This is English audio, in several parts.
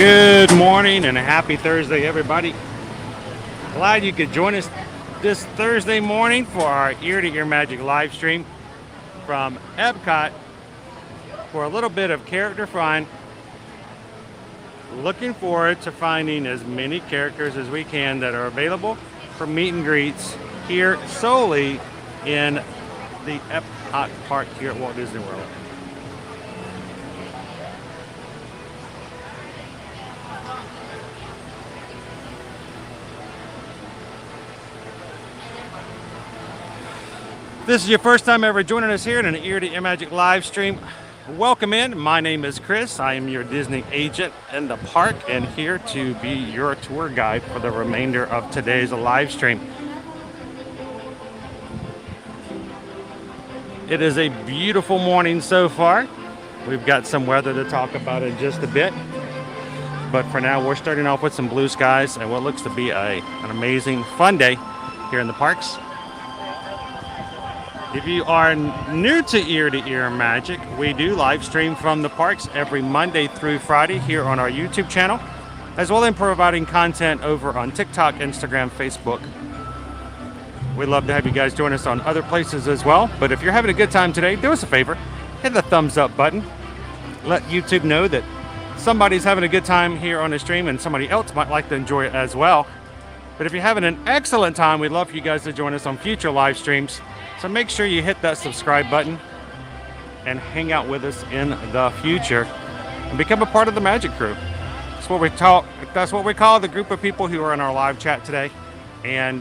Good morning and a happy Thursday, everybody. Glad you could join us this Thursday morning for our ear-to-ear magic live stream from Epcot for a little bit of character fun. Looking forward to finding as many characters as we can that are available for meet and greets here solely in the Epcot Park here at Walt Disney World. If this is your first time ever joining us here in an ear-to-ear magic live stream, welcome in. My name is Chris. I am your Disney agent in the park and here to be your tour guide for the remainder of today's live stream. It is a beautiful morning so far. We've got some weather to talk about in just a bit. But for now, we're starting off with some blue skies and what looks to be an amazing, fun day here in the parks. If you are new to ear-to-ear magic, we do live stream from the parks every Monday through Friday here on our YouTube channel, as well as providing content over on TikTok, Instagram, Facebook. We'd love to have you guys join us on other places as well. But if you're having a good time today, do us a favor, hit the thumbs up button. Let YouTube know that somebody's having a good time here on the stream and somebody else might like to enjoy it as well. But if you're having an excellent time, we'd love for you guys to join us on future live streams. So make sure you hit that subscribe button and hang out with us in the future and become a part of the Magic Crew. That's what we call the group of people who are in our live chat today. And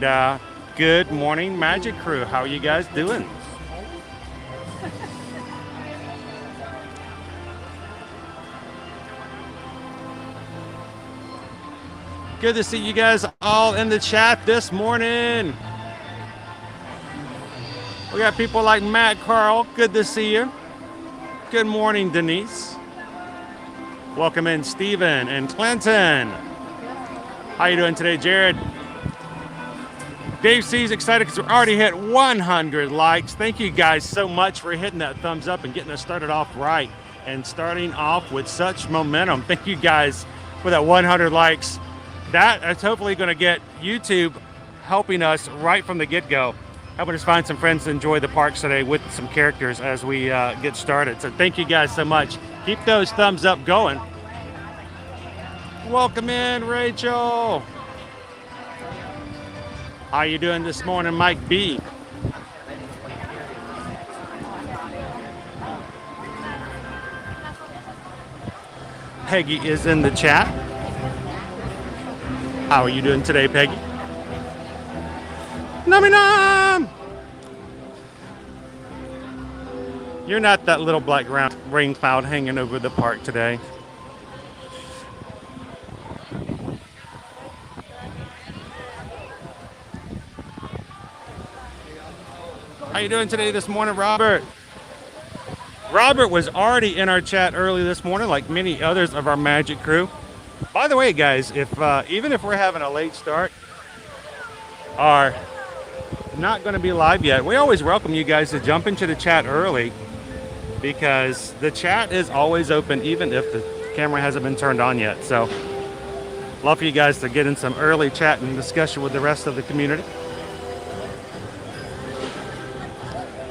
good morning, Magic Crew. How are you guys doing? Good to see you guys all in the chat this morning. We got people like Matt Carl. Good to see you. Good morning, Denise. Welcome in, Stephen and Clinton. How you doing today, Jared? Dave C's excited because we already hit 100 likes. Thank you guys so much for hitting that thumbs up and getting us started off right and starting off with such momentum. Thank you guys for that 100 likes. That's hopefully going to get YouTube helping us right from the get-go. Helping us find some friends to enjoy the parks today with some characters as we get started. So thank you guys so much. Keep those thumbs up going. Welcome in, Rachel. How you doing this morning, Mike B? Peggy is in the chat. How are you doing today, Peggy? Nom. You're not that little black rain cloud hanging over the park today. How you doing today this morning, Robert? Robert was already in our chat early this morning, like many others of our Magic Crew. By the way, guys, if even if we're having a late start, are not going to be live yet, we always welcome you guys to jump into the chat early because the chat is always open even if the camera hasn't been turned on yet. So love for you guys to get in some early chat and discussion with the rest of the community.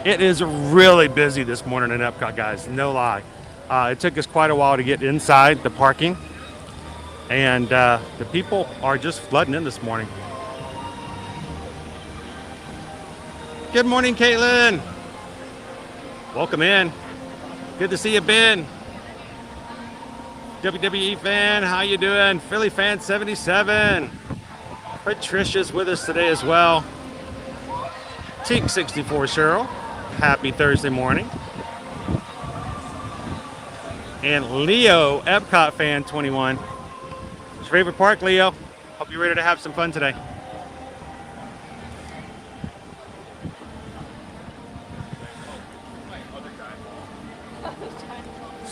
It is really busy this morning in Epcot, guys, no lie. It took us quite a while to get inside the parking and the people are just flooding in this morning. Good morning, Caitlin. Welcome in. Good to see you, Ben. WWE fan, how you doing? Philly fan 77. Patricia's with us today as well. Tink 64 Cheryl. Happy Thursday morning. And Leo, Epcot fan 21. What's your favorite park, Leo? Hope you're ready to have some fun today.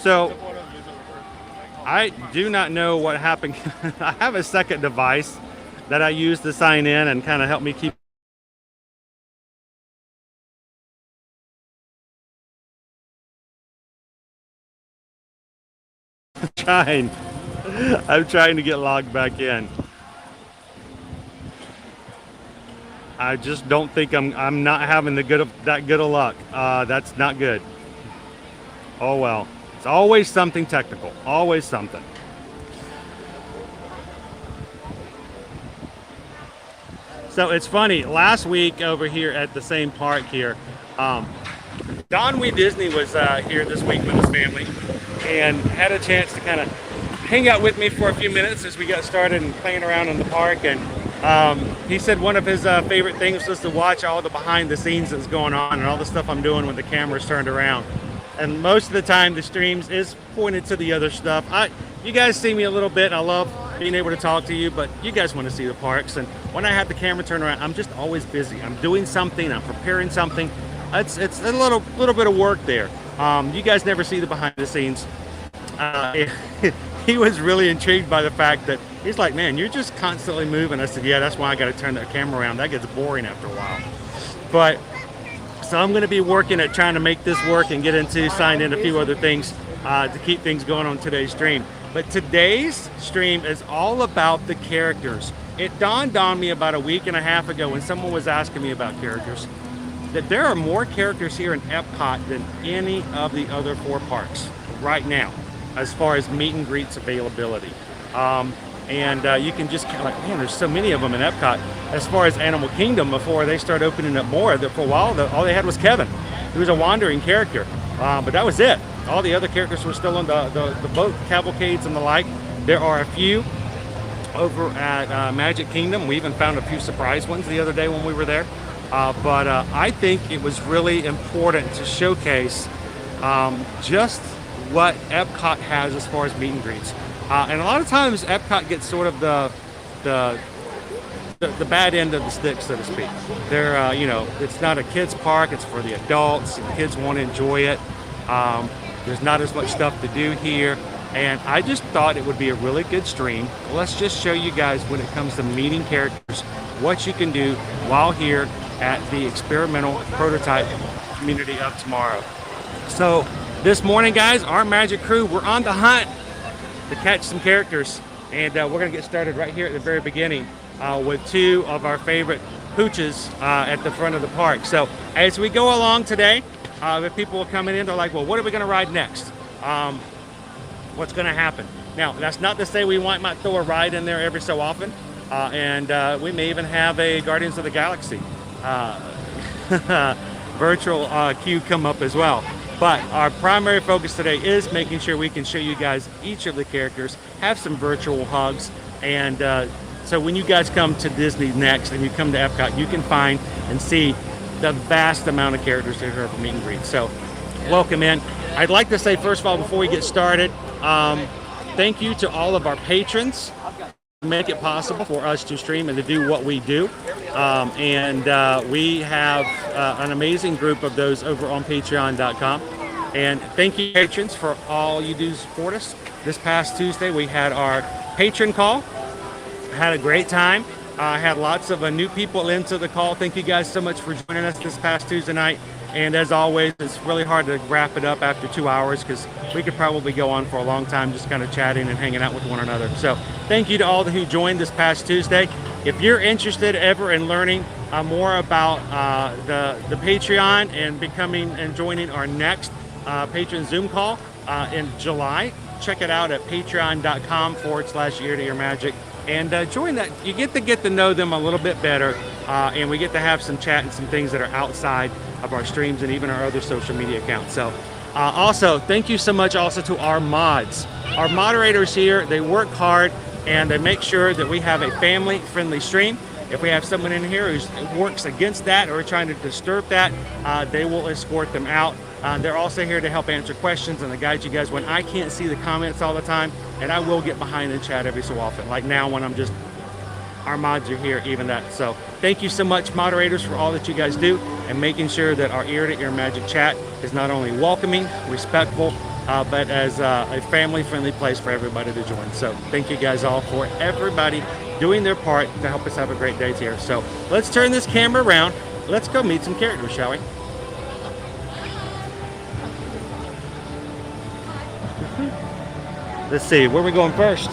So, I do not know what happened. I have a second device that I use to sign in and kind of help me keep trying. I'm trying to get logged back in. I just don't think I'm not having that good of luck. That's not good. Oh well. It's always something technical. Always something. So it's funny, last week over here at the same park here, Don Wee Disney was here this week with his family and had a chance to kind of hang out with me for a few minutes as we got started and playing around in the park. And he said one of his favorite things was to watch all the behind the scenes that's going on and all the stuff I'm doing when the camera's turned around. And most of the time the streams is pointed to the other stuff. You guys see me a little bit. I love being able to talk to you, but you guys want to see the parks. And when I have the camera turned around, I'm just always busy. I'm doing something, I'm preparing something. It's a little bit of work there. You guys never see the behind the scenes. He was really intrigued by the fact that he's like, man, you're just constantly moving. I said, yeah, that's why I got to turn that camera around. That gets boring after a while. But so I'm going to be working at trying to make this work and get into sign in a few other things to keep things going on today's stream. But today's stream is all about the characters. It dawned on me about a week and a half ago when someone was asking me about characters that there are more characters here in Epcot than any of the other 4 parks right now as far as meet and greets availability. You can just kind of like, man, there's so many of them in Epcot. As far as Animal Kingdom, before they started opening up more, for a while, all they had was Kevin. He was a wandering character, but that was it. All the other characters were still on the boat cavalcades and the like. There are a few over at Magic Kingdom. We even found a few surprise ones the other day when we were there. But I think it was really important to showcase just what Epcot has as far as meet and greets. And a lot of times Epcot gets sort of the bad end of the stick, so to speak. They're, it's not a kids park, it's for the adults. The kids want to enjoy it. There's not as much stuff to do here. And I just thought it would be a really good stream. Let's just show you guys when it comes to meeting characters, what you can do while here at the experimental prototype community of tomorrow. So this morning, guys, our magic crew, we're on the hunt to catch some characters. And we're going to get started right here at the very beginning with 2 of our favorite pooches at the front of the park. So as we go along today, if people are coming in, they're like, well, what are we going to ride next? What's going to happen? Now, that's not to say we might throw a ride in there every so often. And we may even have a Guardians of the Galaxy virtual queue come up as well. But our primary focus today is making sure we can show you guys each of the characters, have some virtual hugs, and so when you guys come to Disney next and you come to Epcot, you can find and see the vast amount of characters that are here for meet and greet. So welcome in. I'd like to say, first of all, before we get started, thank you to all of our patrons who make it possible for us to stream and to do what we do. We have an amazing group of those over on patreon.com. And thank you, patrons, for all you do to support us. This past Tuesday, we had our patron call. Had a great time. Had lots of new people into the call. Thank you guys so much for joining us this past Tuesday night. And as always, it's really hard to wrap it up after 2 hours because we could probably go on for a long time just kind of chatting and hanging out with one another. So thank you to all who joined this past Tuesday. If you're interested ever in learning more about the Patreon and becoming and joining our next patron Zoom call in July, check it out at patreon.com/ear-to-ear-magic. And join that. You get to know them a little bit better, and we get to have some chat and some things that are outside of our streams and even our other social media accounts. So also, thank you so much also to our mods. Our moderators here, they work hard and they make sure that we have a family-friendly stream. If we have someone in here who works against that or trying to disturb that, they will escort them out. They're also here to help answer questions and to guide you guys when I can't see the comments all the time, and I will get behind the chat every so often, like now when our mods are here, even that. So thank you so much, moderators, for all that you guys do and making sure that our ear-to-ear magic chat is not only welcoming, respectful, but as a family-friendly place for everybody to join. So thank you guys all for everybody doing their part to help us have a great day here. So let's turn this camera around. Let's go meet some characters, shall we? Let's see, where are we going first?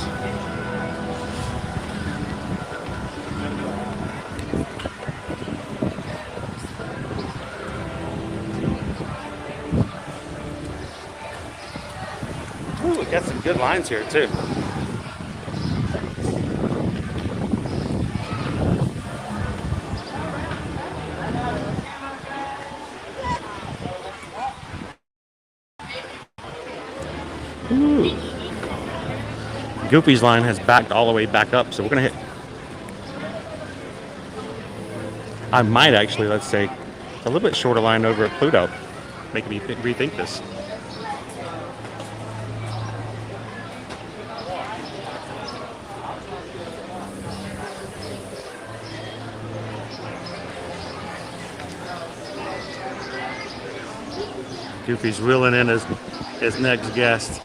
Ooh, we got some good lines here too. Ooh. Goofy's line has backed all the way back up, so we're gonna hit. I might actually, let's say, a little bit shorter line over at Pluto, making me rethink this. Goofy's reeling in his next guest.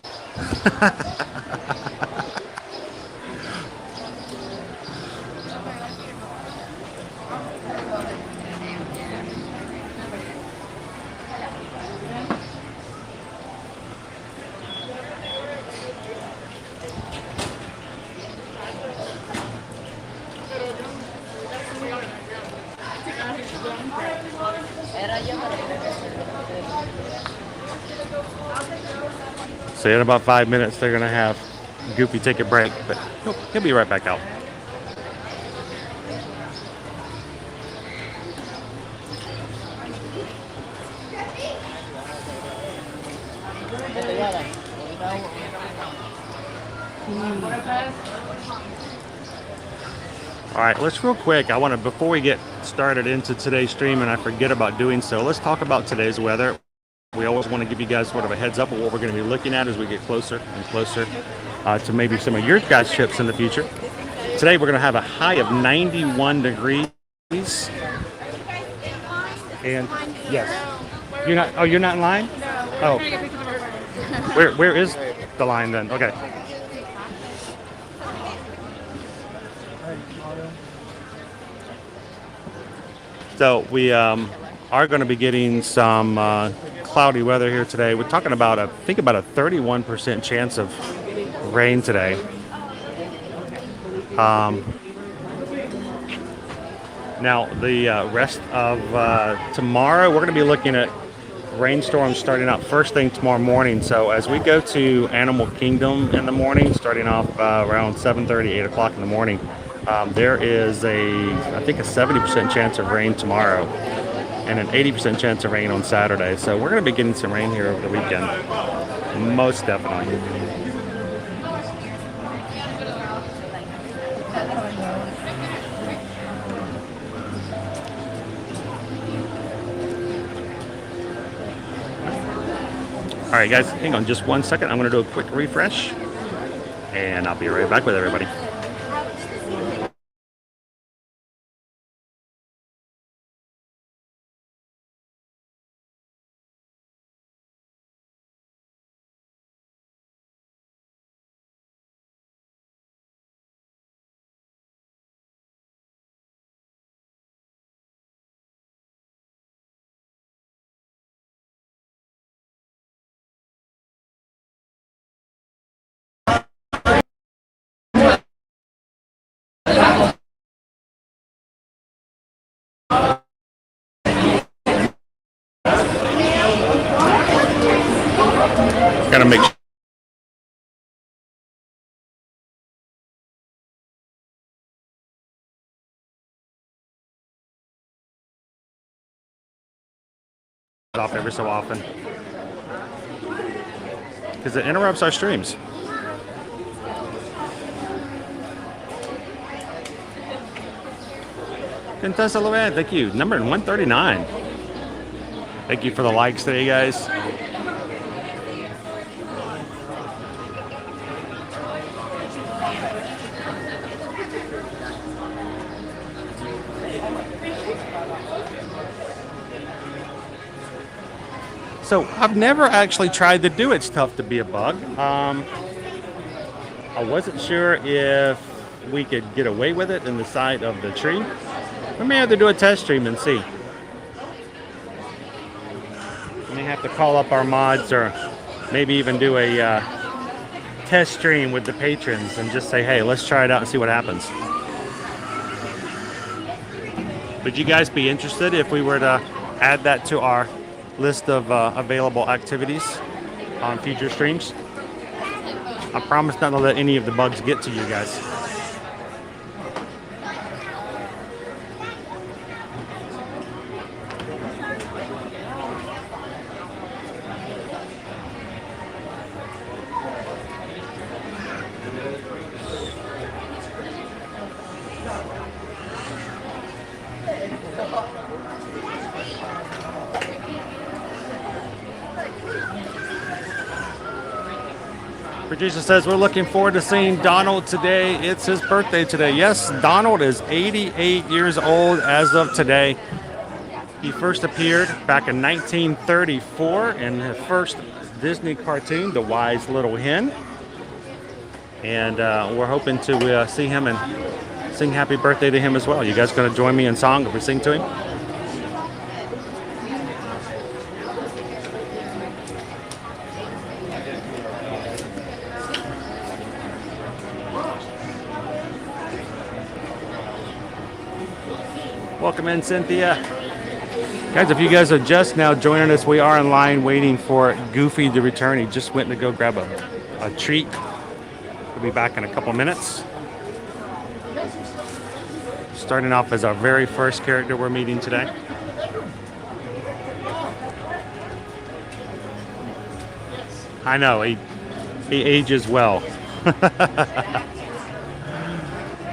So in about 5 minutes, they're going to have Goofy take a break, but he'll be right back out. All right, let's real quick. I want to, before we get started into today's stream, and I forget about doing so, let's talk about today's weather. We always want to give you guys sort of a heads up of what we're going to be looking at as we get closer and closer to maybe some of your guys' trips in the future. Today we're going to have a high of 91 degrees. And yes, you're not. Oh, you're not in line. Oh, where is the line then? Okay. So we are going to be getting some cloudy weather here today. We're talking about I think about a 31% chance of rain today. Now the rest of tomorrow, we're going to be looking at rainstorms starting out first thing tomorrow morning. So as we go to Animal Kingdom in the morning, starting off around 7:30, 8 o'clock in the morning, there is I think a 70% chance of rain tomorrow and an 80% chance of rain on Saturday. So we're going to be getting some rain here over the weekend, most definitely. All right, guys, hang on just 1 second. I'm going to do a quick refresh, and I'll be right back with everybody. Gotta make sure. Off every so often because it interrupts our streams. Contessa Luann, thank you. Number 139. Thank you for the likes today, guys. So I've never actually tried to do It's Tough to Be a Bug. I wasn't sure if we could get away with it in the side of the tree. We may have to do a test stream and see. We may have to call up our mods or maybe even do a test stream with the patrons and just say, hey, let's try it out and see what happens. Would you guys be interested if we were to add that to our list of available activities on future streams? I promise not to let any of the bugs get to you guys. Producer says we're looking forward to seeing Donald today. It's his birthday today. Yes, Donald is 88 years old as of today. He first appeared back in 1934 in the first Disney cartoon, The Wise Little Hen. And we're hoping to see him and sing happy birthday to him as well. You guys going to join me in song if we sing to him? Welcome in, Cynthia. Guys, if you guys are just now joining us, we are in line waiting for Goofy to return. He just went to go grab a treat. We'll be back in a couple minutes. Starting off as our very first character we're meeting today. I know, he ages well.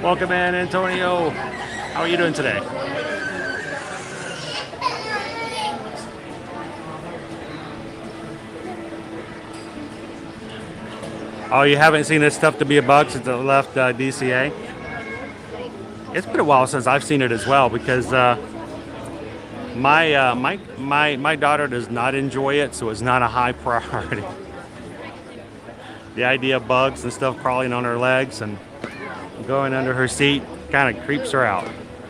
Welcome in, Antonio. How are you doing today? Oh, you haven't seen this stuff to be a bug since it left DCA? It's been a while since I've seen it as well because my daughter does not enjoy it, so it's not a high priority. The idea of bugs and stuff crawling on her legs and going under her seat kind of creeps her out.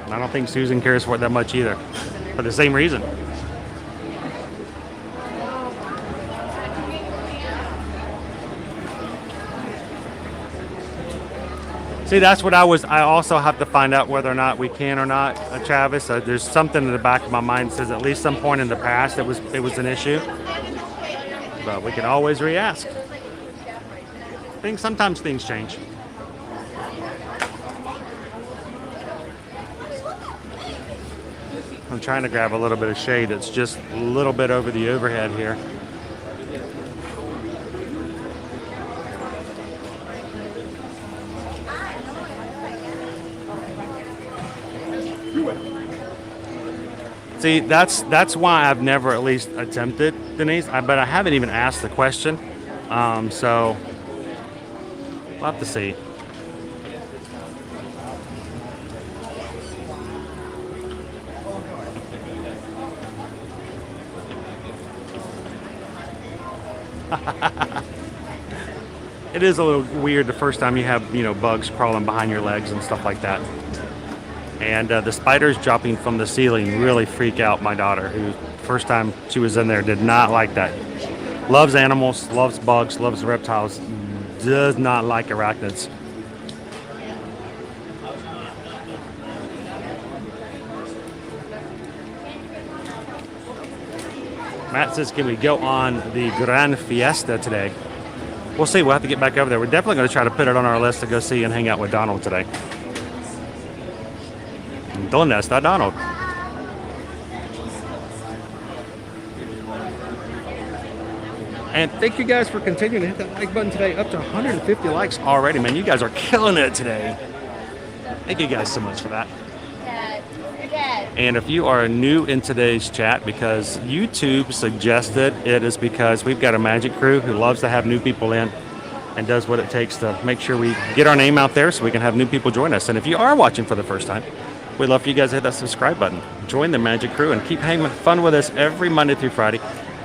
And I don't think Susan cares for it that much either, for the same reason. See, that's what I also have to find out whether or not we can or not, Travis. There's something in the back of my mind that says at least some point in the past it was an issue. But we can always re-ask. Sometimes things change. I'm trying to grab a little bit of shade that's just a little bit over the overhead here. See, that's why I've never at least attempted, Denise. But I haven't even asked the question. So we'll have to see. It is a little weird the first time you have, bugs crawling behind your legs and stuff like that. And the spiders dropping from the ceiling really freak out my daughter, who first time she was in there did not like that. Loves animals, loves bugs, loves reptiles, does not like arachnids. Matt says, can we go on the Grand Fiesta today? We'll see. We'll have to get back over there. We're definitely going to try to put it on our list to go see and hang out with Donald today. ¿Dónde está Donald? And thank you guys for continuing to hit that like button today. Up to 150 likes already, man. You guys are killing it today. Thank you guys so much for that. And if you are new in today's chat because YouTube suggested it, is because we've got a magic crew who loves to have new people in and does what it takes to make sure we get our name out there so we can have new people join us. And if you are watching for the first time, we'd love for you guys to hit that subscribe button. Join the magic crew and keep having fun with us every Monday through Friday.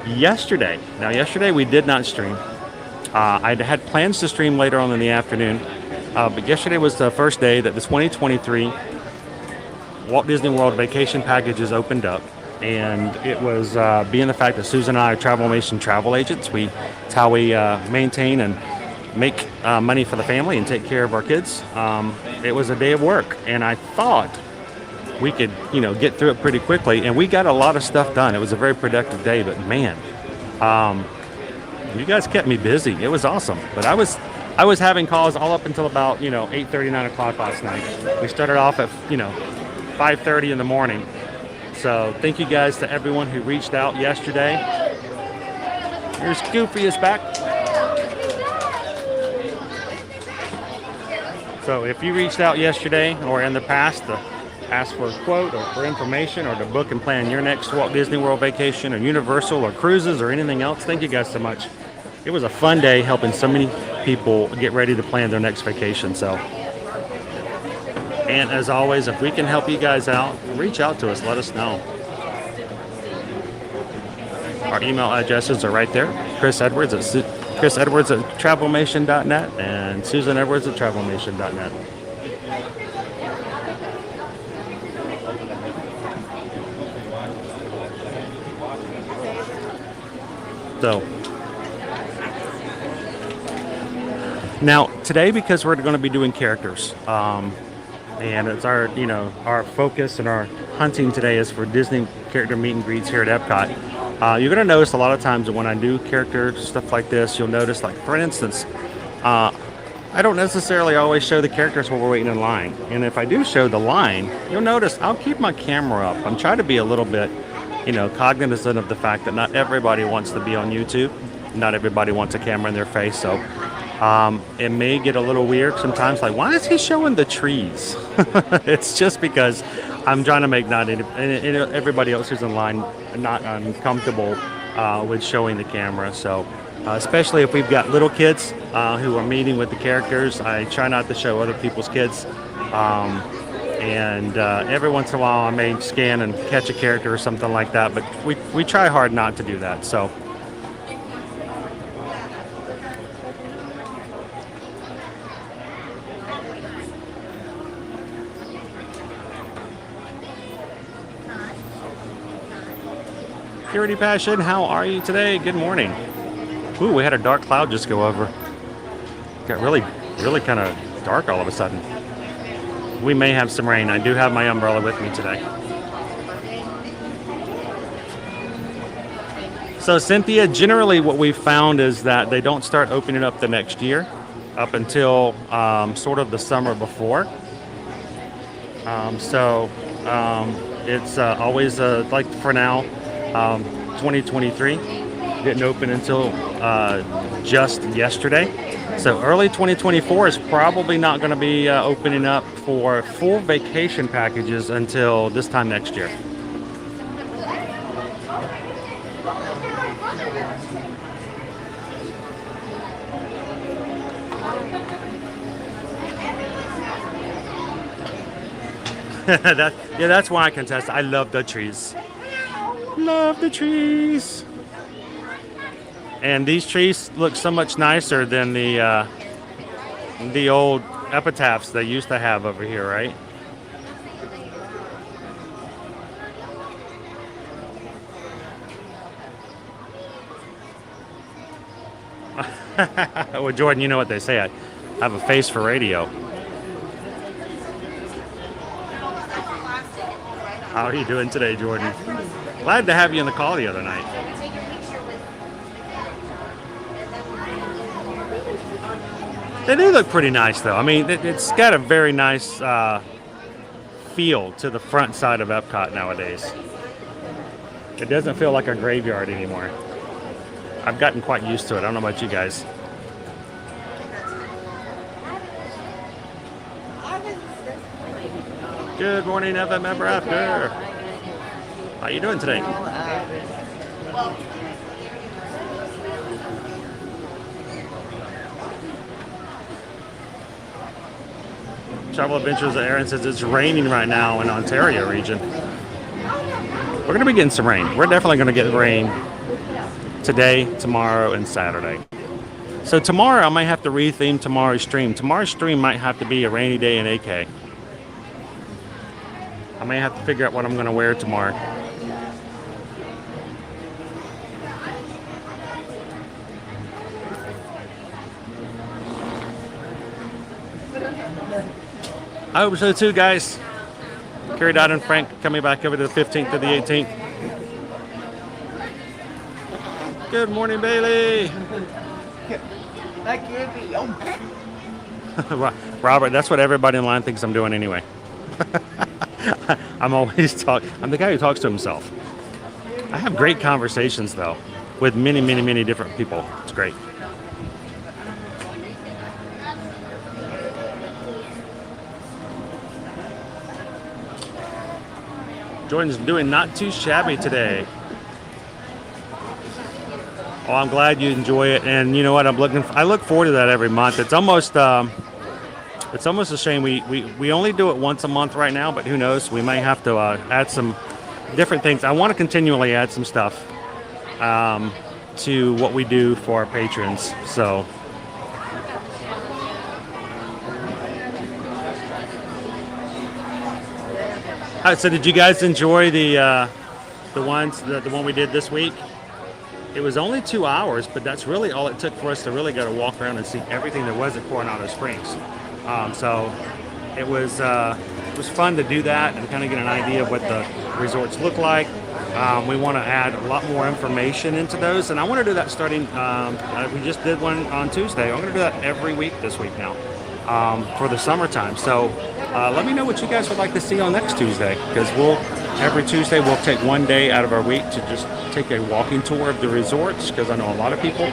Yesterday we did not stream. I had plans to stream later on in the afternoon, but yesterday was the first day that the 2023 Walt Disney World vacation packages opened up, and it was being the fact that Susan and I are Travelmation travel agents. It's how we maintain and make money for the family and take care of our kids. It was a day of work, and I thought we could, get through it pretty quickly, and we got a lot of stuff done. It was a very productive day, but man, you guys kept me busy. It was awesome. But I was I was having calls all up until about 8:30, 9 o'clock last night. We started off at 5:30 in the morning. So thank you guys to everyone who reached out yesterday. Here's Goofy is back. So if you reached out yesterday or in the past to ask for a quote or for information or to book and plan your next Walt Disney World vacation or Universal or cruises or anything else, thank you guys so much. It was a fun day helping so many people get ready to plan their next vacation. So, and as always, if we can help you guys out, reach out to us, let us know. Our email addresses are right there. chrisedwards at travelmation.net and susanedwards at travelmation.net. So now today, because we're going to be doing characters, and it's our our focus and our hunting today is for Disney character meet and greets here at Epcot. You're going to notice a lot of times when I do character stuff like this, you'll notice, like for instance, I don't necessarily always show the characters while we're waiting in line. And if I do show the line, you'll notice I'll keep my camera up. I'm trying to be a little bit, cognizant of the fact that not everybody wants to be on YouTube. Not everybody wants a camera in their face. So it may get a little weird sometimes. Like, why is he showing the trees? It's just because I'm trying to make everybody else who's in line not uncomfortable with showing the camera. So especially if we've got little kids who are meeting with the characters, I try not to show other people's kids. And every once in a while I may scan and catch a character or something like that, but we try hard not to do that. So Purity Passion, how are you today? Good morning. Ooh, we had a dark cloud just go over. Got really kind of dark all of a sudden. We may have some rain. I do have my umbrella with me today. So Cynthia, generally what we've found is that they don't start opening up the next year up until sort of the summer before. It's always like for now, 2023 didn't open until just yesterday. So early 2024 is probably not going to be opening up for full vacation packages until this time next year. That's why I contest. I love the trees. Love the trees. And these trees look so much nicer than the old epitaphs they used to have over here, right? Well, Jordan, you know what they say. I have a face for radio. How are you doing today, Jordan? Glad to have you on the call the other night. They do look pretty nice, though. I mean, it's got a very nice feel to the front side of Epcot nowadays. It doesn't feel like a graveyard anymore. I've gotten quite used to it. I don't know about you guys. Good morning, FM Ever After. How you doing today? Travel Adventures, Aaron says it's raining right now in Ontario region. We're going to be getting some rain. We're definitely going to get rain today, tomorrow, and Saturday. So tomorrow I might have to retheme tomorrow's stream. Tomorrow's stream might have to be a rainy day in AK. I may have to figure out what I'm going to wear tomorrow. I hope so too, guys. Carrie Dodd and Frank coming back over to the 15th to the 18th. Good morning, Bailey. That can't be. Oh. Robert, that's what everybody in line thinks I'm doing anyway. I'm the guy who talks to himself. I have great conversations though with many, many, many different people. It's great. Jordan's doing not too shabby today. Oh, I'm glad you enjoy it, and you know what? I look forward to that every month. It's almost a shame we only do it once a month right now, but who knows? We may have to add some different things. I want to continually add some stuff to what we do for our patrons. So. All right, so did you guys enjoy the one we did this week? It was only 2 hours, but that's really all it took for us to really go to walk around and see everything there was at Coronado Springs. So it was fun to do that and kind of get an idea of what the resorts look like. We want to add a lot more information into those, and I want to do that starting. We just did one on Tuesday. I'm going to do that every week this week now for the summertime. So let me know what you guys would like to see on next Tuesday, because every Tuesday we'll take one day out of our week to just take a walking tour of the resorts, because I know a lot of people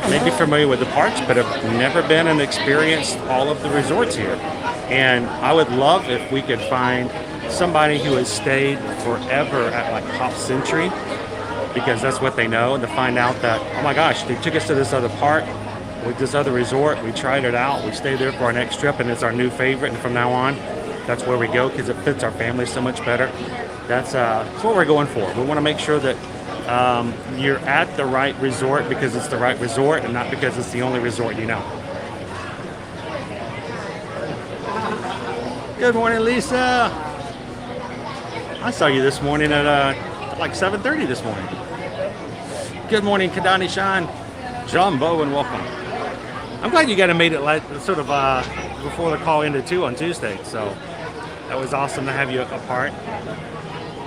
may be familiar with the parks but have never been and experienced all of the resorts here. And I would love if we could find somebody who has stayed forever at like Pop Century, because that's what they know, and to find out that, oh my gosh, they took us to this other park with this other resort, we tried it out, we stayed there for our next trip, and it's our new favorite, and from now on that's where we go because it fits our family so much better. That's what we're going for. We want to make sure that you're at the right resort because it's the right resort and not because it's the only resort you know. Good morning, Lisa. I saw you this morning at like 7:30 this morning. Good morning, Kadani Shan. John Bowen, welcome. I'm glad you guys made it like sort of before the call ended too on Tuesday. So that was awesome to have you a part.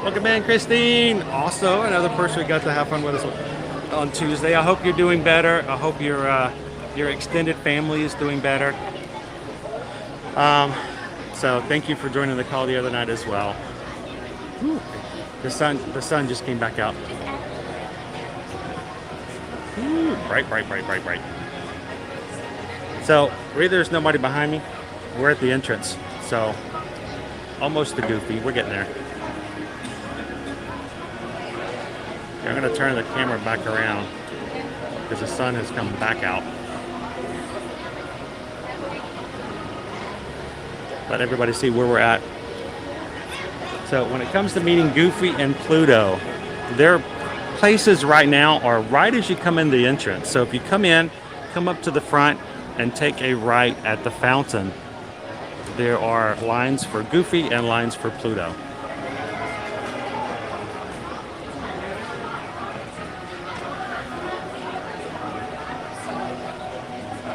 Welcome in, Christine. Also, another person who got to have fun with us on Tuesday. I hope you're doing better. I hope your extended family is doing better. So thank you for joining the call the other night as well. Whew. The sun just came back out. Ooh, bright, bright, bright, bright, bright. So, there's nobody behind me. We're at the entrance. So, almost to Goofy. We're getting there. I'm going to turn the camera back around because the sun has come back out. Let everybody see where we're at. So, when it comes to meeting Goofy and Pluto, their places right now are right as you come in the entrance. So, if you come up to the front and take a right at the fountain, there are lines for Goofy and lines for Pluto.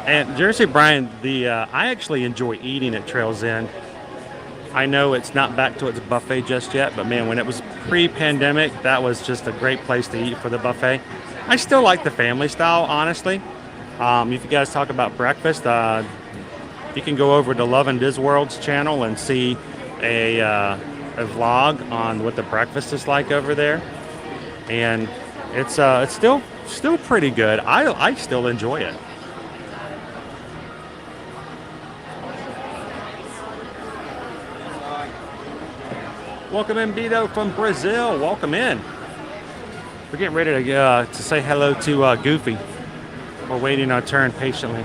And Jersey Brian, I actually enjoy eating at Trails End. I know it's not back to its buffet just yet, but man, when it was pre-pandemic, that was just a great place to eat for the buffet. I still like the family style, honestly. If you guys talk about breakfast, you can go over to Love and Disworld's channel and see a vlog on what the breakfast is like over there, and it's still pretty good. I still enjoy it. Welcome in, Bito from Brazil. Welcome in. We're getting ready to say hello to Goofy. We're waiting our turn patiently.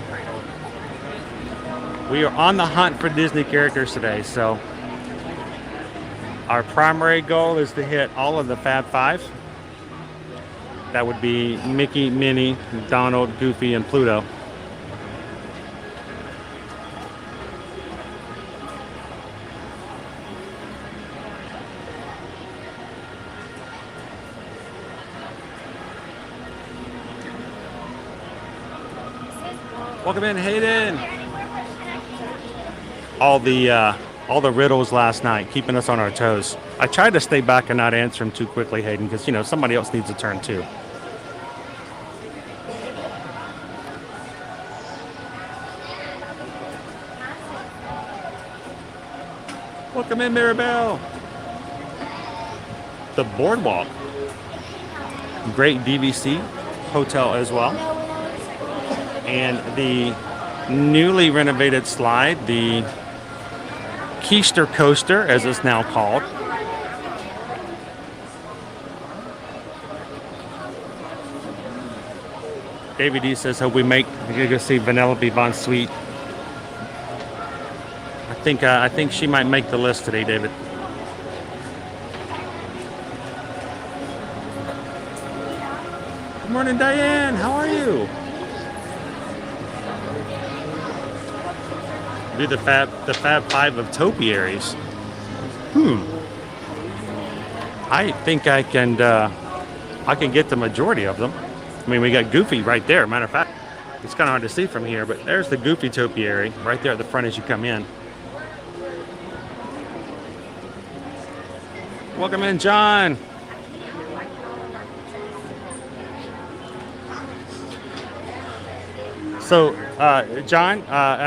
We are on the hunt for Disney characters today, so our primary goal is to hit all of the Fab Five. That would be Mickey, Minnie, Donald, Goofy, and Pluto. Welcome in, Hayden. All the riddles last night, keeping us on our toes. I tried to stay back and not answer them too quickly, Hayden, because somebody else needs a turn too. Welcome in, Maribel. The Boardwalk. Great DVC hotel as well. And the newly renovated slide, the Keister Coaster, as it's now called. David D says, hope we make, we're gonna go see Vanellope Von Sweet. I think she might make the list today, David. Good morning, Diane. How are you? Do the Fab Five of topiaries. I think I can get the majority of them. I mean, we got Goofy right there. Matter of fact, it's kind of hard to see from here, but there's the Goofy topiary right there at the front as you come in. Welcome in, John. So, John,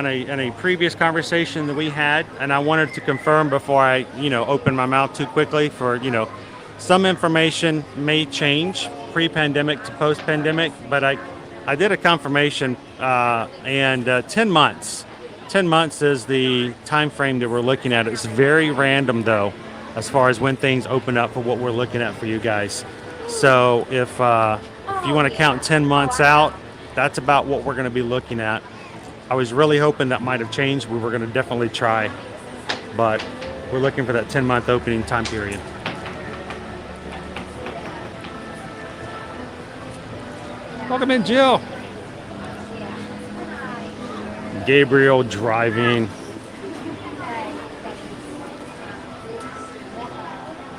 in a previous conversation that we had, and I wanted to confirm before I, open my mouth too quickly for, some information may change pre-pandemic to post-pandemic, but I did a confirmation, and 10 months. 10 months is the time frame that we're looking at. It's very random, though, as far as when things open up for what we're looking at for you guys. So if you want to count 10 months out, that's about what we're going to be looking at. I was really hoping that might have changed. We were going to definitely try, but we're looking for that 10-month opening time period. Welcome in, Jill. Gabriel driving.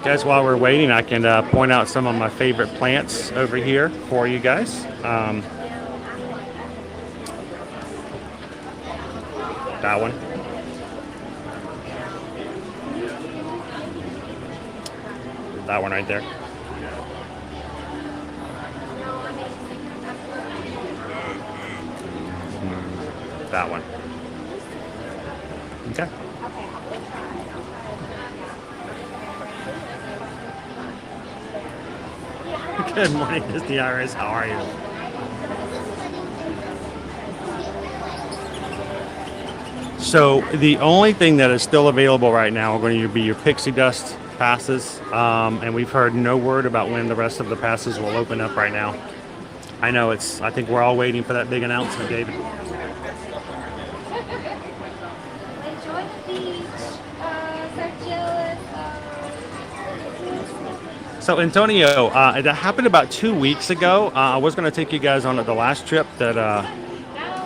Guys, while we're waiting, I can point out some of my favorite plants over here for you guys. That one. That one right there. That one. Okay. Good morning, Disney Iris. How are you? So the only thing that is still available right now are going to be your Pixie Dust passes, and we've heard no word about when the rest of the passes will open up right now. I know I think we're all waiting for that big announcement, David. So Antonio, it happened about 2 weeks ago. I was going to take you guys on the last trip that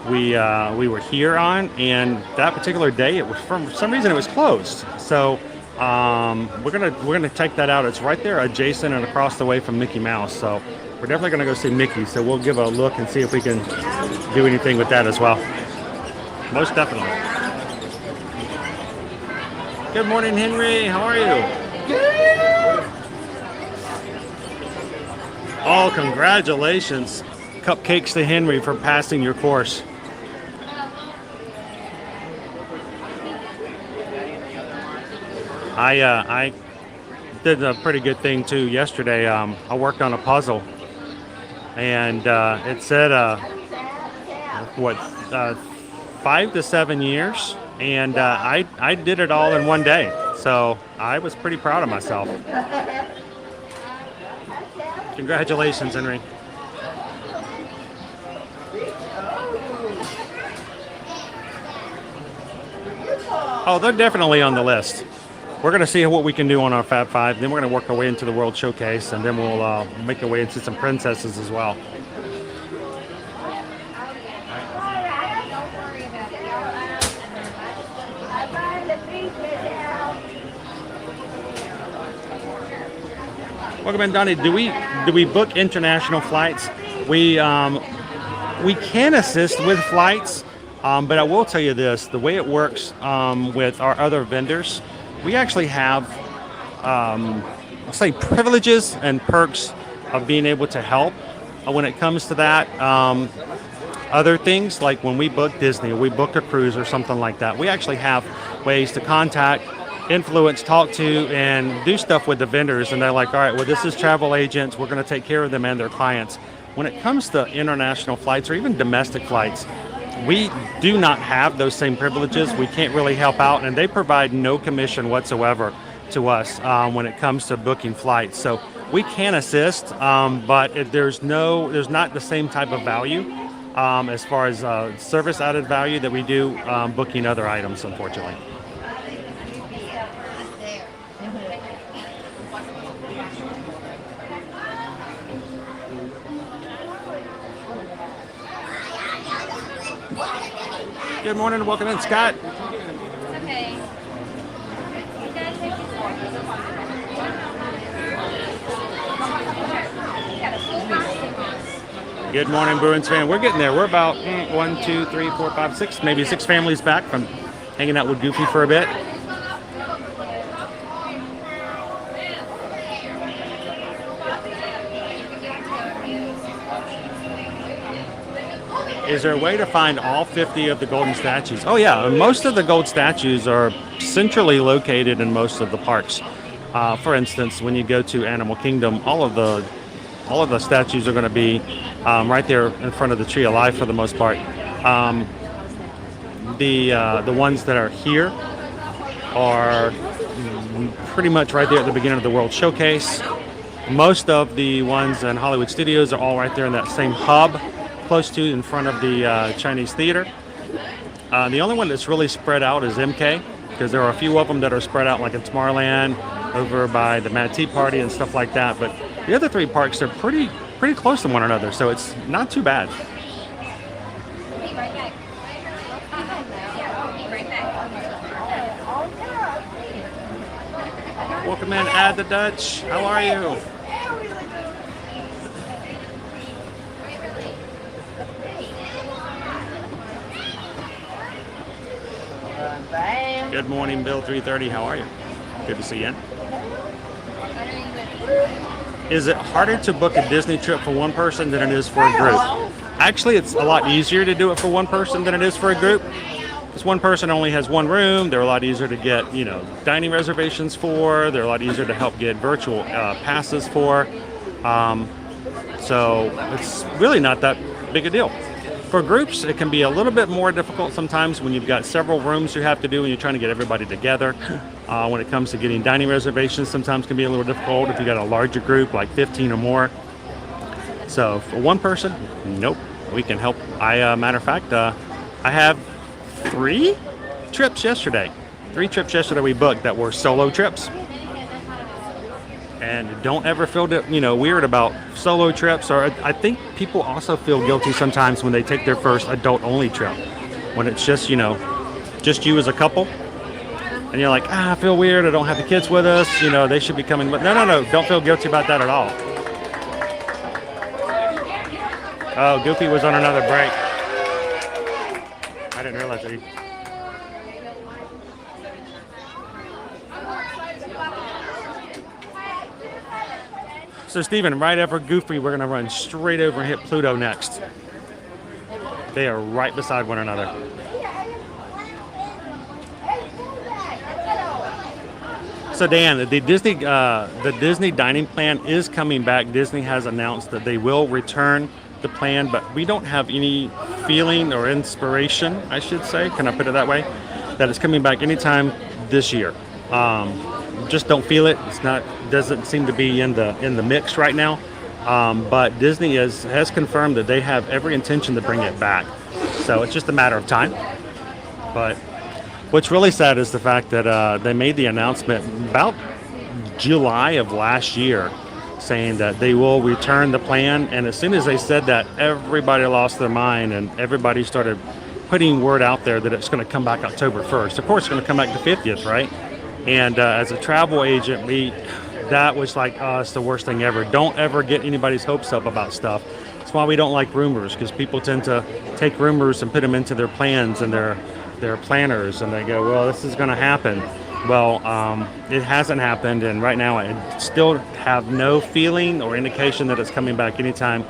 we were here on, and that particular day, it was for some reason it was closed. So we're gonna check that out. It's right there adjacent and across the way from Mickey Mouse. So we're definitely gonna go see Mickey. So we'll give a look and see if we can do anything with that as well. Most definitely. Good morning, Henry. How are you? Good. Oh, congratulations. Cupcakes to Henry for passing your course. I did a pretty good thing too yesterday. I worked on a puzzle, and it said 5 to 7 years, and I did it all in one day. So I was pretty proud of myself. Congratulations, Henry. Oh, they're definitely on the list. We're going to see what we can do on our Fab Five. Then we're going to work our way into the World Showcase, and then we'll make our way into some princesses as well. Welcome in, Donnie. Do we book international flights? We can assist with flights, but I will tell you this: the way it works with our other vendors, we actually have, let's say, privileges and perks of being able to help when it comes to that. Other things, like when we book Disney or we book a cruise or something like that, we actually have ways to contact influence, talk to, and do stuff with the vendors. And they're like, all right, well, this is travel agents. We're going to take care of them and their clients. When it comes to international flights or even domestic flights, we do not have those same privileges. We can't really help out, and they provide no commission whatsoever to us when it comes to booking flights. So we can assist, but there's not the same type of value as far as service added value that we do booking other items, unfortunately. Good morning and welcome in, Scott. Okay. Good morning, Bruins fan. We're getting there. We're about 1, 2, 3, 4, 5, 6, maybe 6 families back from hanging out with Goofy for a bit. Is there a way to find all 50 of the golden statues? Oh yeah, most of the gold statues are centrally located in most of the parks. For instance, when you go to Animal Kingdom, all of the statues are going to be right there in front of the Tree of Life for the most part. The ones that are here are pretty much right there at the beginning of the World Showcase. Most of the ones in Hollywood Studios are all right there in that same hub, close to in front of the Chinese Theater. The only one that's really spread out is MK, because there are a few of them that are spread out like in Tomorrowland, over by the Mad Tea Party and stuff like that. But the other 3 parks are pretty close to one another, so it's not too bad. Welcome in, Add the Dutch. How are you? Good morning, Bill 330. How are you? Good to see you. Is it harder to book a Disney trip for one person than it is for a group? Actually, it's a lot easier to do it for one person than it is for a group. Because one person only has one room. They're a lot easier to get, dining reservations for. They're a lot easier to help get virtual passes for. So it's really not that big a deal. For groups, it can be a little bit more difficult sometimes when you've got several rooms you have to do and you're trying to get everybody together. When it comes to getting dining reservations, sometimes can be a little difficult if you got a larger group, like 15 or more. So for one person, nope, we can help. Matter of fact, I have 3 trips yesterday. 3 trips yesterday we booked that were solo trips. And don't ever feel weird about solo trips. Or I think people also feel guilty sometimes when they take their first adult-only trip, when it's just just you as a couple, and you're like, I feel weird. I don't have the kids with us. They should be coming. But no, don't feel guilty about that at all. Oh, Goofy was on another break. I didn't realize that. So Steven, right after Goofy, we're going to run straight over and hit Pluto next. They are right beside one another. So Dan, the Disney dining plan is coming back. Disney has announced that they will return the plan, but we don't have any feeling or inspiration, I should say, can I put it that way, that it's coming back anytime this year. Just don't feel it. Doesn't seem to be in the mix right now. But Disney has confirmed that they have every intention to bring it back. So it's just a matter of time. But what's really sad is the fact that they made the announcement about July of last year, saying that they will return the plan. And as soon as they said that, everybody lost their mind and everybody started putting word out there that it's going to come back October 1st. Of course, it's going to come back the 50th, right? And as a travel agent, that was like, it's the worst thing ever. Don't ever get anybody's hopes up about stuff. That's why we don't like rumors, because people tend to take rumors and put them into their plans and their planners, and they go, well, this is going to happen. Well, it hasn't happened, and right now I still have no feeling or indication that it's coming back anytime,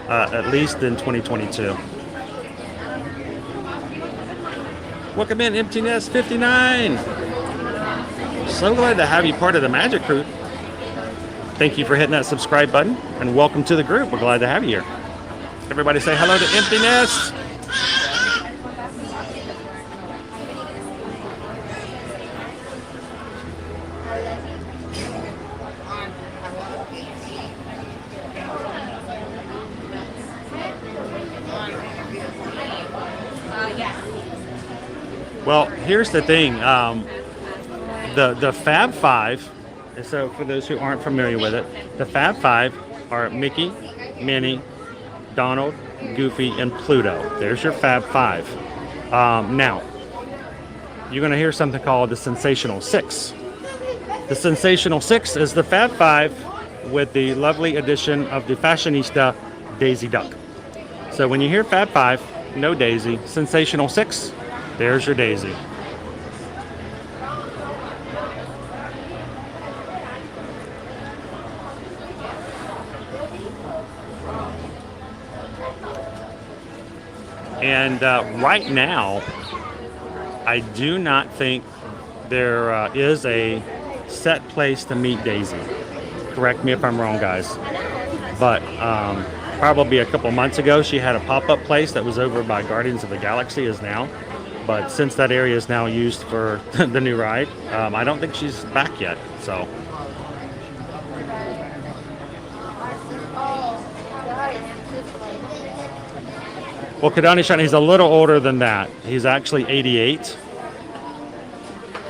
at least in 2022. Welcome in, Empty Nest 59. So glad to have you part of the Magic Crew. Thank you for hitting that subscribe button, and welcome to the group. We're glad to have you here. Everybody say hello to Emptiness. Well, here's the thing. The Fab Five, so for those who aren't familiar with it, the Fab Five are Mickey, Minnie, Donald, Goofy, and Pluto. There's your Fab Five. Now, you're going to hear something called the Sensational Six. The Sensational Six is the Fab Five with the lovely addition of the fashionista Daisy Duck. So when you hear Fab Five, no Daisy. Sensational Six, there's your Daisy. And right now, I do not think there is a set place to meet Daisy. Correct me if I'm wrong, guys. But probably a couple months ago, she had a pop-up place that was over by Guardians of the Galaxy is now. But since that area is now used for the new ride, I don't think she's back yet. So. Well, Kadani Shine, he's a little older than that. He's actually 88.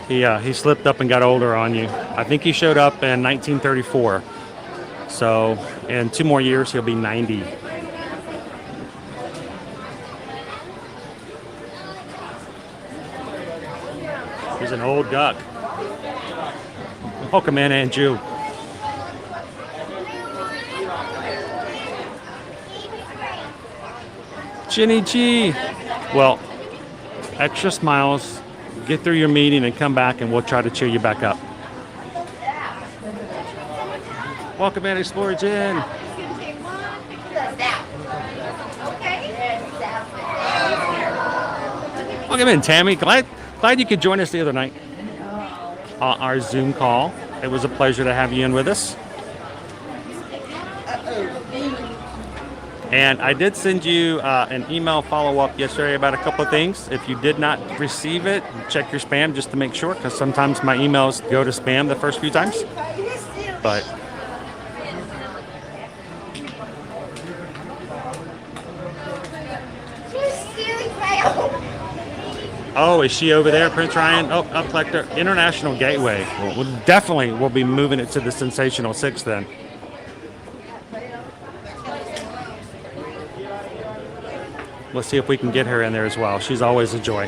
He slipped up and got older on you. I think he showed up in 1934. So in 2 more years, he'll be 90. He's an old duck. Welcome in, Andrew. Ginny G. Well, extra smiles, get through your meeting and come back and we'll try to cheer you back up. Welcome in, Explorer Jen. Welcome in, Tammy. Glad you could join us the other night. Our Zoom call. It was a pleasure to have you in with us. And I did send you an email follow-up yesterday about a couple of things. If you did not receive it, check your spam just to make sure, because sometimes my emails go to spam the first few times. But oh, is she over there, Prince Ryan? Oh, up collector, International Gateway. We'll be moving it to the Sensational Six then. Let's see if we can get her in there as well. She's always a joy.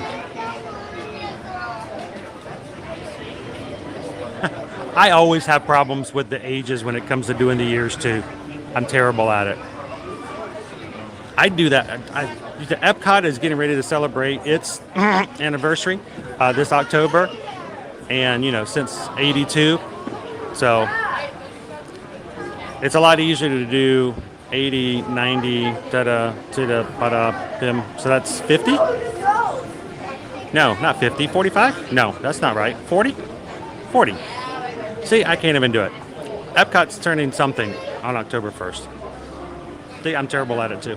I always have problems with the ages when it comes to doing the years too. I'm terrible at it. I do that. The Epcot is getting ready to celebrate its anniversary this October. And, since 82. So it's a lot easier to do 80, 90, da-da, to-da, ba-da, bim. So that's 50? No, not 50. 45? No, that's not right. 40? 40. See, I can't even do it. Epcot's turning something on October 1st. See, I'm terrible at it too.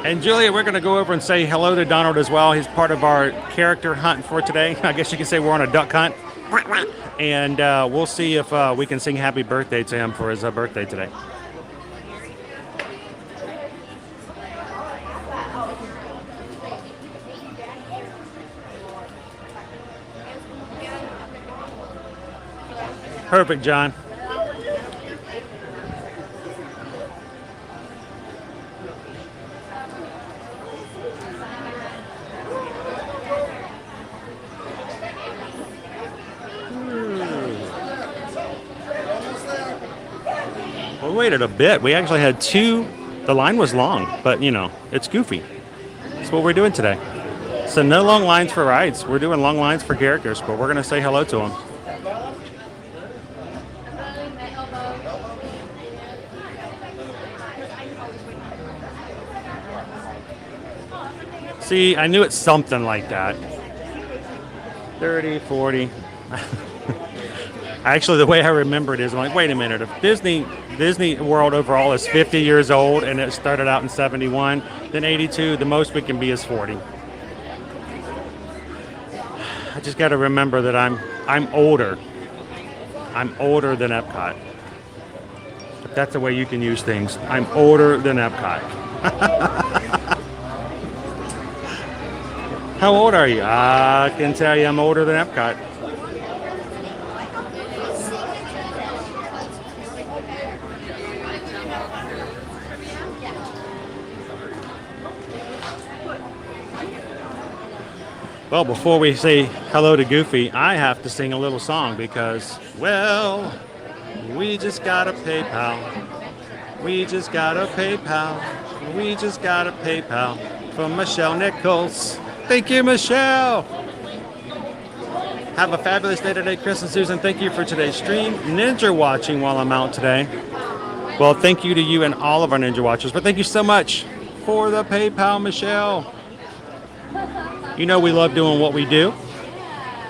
And Julia, we're going to go over and say hello to Donald as well. He's part of our character hunt for today. I guess you can say we're on a duck hunt. And we'll see if we can sing happy birthday to him for his birthday today. Perfect, John. We waited a bit. We actually had 2. The line was long, but it's Goofy. That's what we're doing today. So no long lines for rides. We're doing long lines for characters, but we're going to say hello to them. See, I knew it's something like that. 30, 40. Actually, the way I remember it is, I'm like, wait a minute. If Disney World overall is 50 years old and it started out in 71, then 82, the most we can be is 40. I just got to remember that I'm older. I'm older than Epcot. If that's the way you can use things. I'm older than Epcot. How old are you? I can tell you I'm older than Epcot. Well, before we say hello to Goofy, I have to sing a little song because, well, we just got a PayPal. We just got a PayPal. We just got a PayPal from Michelle Nichols. Thank you, Michelle. Have a fabulous day today, Chris and Susan. Thank you for today's stream. Ninja watching while I'm out today. Well, thank you to you and all of our Ninja watchers, but thank you so much for the PayPal, Michelle. You know we love doing what we do,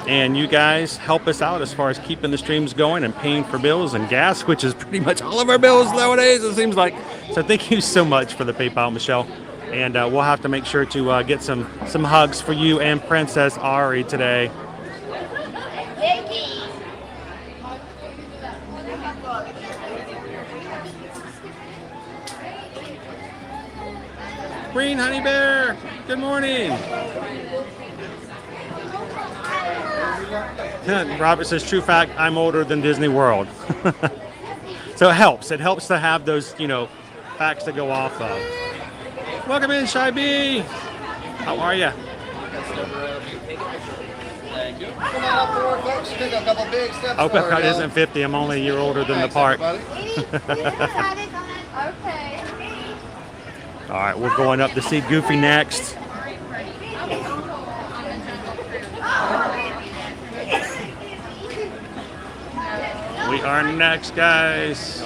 and you guys help us out as far as keeping the streams going and paying for bills and gas, which is pretty much all of our bills nowadays, it seems like. So thank you so much for the PayPal, Michelle. And we'll have to make sure to get some hugs for you and Princess Ari today. Green Honey Bear, good morning. Robert says, true fact, I'm older than Disney World. So it helps. It helps to have those, facts to go off of. Welcome in, Shy B. How are you? Thank you. Come on up forward, folks. Take a couple big steps. Oh, Epcot isn't 50. I'm only a year older than the park. Okay. All right, we're going up to see Goofy next. We are next, guys.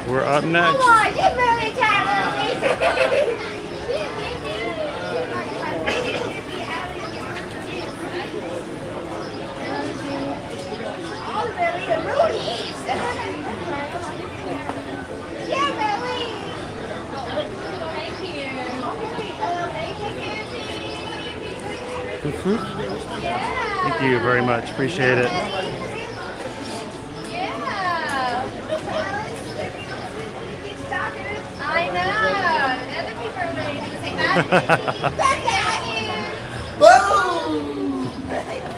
We're up next. Come on, get ready, Tyler. Oh, really? The Rudies. Yeah, really. Thank you. Yeah. Thank you very much. Appreciate it. I know. The other people are ready to say that.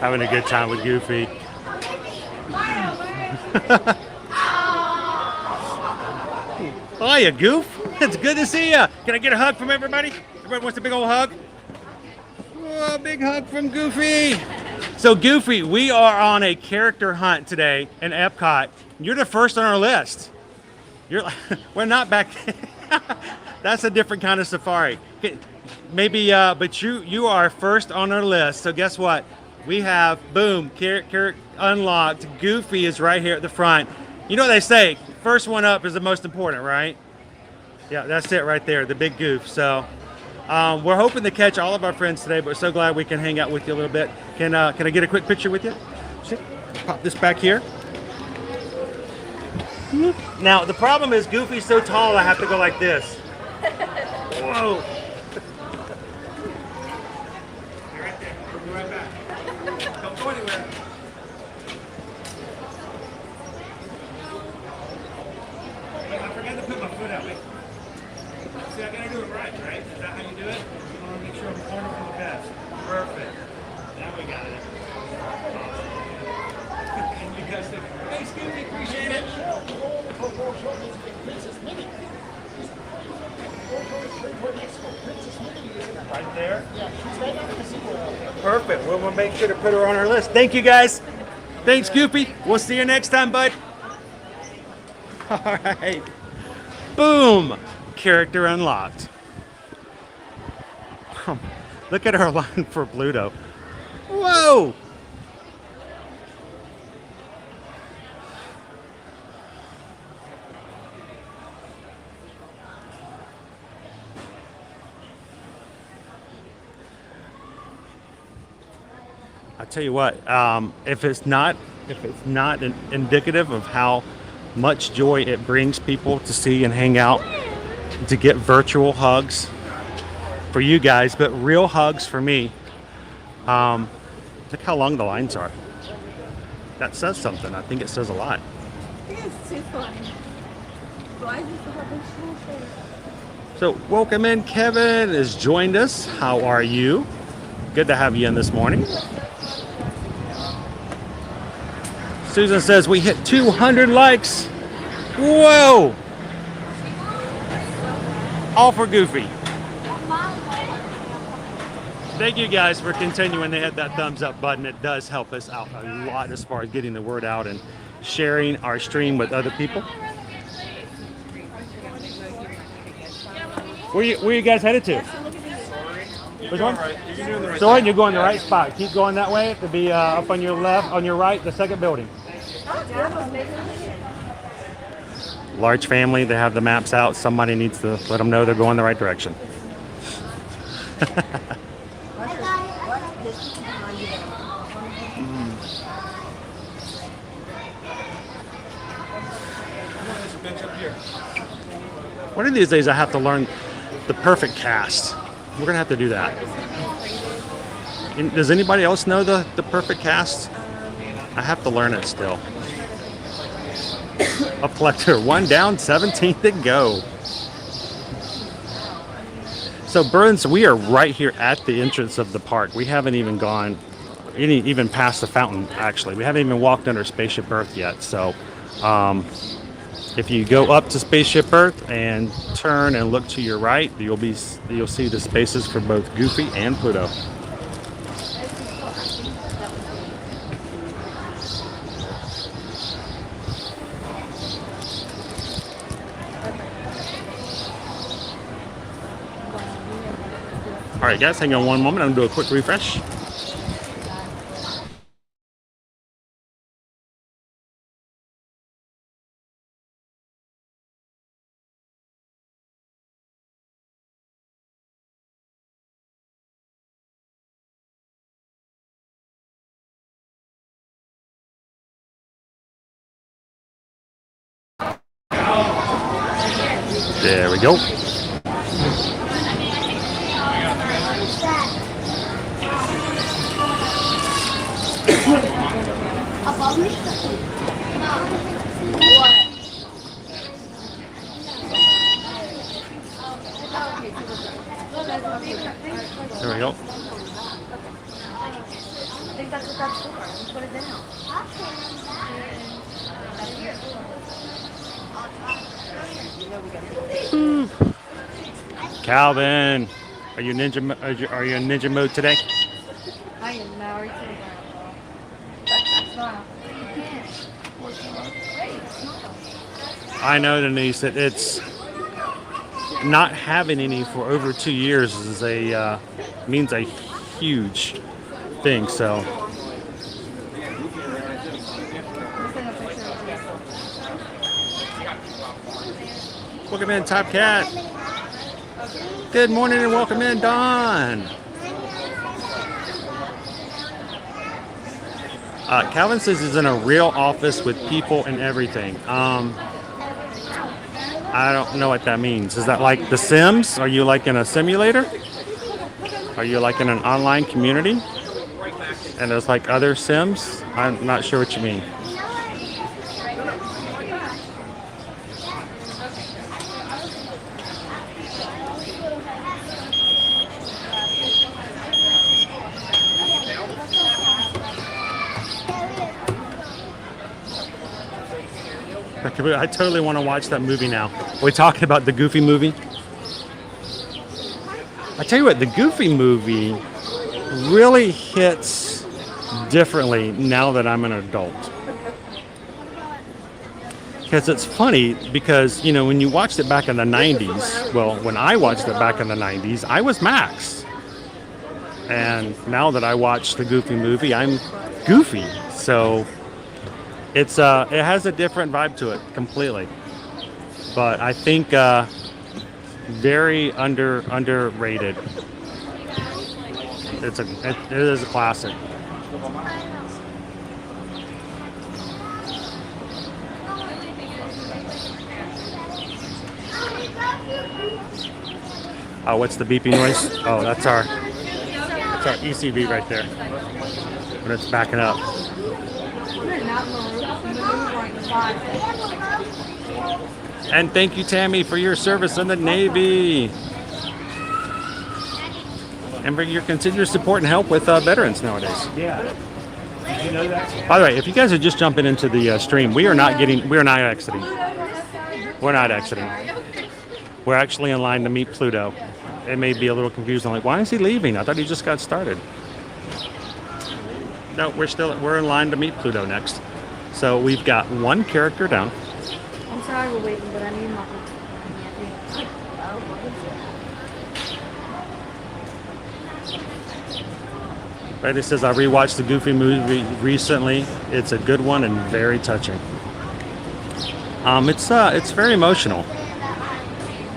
Having a good time with Goofy. Hiya, Goof. It's good to see you. Can I get a hug from everybody? Everybody wants a big old hug? Oh, a big hug from Goofy. So, Goofy, we are on a character hunt today in Epcot. You're the first on our list. We're not back. That's a different kind of safari. Maybe, but you are first on our list. So guess what? We have, boom, character unlocked. Goofy is right here at the front. You know what they say, first one up is the most important, right? Yeah, that's it right there, the big Goof. So we're hoping to catch all of our friends today, but we're so glad we can hang out with you a little bit. Can I get a quick picture with you? Pop this back here. Now, the problem is Goofy's so tall, I have to go like this. Whoa. You're right there. We'll be right back. Don't go anywhere. I forgot to put my foot out. Wait. See, I gotta do it right? Is that how you do it? picture of the corner for the best. Perfect. Now we got it. Awesome. You guys did. Thanks, Goofy. Appreciate it. Right there? Yeah, she's right now in the casino. Perfect. We'll make sure to put her on our list. Thank you, guys. Thanks, Goofy. We'll see you next time, bud. All right. Boom. Character unlocked. Look at our line for Pluto. Whoa. I tell you what, if it's not indicative of how much joy it brings people to see and hang out, to get virtual hugs for you guys, but real hugs for me. Look how long the lines are. That says something. I think it says a lot. It's too funny. Why do you have a shoe? So welcome in. Kevin has joined us. How are you? Good to have you in this morning. Susan says we hit 200 likes. Whoa! All for Goofy. Thank you guys for continuing to hit that thumbs up button. It does help us out a lot as far as getting the word out and sharing our stream with other people. Where you guys headed to? Which one? Sorry, you're going the right spot. Keep going that way to be up on your left, on your right, the second building. Large family, they have the maps out. Somebody needs to let them know they're going the right direction. One of these days I have to learn the perfect cast. We're gonna have to do that. And does anybody else know the perfect cast? I have to learn it still. Up collector, 1 down, 17 to go. So Burns, we are right here at the entrance of the park. We haven't even gone even past the fountain, actually. We haven't even walked under Spaceship Earth yet. So if you go up to Spaceship Earth and turn and look to your right, you'll see the spaces for both Goofy and Pluto. All right, guys, hang on one moment. I'm gonna do a quick refresh. There we go. There we go. I think that's what that's for. Let's put it down. Calvin, are you in ninja mode today? I am married to I know, Denise, that it's not having any for over 2 years is means a huge thing. So welcome in, Top Cat. Good morning and welcome in, Dawn. Calvin says he's in a real office with people and everything. I don't know what that means. Is that like The Sims? Are you like in a simulator? Are you like in an online community? And there's like other Sims? I'm not sure what you mean. I totally want to watch that movie now. Are we talking about the Goofy movie? I tell you what, the Goofy movie really hits differently now that I'm an adult. Because it's funny because, you know, when you watched it back in the 90s, well, when I watched it back in the 90s, I was Max. And now that I watch the Goofy movie, I'm Goofy. So it has a different vibe to it completely. But I think very underrated. It is a classic. Oh, what's the beeping noise? Oh, that's our ECV right there. When it's backing up. And thank you, Tammy, for your service in the Navy. And for your continued support and help with veterans nowadays. Yeah. Did you know that? By the way, if you guys are just jumping into the stream, we are not exiting. We're not exiting. We're actually in line to meet Pluto. It may be a little confusing, like, why is he leaving? I thought he just got started. No, we're in line to meet Pluto next. So we've got one character down. I'm sorry we're waiting, but I need my. Right, it says I rewatched the Goofy movie recently. It's a good one and very touching. It's very emotional.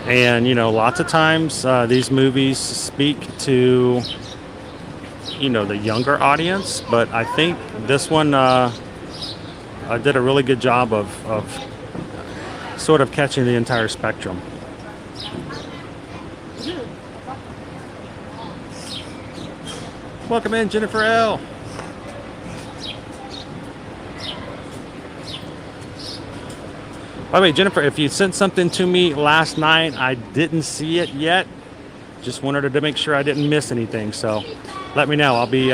And, you know, lots of times these movies speak to, you know, the younger audience. But I think this one did a really good job of sort of catching the entire spectrum. Welcome in, Jennifer L. By the way, Jennifer, if you sent something to me last night, I didn't see it yet. Just wanted to make sure I didn't miss anything. So let me know. I'll be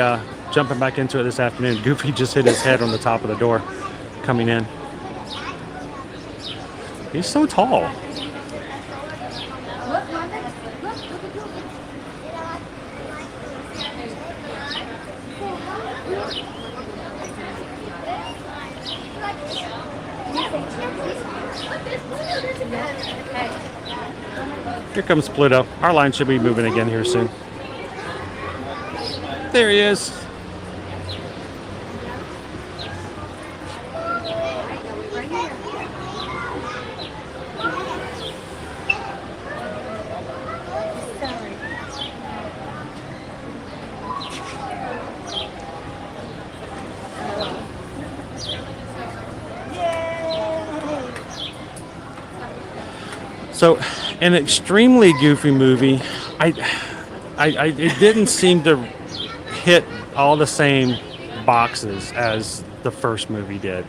jumping back into it this afternoon. Goofy just hit his head on the top of the door coming in. He's so tall. Here comes Pluto. Our line should be moving again here soon. There he is. So, an extremely Goofy movie. It didn't seem to hit all the same boxes as the first movie did.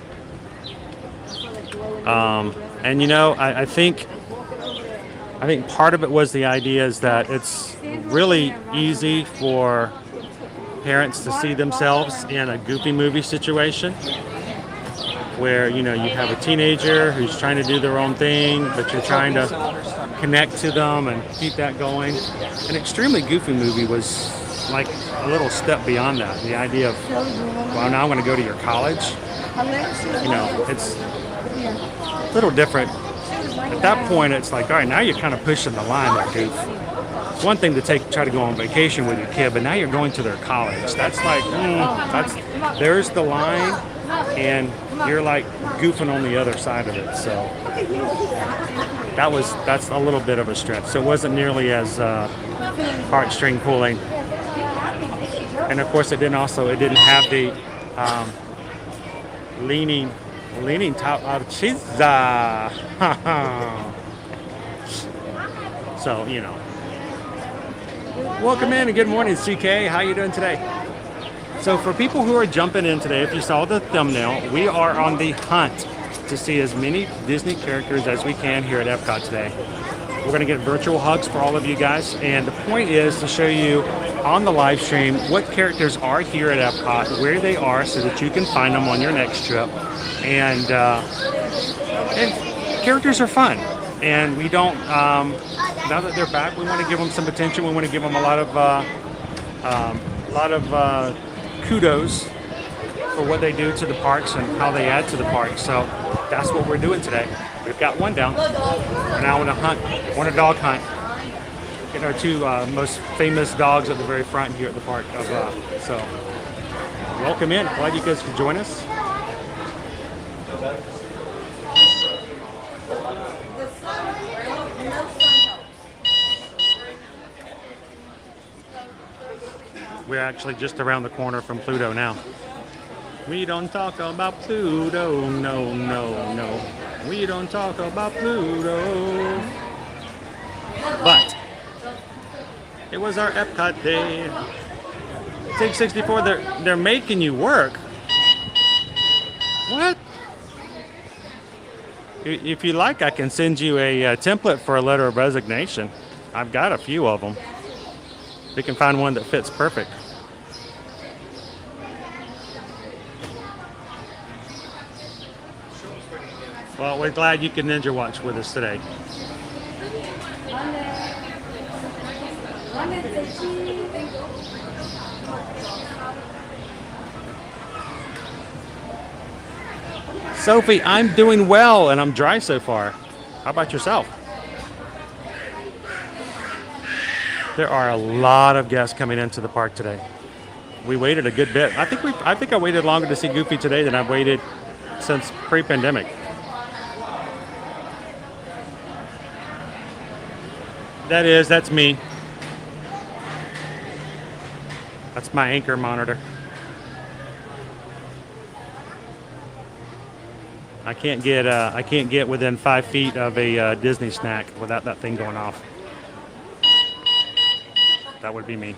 And you know, I think part of it was the idea is that it's really easy for parents to see themselves in a Goofy movie situation, where, you know, you have a teenager who's trying to do their own thing, but you're trying to connect to them and keep that going. An extremely Goofy movie was like a little step beyond that. The idea of, well, now I'm going to go to your college. You know, it's a little different. At that point, it's like, all right, now you're kind of pushing the line there, Goof. It's one thing to try to go on vacation with your kid, but now you're going to their college. That's like, there's the line, and you're like goofing on the other side of it. So that's a little bit of a stretch. So it wasn't nearly as heartstring pulling. And of course, it didn't have the leaning top of cheese. So, you know. Welcome in and good morning, CK. How you doing today? So for people who are jumping in today, if you saw the thumbnail, we are on the hunt to see as many Disney characters as we can here at Epcot today. We're going to get virtual hugs for all of you guys, and the point is to show you on the live stream what characters are here at Epcot, where they are, so that you can find them on your next trip. And characters are fun, and we don't. Now that they're back, we want to give them some attention. We want to give them a lot of kudos for what they do to the parks and how they add to the parks. So that's what we're doing today. We've got one down. We're now on a dog hunt. Get our two most famous dogs at the very front here at the park. So welcome in. Glad you guys could join us. We're actually just around the corner from Pluto now. We don't talk about Pluto, no, no, no. We don't talk about Pluto. But it was our Epcot day. Take 64, they're making you work. What? If you like, I can send you a template for a letter of resignation. I've got a few of them. We can find one that fits perfect. Well, we're glad you can Ninja Watch with us today. Sophie, I'm doing well, and I'm dry so far. How about yourself? There are a lot of guests coming into the park today. We waited a good bit. I think I waited longer to see Goofy today than I've waited since pre-pandemic. That's me. That's my anchor monitor. I can't get within 5 feet of a Disney snack without that thing going off. That would be me.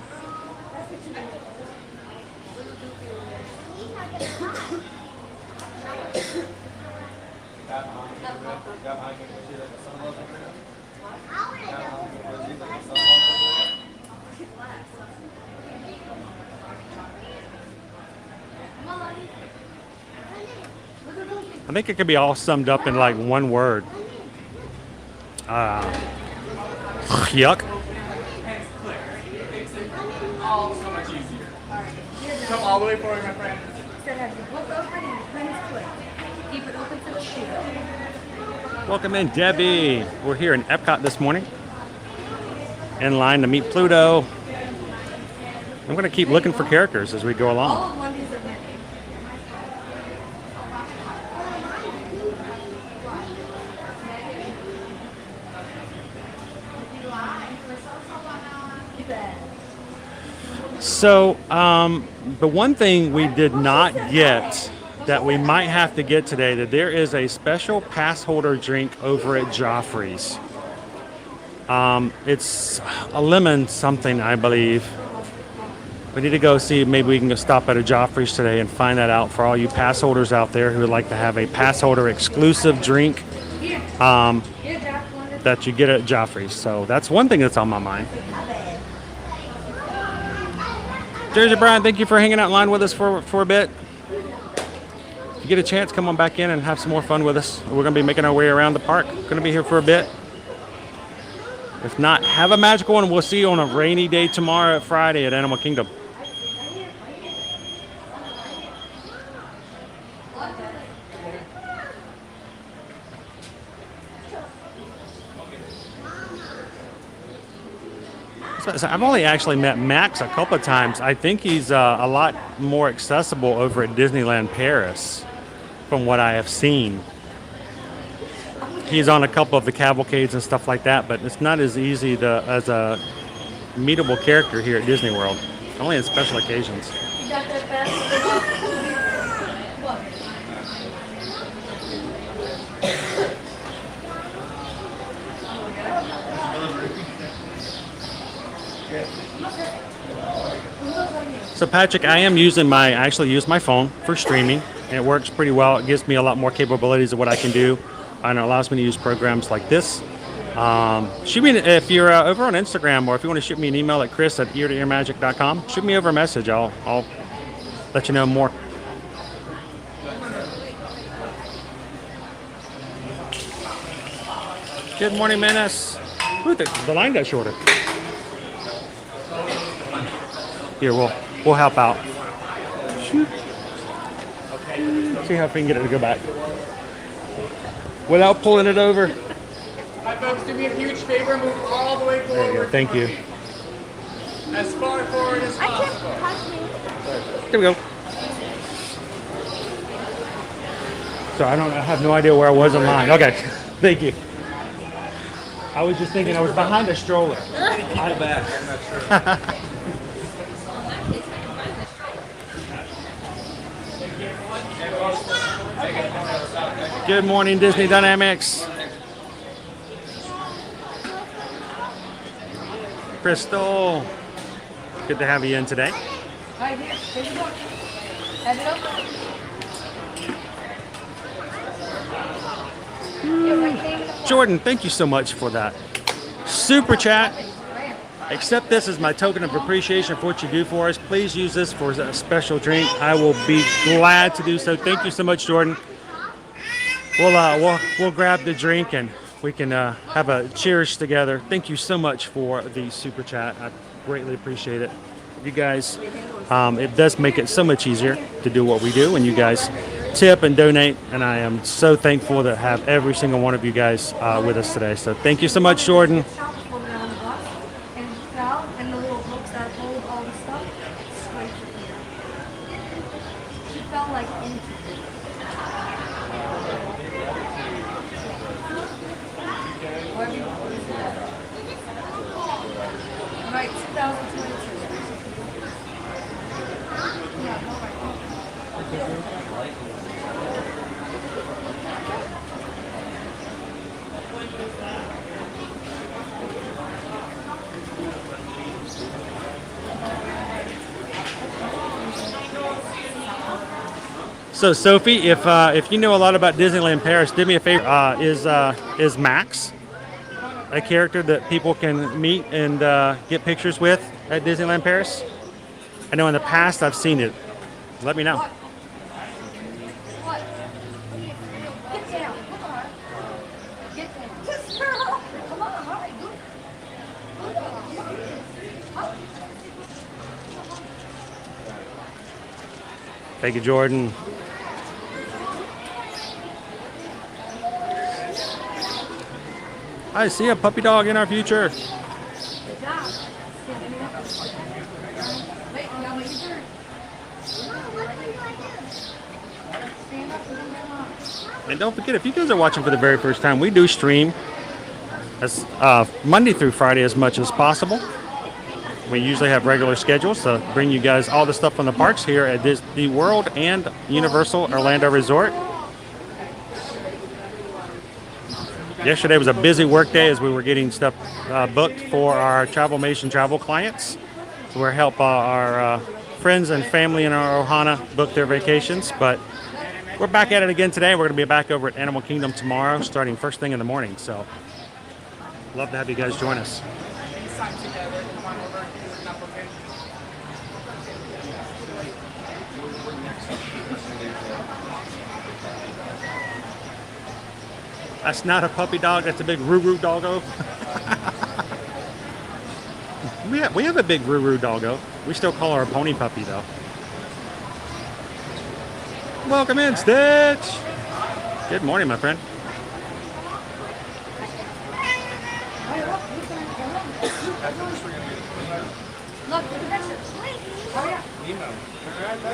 I think it could be all summed up in like one word. Yuck. So much easier. Come all the way forward, my friend. Instead have your book open and your pen is quick. Keep it open to the shoe. Welcome in, Debbie. We're here in Epcot this morning. In line to meet Pluto. I'm going to keep looking for characters as we go along. All of one is a Minnie. So, the one thing we did not get that we might have to get today, that there is a special pass holder drink over at Joffrey's. It's a lemon something, I believe. We need to go see, maybe we can go stop at a Joffrey's today and find that out for all you pass holders out there who would like to have a pass holder exclusive drink that you get at Joffrey's. So that's one thing that's on my mind. Jersey Brian, thank you for hanging out in line with us for a bit. If you get a chance, come on back in and have some more fun with us. We're going to be making our way around the park. Going to be here for a bit. If not, have a magical one. We'll see you on a rainy day tomorrow at Friday at Animal Kingdom. So I've only actually met Max a couple of times. I think he's a lot more accessible over at Disneyland Paris from what I have seen. He's on a couple of the cavalcades and stuff like that, but it's not as easy as a meetable character here at Disney World, only on special occasions. You got that fast? So Patrick, I actually use my phone for streaming, and it works pretty well. It gives me a lot more capabilities of what I can do, and it allows me to use programs like this Shoot me if you're over on Instagram, or if you want to shoot me an email at chris@eartoearmagic.com. Shoot me over a message. I'll let you know more. Good morning, Menace. Ooh, the line got shorter. Here, we'll help out. Shoot. See how if we can get it to go back without pulling it over. Hi folks, do me a huge favor, move all the way There you go. forward. Thank you. As far forward as I can't possible. touch me. There we go. So I have no idea where I was in line. Okay, thank you. I was just thinking I was behind a stroller. People back, I'm not sure. Good morning, Disney Dynamics. Crystal, good to have you in today. Right here. Here's the book. Head it up. Yeah, right name in the book. Jordan, thank you so much for that super chat. Accept this as my token of appreciation for what you do for us. Please use this for a special drink. I will be glad to do so. Thank you so much, Jordan. We'll grab the drink and we can have a cheers together. Thank you so much for the super chat. I greatly appreciate it. You guys, it does make it so much easier to do what we do when you guys tip and donate. And I am so thankful to have every single one of you guys with us today. So thank you so much, Jordan. And it fell, and the little books that hold all the stuff scraped her ear. She fell like into it. Right, 2022. Yeah, all right. So Sophie, if you know a lot about Disneyland Paris, do me a favor. Is Max a character that people can meet and get pictures with at Disneyland Paris? I know in the past I've seen it. Let me know. What? Get down. Come on. Get down. Yes, girl. Come on. All right. Good. Thank you, Jordan. I see a puppy dog in our future. Good job. Wait, now wait your turn. Stand up and then come on. And don't forget, if you guys are watching for the very first time, we do stream as Monday through Friday as much as possible. We usually have regular schedules to bring you guys all the stuff from the parks here at Disney World and Universal Orlando Resort. Yesterday was a busy work day as we were getting stuff booked for our Travelmation travel clients. So we're help our friends and family in our Ohana book their vacations. But we're back at it again today. We're going to be back over at Animal Kingdom tomorrow, starting first thing in the morning. So love to have you guys join us. Inside together, come on over, listen up, okay? That's not a puppy dog. That's a big Ruru doggo. we have a big Ruru doggo. We still call her a pony puppy, though. Welcome in, Stitch. Good morning, my friend. Look, the picture. Hurry up.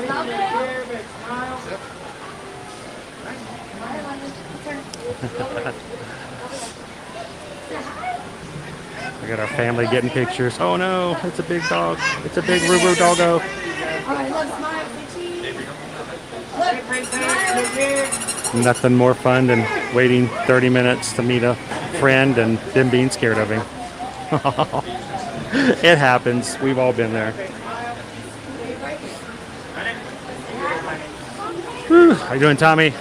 Stop it. Smile. We got our family getting pictures. Oh no, it's a big dog. It's a big Ruru doggo. All right, look, smile. Look, Nothing more fun than waiting 30 minutes to meet a friend and them being scared of him. It happens. We've all been there. Whew. How you doing, Tommy?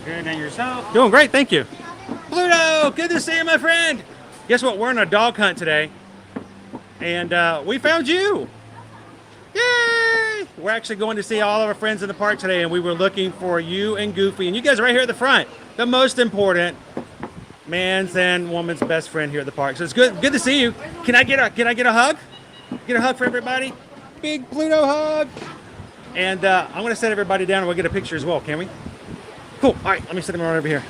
Good, and yourself? Doing great, thank you. Pluto, good to see you, my friend. Guess what? We're on a dog hunt today, and we found you. Yay! We're actually going to see all of our friends in the park today, and we were looking for you and Goofy, and you guys are right here at the front. The most important man's and woman's best friend here at the park. So it's good to see you. Can I get a hug? Get a hug for everybody. Big Pluto hug. And I'm going to set everybody down and we'll get a picture as well, can we? Cool. All right, let me set them right over here.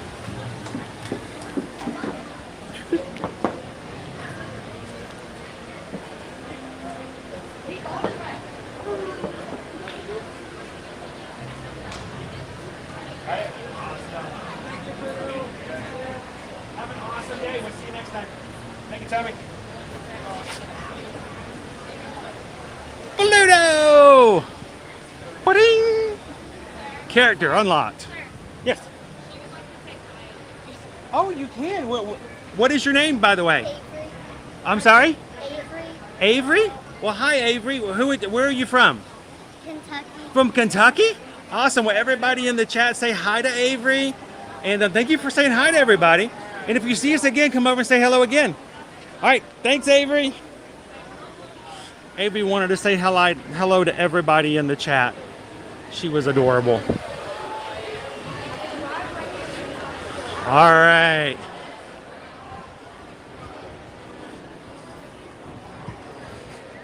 Have an awesome day. We'll see you next time. Thank you, Tommy. Pluto! Pudding! Character unlocked. Yes. Oh, you can. What is your name, by the way? Avery. I'm sorry? Avery. Avery? Well, hi, Avery. Where are you from? Kentucky. From Kentucky? Awesome. Well, everybody in the chat say hi to Avery. And thank you for saying hi to everybody. And if you see us again, come over and say hello again. All right. Thanks, Avery. Avery wanted to say hello to everybody in the chat. She was adorable. All right.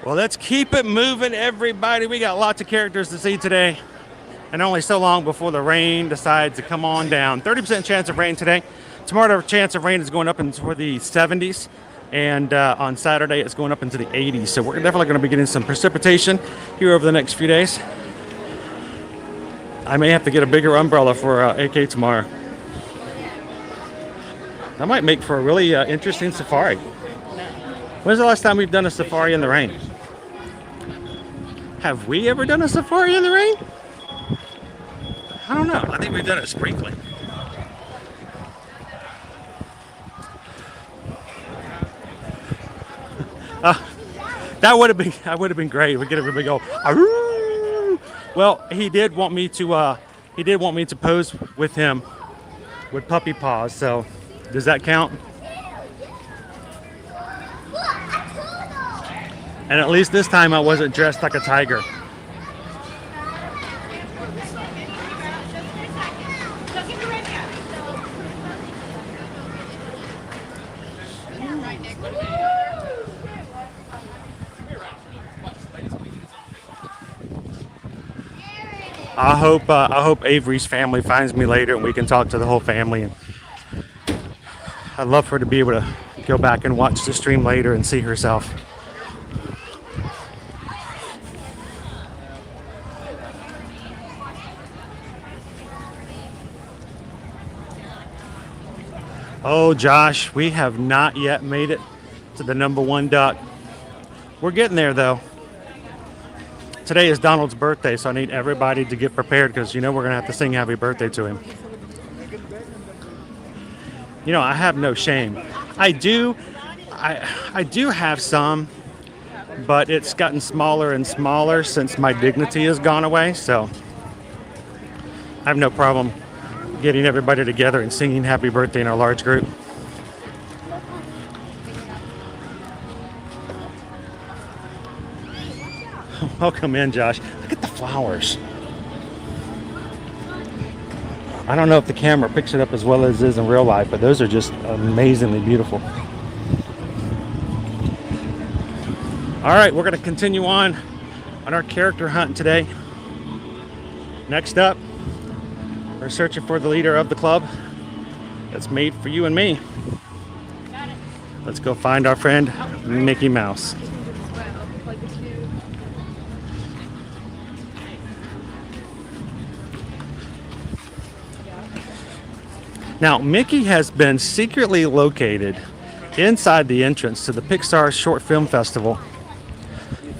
Well, let's keep it moving, everybody. We got lots of characters to see today. And only so long before the rain decides to come on down. 30% chance of rain today. Tomorrow, the chance of rain is going up into the 70s. And on Saturday, it's going up into the 80s. So we're definitely going to be getting some precipitation here over the next few days. I may have to get a bigger umbrella for AK tomorrow. That might make for a really interesting safari. When's the last time we've done a safari in the rain? Have we ever done a safari in the rain? I don't know. I think we've done it sprinkling. That would have been great. We get everybody go. Aroo! Well, he did want me to pose with him with puppy paws. So, does that count? And at least this time I wasn't dressed like a tiger. I hope Avery's family finds me later and we can talk to the whole family. And I'd love for her to be able to go back and watch the stream later and see herself. Oh, Josh, we have not yet made it to the #1 duck. We're getting there, though. Today is Donald's birthday, so I need everybody to get prepared because, you know, we're going to have to sing happy birthday to him. You know, I have no shame. I do have some, but it's gotten smaller and smaller since my dignity has gone away, so I have no problem getting everybody together and singing happy birthday in our large group. Welcome in, Josh. Look at the flowers. I don't know if the camera picks it up as well as it is in real life, but those are just amazingly beautiful. All right, we're going to continue on our character hunt today. Next up, we're searching for the leader of the club that's made for you and me. Let's go find our friend Mickey Mouse. Now, Mickey has been secretly located inside the entrance to the Pixar Short Film Festival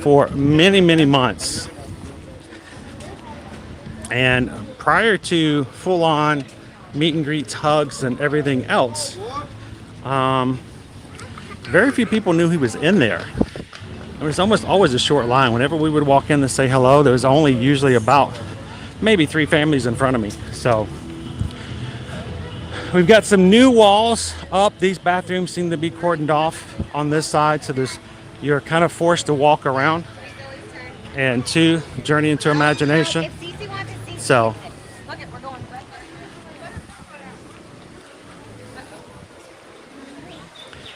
for many, many months. And prior to full-on meet and greets, hugs, and everything else, very few people knew he was in there. There was almost always a short line. Whenever we would walk in to say hello, there was only usually about maybe 3 families in front of me. So We've got some new walls up. These bathrooms seem to be cordoned off on this side, so you're kind of forced to walk around. And 2, journey into imagination. So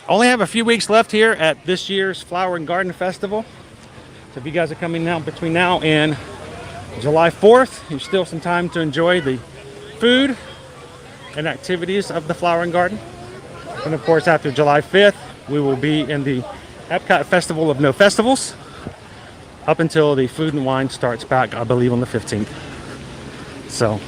only have a few weeks left here at this year's Flower and Garden Festival. So if you guys are coming out between now and July 4th, there's still some time to enjoy the food and activities of the Flower and Garden. And of course, after July 5th, we will be in the Epcot Festival of No Festivals up until the Food and Wine starts back, I believe, on the 15th. So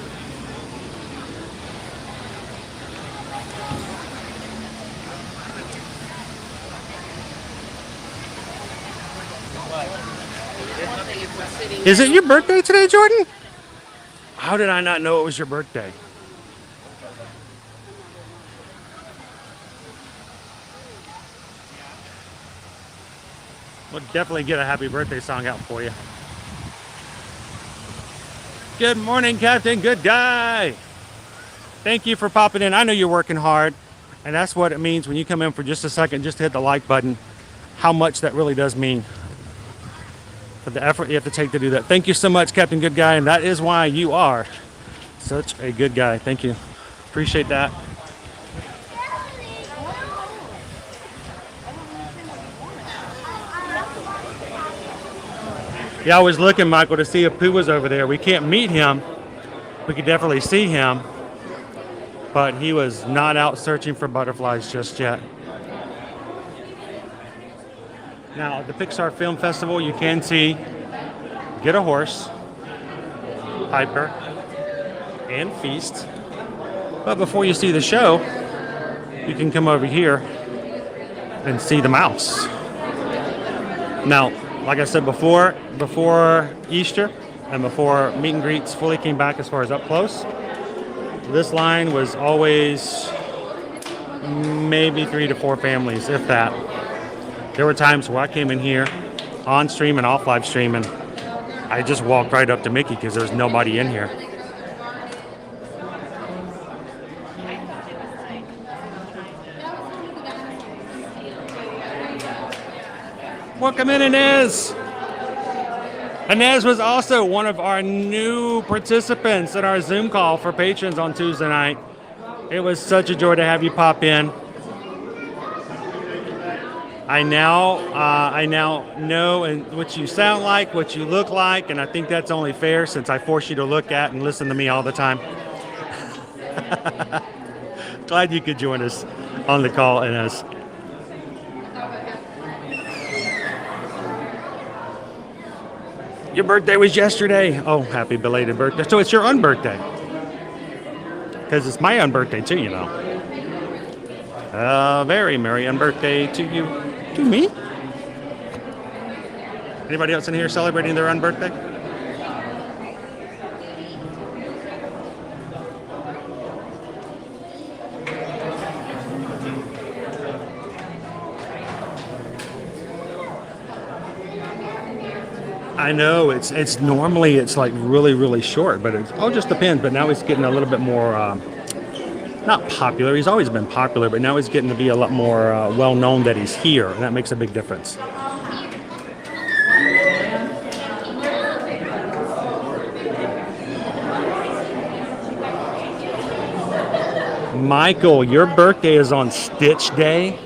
is it your birthday today, Jordan? How did I not know it was your birthday? We'll definitely get a happy birthday song out for you. Good morning, Captain. Good guy. Thank you for popping in. I know you're working hard, and that's what it means when you come in for just a second, just to hit the like button, how much that really does mean for the effort you have to take to do that. Thank you so much, Captain Good Guy, and that is why you are such a good guy. Thank you. Appreciate that. Yeah, I was looking, Michael, to see if Pooh was over there. We can't meet him. We could definitely see him, but he was not out searching for butterflies just yet. Now, at the Pixar Film Festival, you can see Get a Horse, Piper, and Feast. But before you see the show, you can come over here and see the mouse. Now, like I said before Easter and before meet and greets fully came back as far as up close, this line was always maybe 3 to 4 families, if that. There were times where I came in here on stream and off live stream, and I just walked right up to Mickey because there's nobody in here. Welcome in, Inez. Inez was also one of our new participants in our Zoom call for patrons on Tuesday night. It was such a joy to have you pop in. I now know what you sound like, what you look like, and I think that's only fair since I force you to look at and listen to me all the time. Glad you could join us on the call, Inez. Your birthday was yesterday. Oh, happy belated birthday. So it's your unbirthday. Because it's my unbirthday too, you know. Very merry unbirthday to you. To me? Anybody else in here celebrating their unbirthday? I know it's normally it's like really short, but it all just depends. But now he's getting a little bit more not popular. He's always been popular, but now he's getting to be a lot more well known that he's here, and that makes a big difference. Michael, your birthday is on Stitch Day.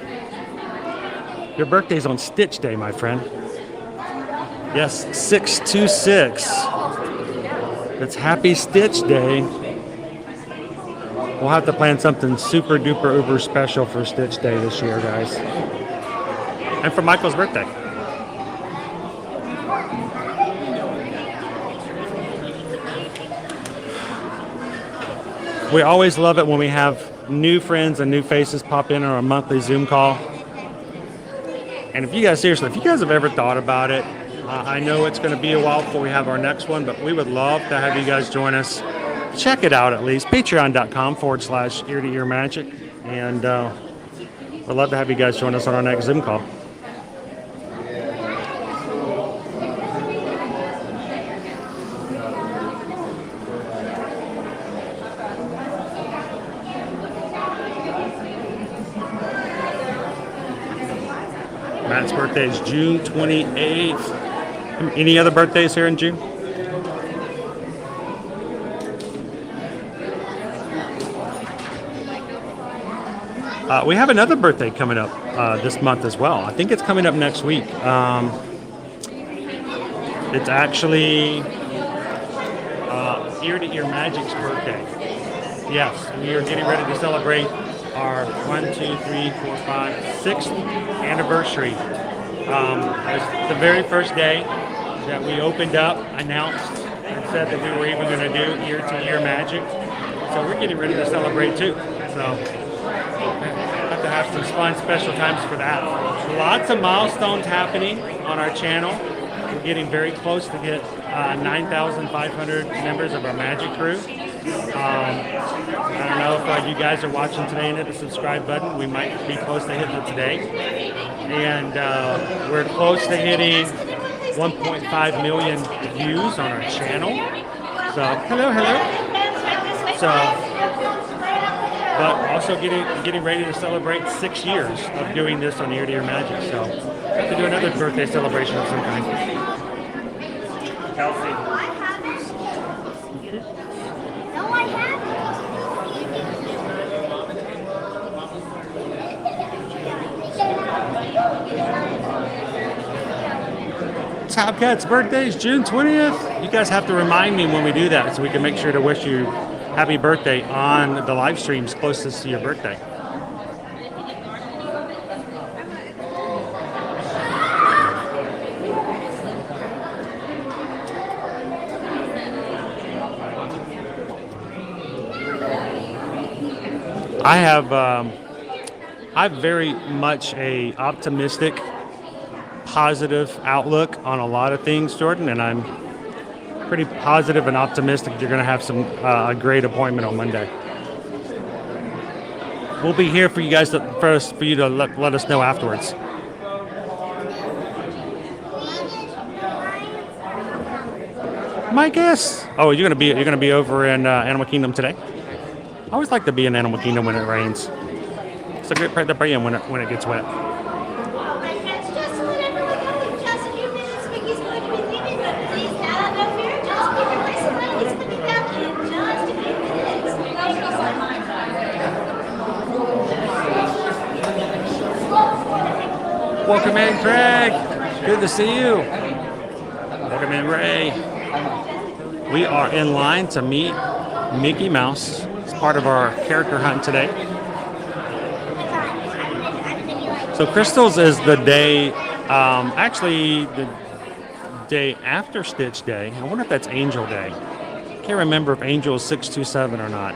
Your birthday's on Stitch Day, my friend. Yes, 626. It's Happy Stitch Day. We'll have to plan something super duper uber special for Stitch Day this year, guys. And for Michael's birthday. We always love it when we have new friends and new faces pop in on our monthly Zoom call. And if you guys, seriously, if you guys have ever thought about it, I know it's going to be a while before we have our next one, but we would love to have you guys join us. Check it out at least, patreon.com/ear-to-ear-magic. And we'd love to have you guys join us on our next Zoom call. Matt's birthday is June 28th. Any other birthdays here in June? We have another birthday coming up this month as well. I think it's coming up next week. It's actually Ear to Ear Magic's birthday. Yes, we are getting ready to celebrate our 6th anniversary. It was the very first day that we opened up, announced, and said that we were even going to do Ear to Ear Magic. So we're getting ready to celebrate too. So have to have some fun special times for that. Lots of milestones happening on our channel. We're getting very close to get 9,500 members of our Magic crew. I don't know if you guys are watching today and hit the subscribe button. We might be close to hitting it today. And we're close to hitting 1.5 million views on our channel. So, hello. So, but also getting ready to celebrate 6 years of doing this on Ear to Ear Magic. So, have to do another birthday celebration of some kind. Kelsey. Top Cat's birthday is June 20th. You guys have to remind me when we do that so we can make sure to wish you happy birthday on the live streams closest to your birthday. I have very much a optimistic, positive outlook on a lot of things, Jordan, and I'm pretty positive and optimistic you're going to have a great appointment on Monday. We'll be here for you guys for you to let us know afterwards. My guess. Oh, you're gonna be over in Animal Kingdom today. I always like to be in Animal Kingdom when it rains. It's a great part to be in when it gets wet. Welcome in, Craig. Good to see you. Welcome in, Ray. We are in line to meet Mickey Mouse. It's part of our character hunt today. So Crystals is the day, actually the day after Stitch Day. I wonder if that's Angel Day. Can't remember if Angel is 627 or not.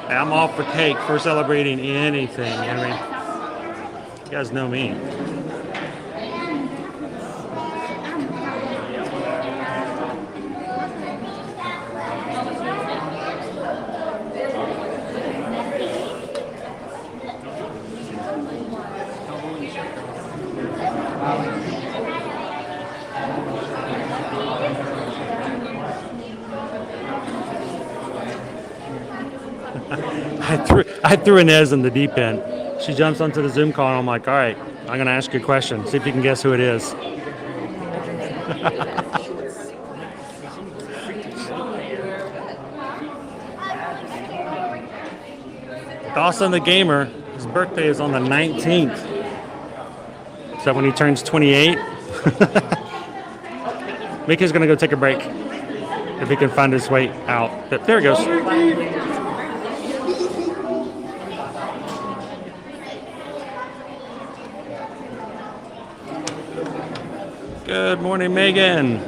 I'm off for cake for celebrating anything, Henry. You guys know me. I threw Inez in the deep end. She jumps onto the Zoom call and I'm like, all right, I'm going to ask you a question. See if you can guess who it is. Dawson the Gamer, his birthday is on the 19th. Is that when he turns 28? Mickey's going to go take a break if he can find his way out. But there he goes. Good morning, Megan.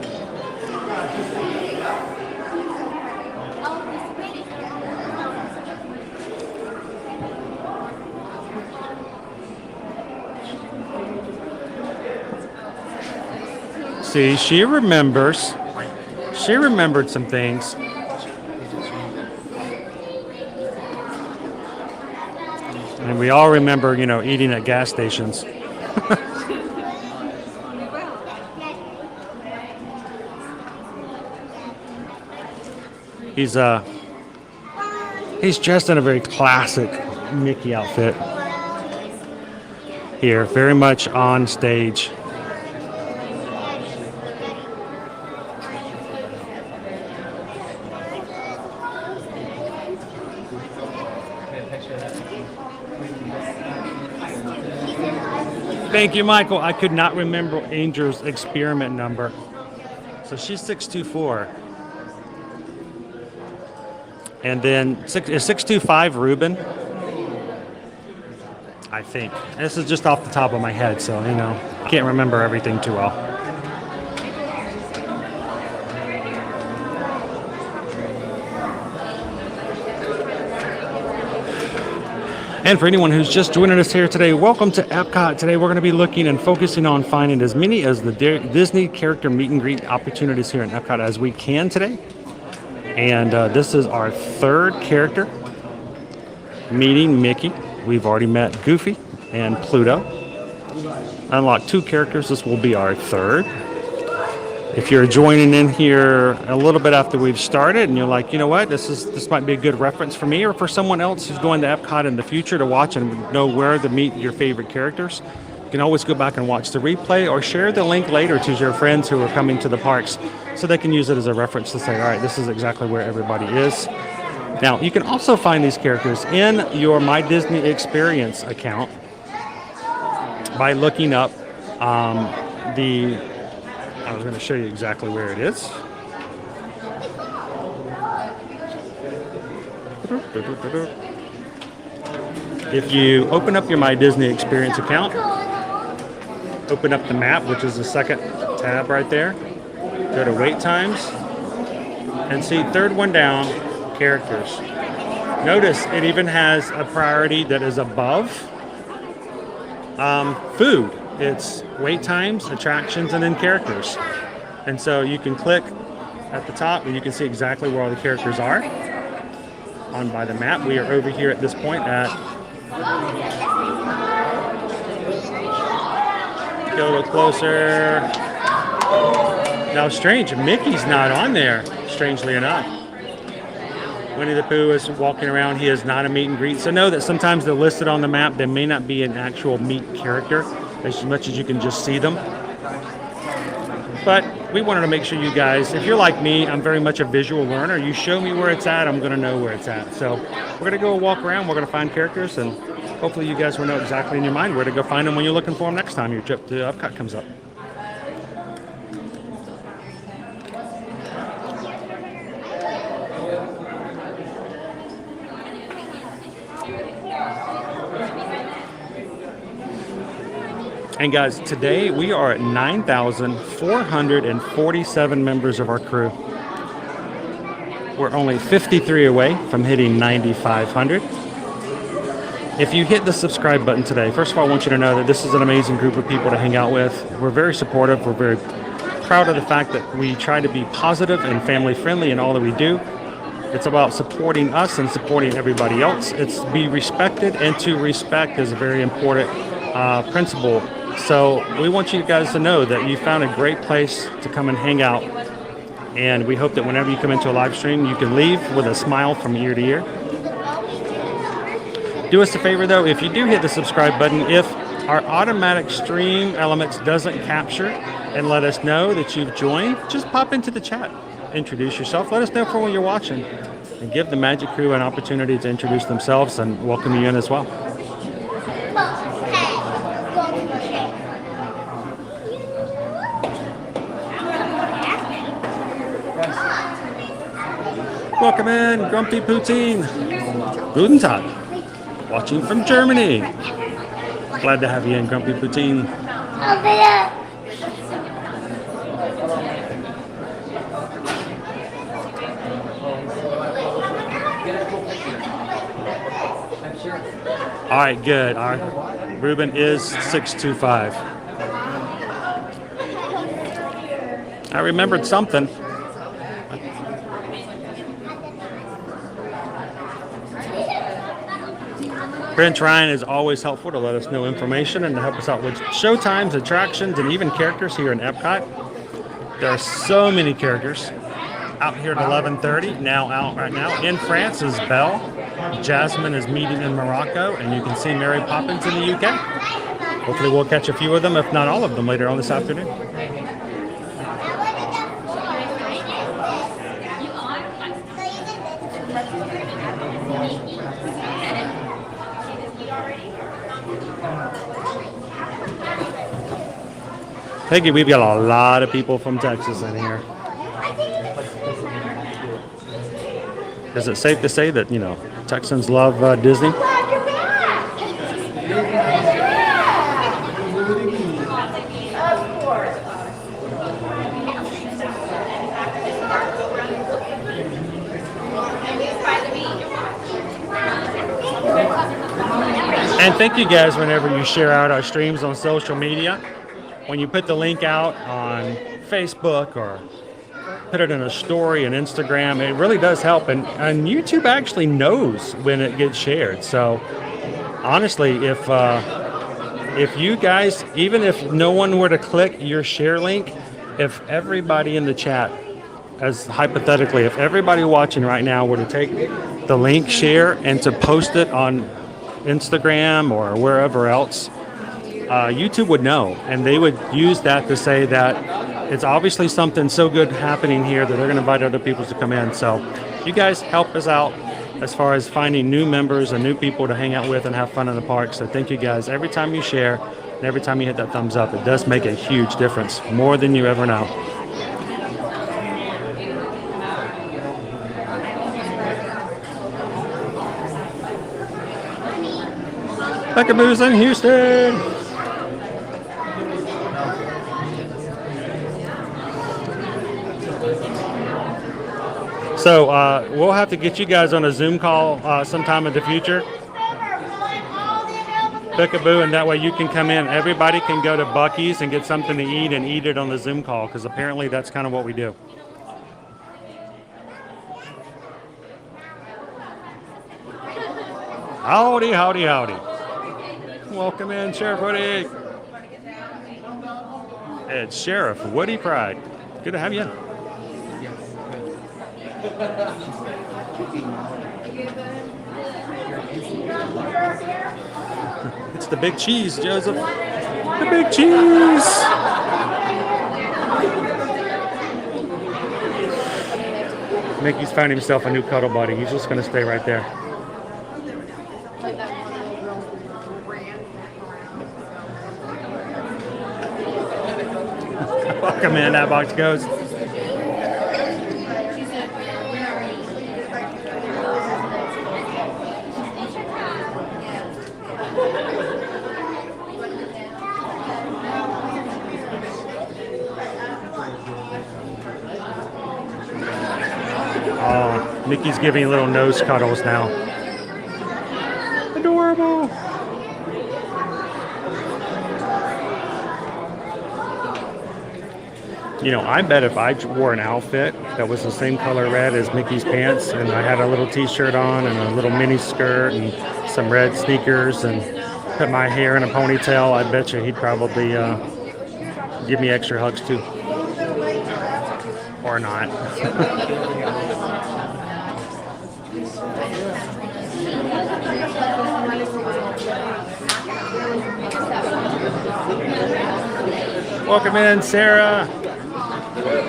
See, she remembers. She remembered some things. And we all remember, eating at gas stations. He's dressed in a very classic Mickey outfit here, very much on stage. Thank you, Michael. I could not remember Angel's experiment number. So she's 624. And then is 625 Ruben? I think. This is just off the top of my head, so, you know, can't remember everything too well. And for anyone who's just joining us here today, welcome to Epcot. Today we're going to be looking and focusing on finding as many as the Disney character meet and greet opportunities here in Epcot as we can today. And this is our third character meeting Mickey. We've already met Goofy and Pluto. Unlocked 2 characters. This will be our third. If you're joining in here a little bit after we've started and you're like, you know what, this might be a good reference for me or for someone else who's going to Epcot in the future to watch and know where to meet your favorite characters, you can always go back and watch the replay or share the link later to your friends who are coming to the parks so they can use it as a reference to say, all right, this is exactly where everybody is. Now, you can also find these characters in your My Disney Experience account by looking up I was going to show you exactly where it is. If you open up your My Disney Experience account, open up the map, which is the second tab right there, go to wait times, and see third one down, characters. Notice it even has a priority that is above food. It's wait times, attractions, and then characters. And so you can click at the top and you can see exactly where all the characters are on by the map. We are over here at this point at, get a little closer. Now strange, Mickey's not on there, strangely enough. Winnie the Pooh is walking around. He is not a meet and greet. So know that sometimes they're listed on the map. They may not be an actual meet character as much as you can just see them. But we wanted to make sure you guys, if you're like me, I'm very much a visual learner. You show me where it's at, I'm going to know where it's at. So we're going to go walk around. We're going to find characters, and hopefully you guys will know exactly in your mind where to go find them when you're looking for them next time your trip to Epcot comes up. And guys, today we are at 9,447 members of our crew. We're only 53 away from hitting 9,500. If you hit the subscribe button today, first of all, I want you to know that this is an amazing group of people to hang out with. We're very supportive. We're very proud of the fact that we try to be positive and family friendly in all that we do. It's about supporting us and supporting everybody else. It's be respected, and to respect is a very important principle. So we want you guys to know that you found a great place to come and hang out. And we hope that whenever you come into a live stream, you can leave with a smile from ear to ear. Do us a favor though, if you do hit the subscribe button, if our automatic stream elements doesn't capture and let us know that you've joined, just pop into the chat. Introduce yourself. Let us know from where you're watching. And give the Magic Crew an opportunity to introduce themselves and welcome you in as well. Welcome in, Grumpy Poutine. Guten Tag. Watching from Germany. Glad to have you in, Grumpy Poutine. All right, good. All right. Ruben is 625. I remembered something. Prince Ryan is always helpful to let us know information and to help us out with show times, attractions, and even characters here in Epcot. There are so many characters. out here at 11:30. Now out right now. In France is Belle. Jasmine is meeting in Morocco, and you can see Mary Poppins in the UK. Hopefully we'll catch a few of them, if not all of them, later on this afternoon. Peggy, we've got a lot of people from Texas in here. Is it safe to say that, you know, Texans love Disney? And thank you guys whenever you share out our streams on social media. When you put the link out on Facebook or put it in a story on Instagram, it really does help. And YouTube actually knows when it gets shared. So honestly, if you guys, even if no one were to click your share link, if everybody in the chat, as hypothetically, if everybody watching right now were to take the link share and to post it on Instagram or wherever else, YouTube would know, and they would use that to say that it's obviously something so good happening here that they're going to invite other people to come in. So you guys help us out as far as finding new members and new people to hang out with and have fun in the park. So thank you guys. Every time you share and every time you hit that thumbs up, it does make a huge difference, more than you ever know. Peekaboo's in Houston. So we'll have to get you guys on a Zoom call sometime in the future. Peekaboo, and that way you can come in. Everybody can go to Buc-ee's and get something to eat and eat it on the Zoom call, because apparently that's kind of what we do. Howdy, howdy, howdy. Welcome in, Sheriff Woody. It's Sheriff Woody Pride. Good to have you in. It's the big cheese, Joseph. The big cheese. Mickey's found himself a new cuddle buddy. He's just going to stay right there. Welcome in, that box goes. Oh, Mickey's giving little nose cuddles now. Adorable. You know, I bet if I wore an outfit that was the same color red as Mickey's pants, and I had a little t-shirt on and a little mini skirt and some red sneakers and put my hair in a ponytail, I bet you he'd probably give me extra hugs too. Or not. Welcome in, Sarah.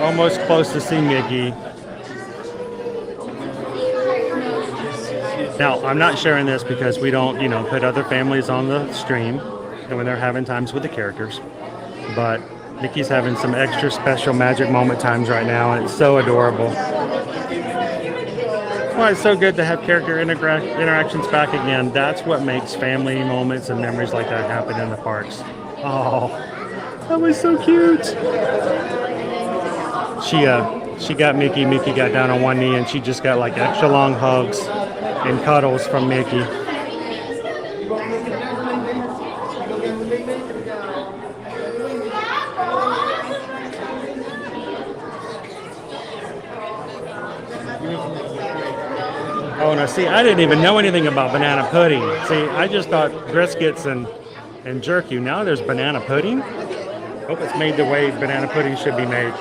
Almost close to seeing Mickey. Now, I'm not sharing this because we don't, you know, put other families on the stream and when they're having times with the characters. But Mickey's having some extra special magic moment times right now, and it's so adorable. Well, it's so good to have character interactions back again. That's what makes family moments and memories like that happen in the parks. Oh, that was so cute. She got Mickey. Mickey got down on one knee, and she just got like extra long hugs and cuddles from Mickey. Oh, now see, I didn't even know anything about banana pudding. See, I just thought briskets and jerky. Now there's banana pudding. Hope it's made the way banana pudding should be made.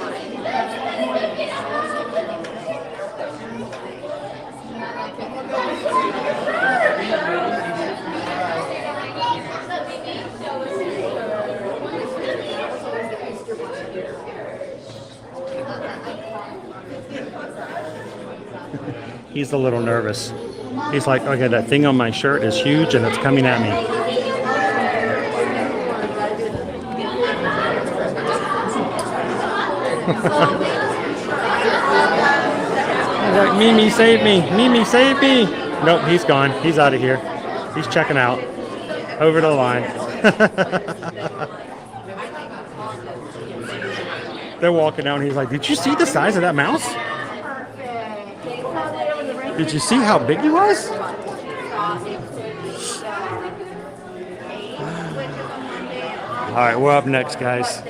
He's a little nervous. He's like, okay, that thing on my shirt is huge and it's coming at me. He's like, Mimi, save me. Mimi, save me. Nope, he's gone. He's out of here. He's checking out. Over the line. They're walking down. He's like, did you see the size of that mouse? Did you see how big he was? All right, we're up next, guys.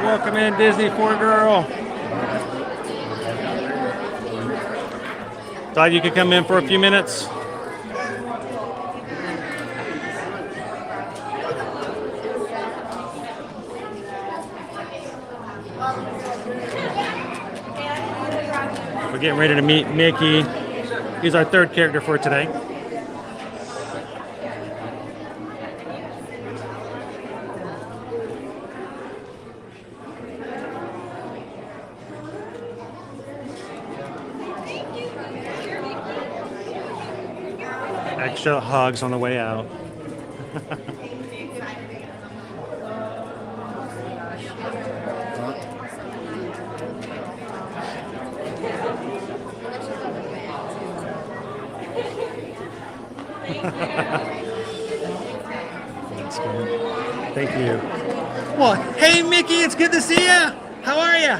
Welcome in, Disney Poor Girl. Thought you could come in for a few minutes. We're getting ready to meet Mickey. He's our third character for today. Extra hugs on the way out. That's good. Thank you. Well, hey Mickey, it's good to see you. How are you?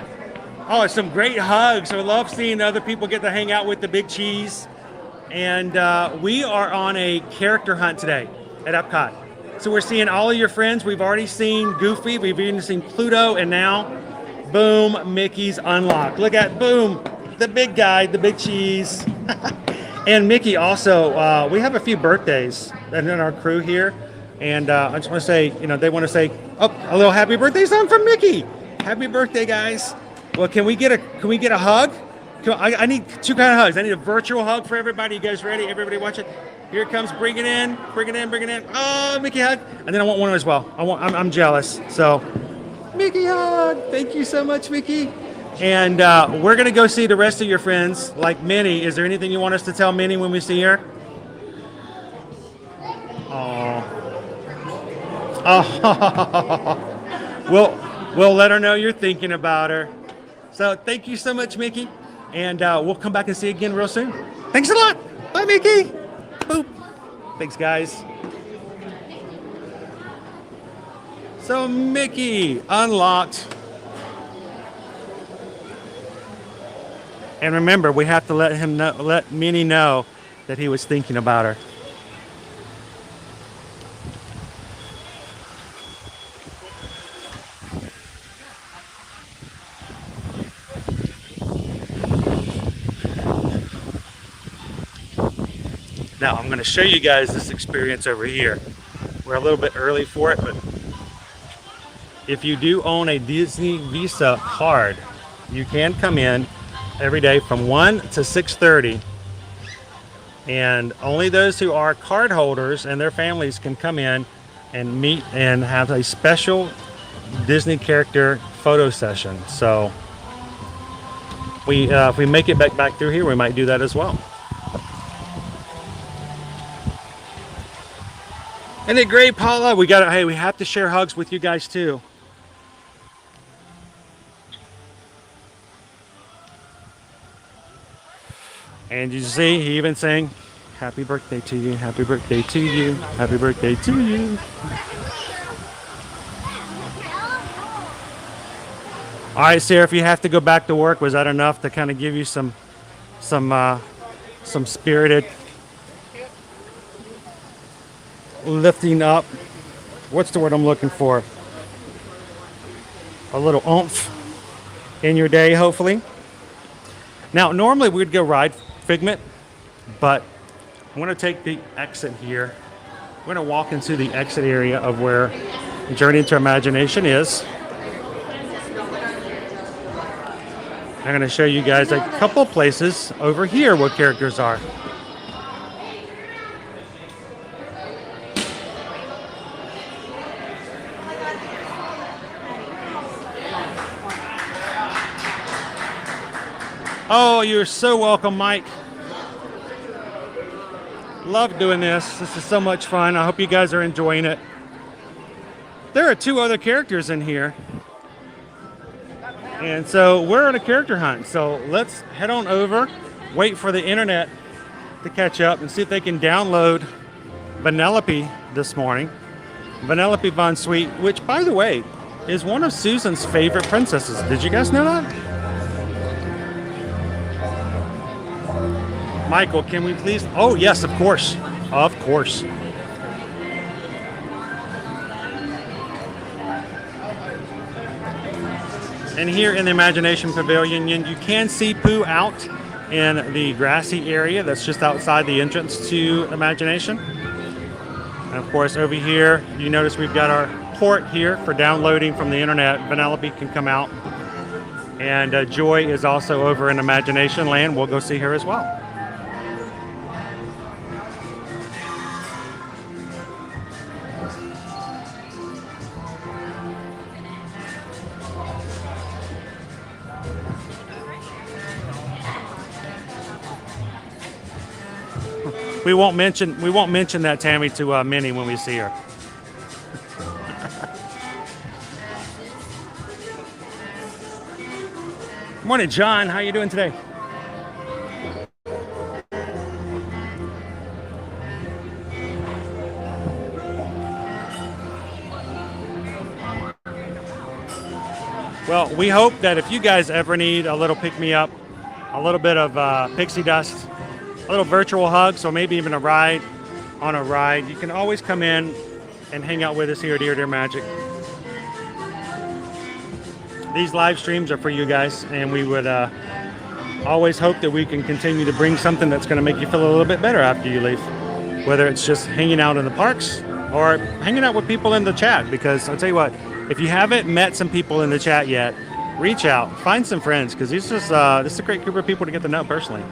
Oh, some great hugs. I love seeing other people get to hang out with the big cheese. And we are on a character hunt today at Epcot. So we're seeing all of your friends. We've already seen Goofy, we've even seen Pluto, and now, boom, Mickey's unlocked. Look at, boom, the big guy, the big cheese. And Mickey also, we have a few birthdays in our crew here. And I just want to say, they want to say, oh, a little happy birthday song from Mickey. Happy birthday, guys. Well, can we get a hug? I need two kind of hugs. I need a virtual hug for everybody. You guys ready? Everybody watch it. Here it comes. Bring it in. Oh, Mickey hug. And then I want one as well. I'm jealous. So, Mickey hug. Thank you so much, Mickey. And we're going to go see the rest of your friends, like Minnie. Is there anything you want us to tell Minnie when we see her? Oh. We'll let her know you're thinking about her. So thank you so much, Mickey. And we'll come back and see you again real soon. Thanks a lot. Bye, Mickey. Boop. Thanks, guys. So Mickey unlocked. And remember, we have to let Minnie know that he was thinking about her. Now, I'm going to show you guys this experience over here. We're a little bit early for it, but if you do own a Disney Visa card, you can come in every day from 1 to 6:30. And only those who are card holders and their families can come in and meet and have a special Disney character photo session. So if we make it back through here, we might do that as well. Isn't it great, Paula? We have to share hugs with you guys too. And you see, he even sang, happy birthday to you, happy birthday to you, happy birthday to you. All right, Sarah, if you have to go back to work, was that enough to kind of give you some spirited lifting up? What's the word I'm looking for? A little oomph in your day, hopefully. Now, normally we'd go ride Figment, but I'm going to take the exit here. We're going to walk into the exit area of where Journey into Imagination is. I'm going to show you guys a couple places over here where characters are. Oh, you're so welcome, Mike. Love doing this. This is so much fun. I hope you guys are enjoying it. There are 2 other characters in here. And so we're on a character hunt. So let's head on over, wait for the internet to catch up and see if they can download Vanellope this morning. Vanellope Von Sweet, which, by the way, is one of Susan's favorite princesses. Did you guys know that? Michael, can we please? Oh, yes, of course. Of course. And here in the Imagination Pavilion, you can see Pooh out in the grassy area that's just outside the entrance to Imagination. And of course, over here, you notice we've got our port here for downloading from the internet. Vanellope can come out. And Joy is also over in Imagination Land. We'll go see her as well. We won't mention that, Tammy, to Minnie when we see her. Morning, John. How you doing today? Well, we hope that if you guys ever need a little pick-me-up, a little bit of pixie dust, a little virtual hug, so maybe even a ride on a ride, you can always come in and hang out with us here at Ear to Ear Magic. These live streams are for you guys, and we would always hope that we can continue to bring something that's going to make you feel a little bit better after you leave, whether it's just hanging out in the parks or hanging out with people in the chat. Because I'll tell you what, if you haven't met some people in the chat yet, reach out, find some friends, because this is a great group of people to get to know personally.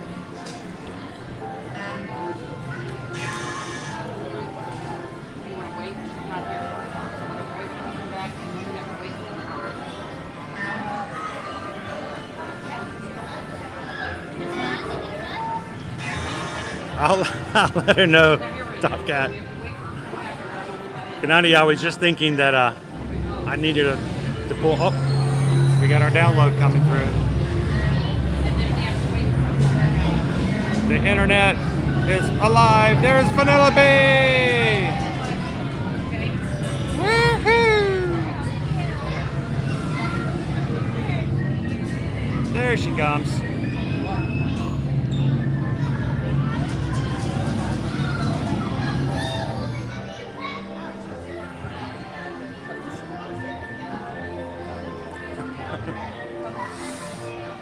I'll let her know, Top Cat. Kanani, I was just thinking that I needed to pull up. We got our download coming through. The internet is alive. There's Vanellope! Woohoo! There she comes.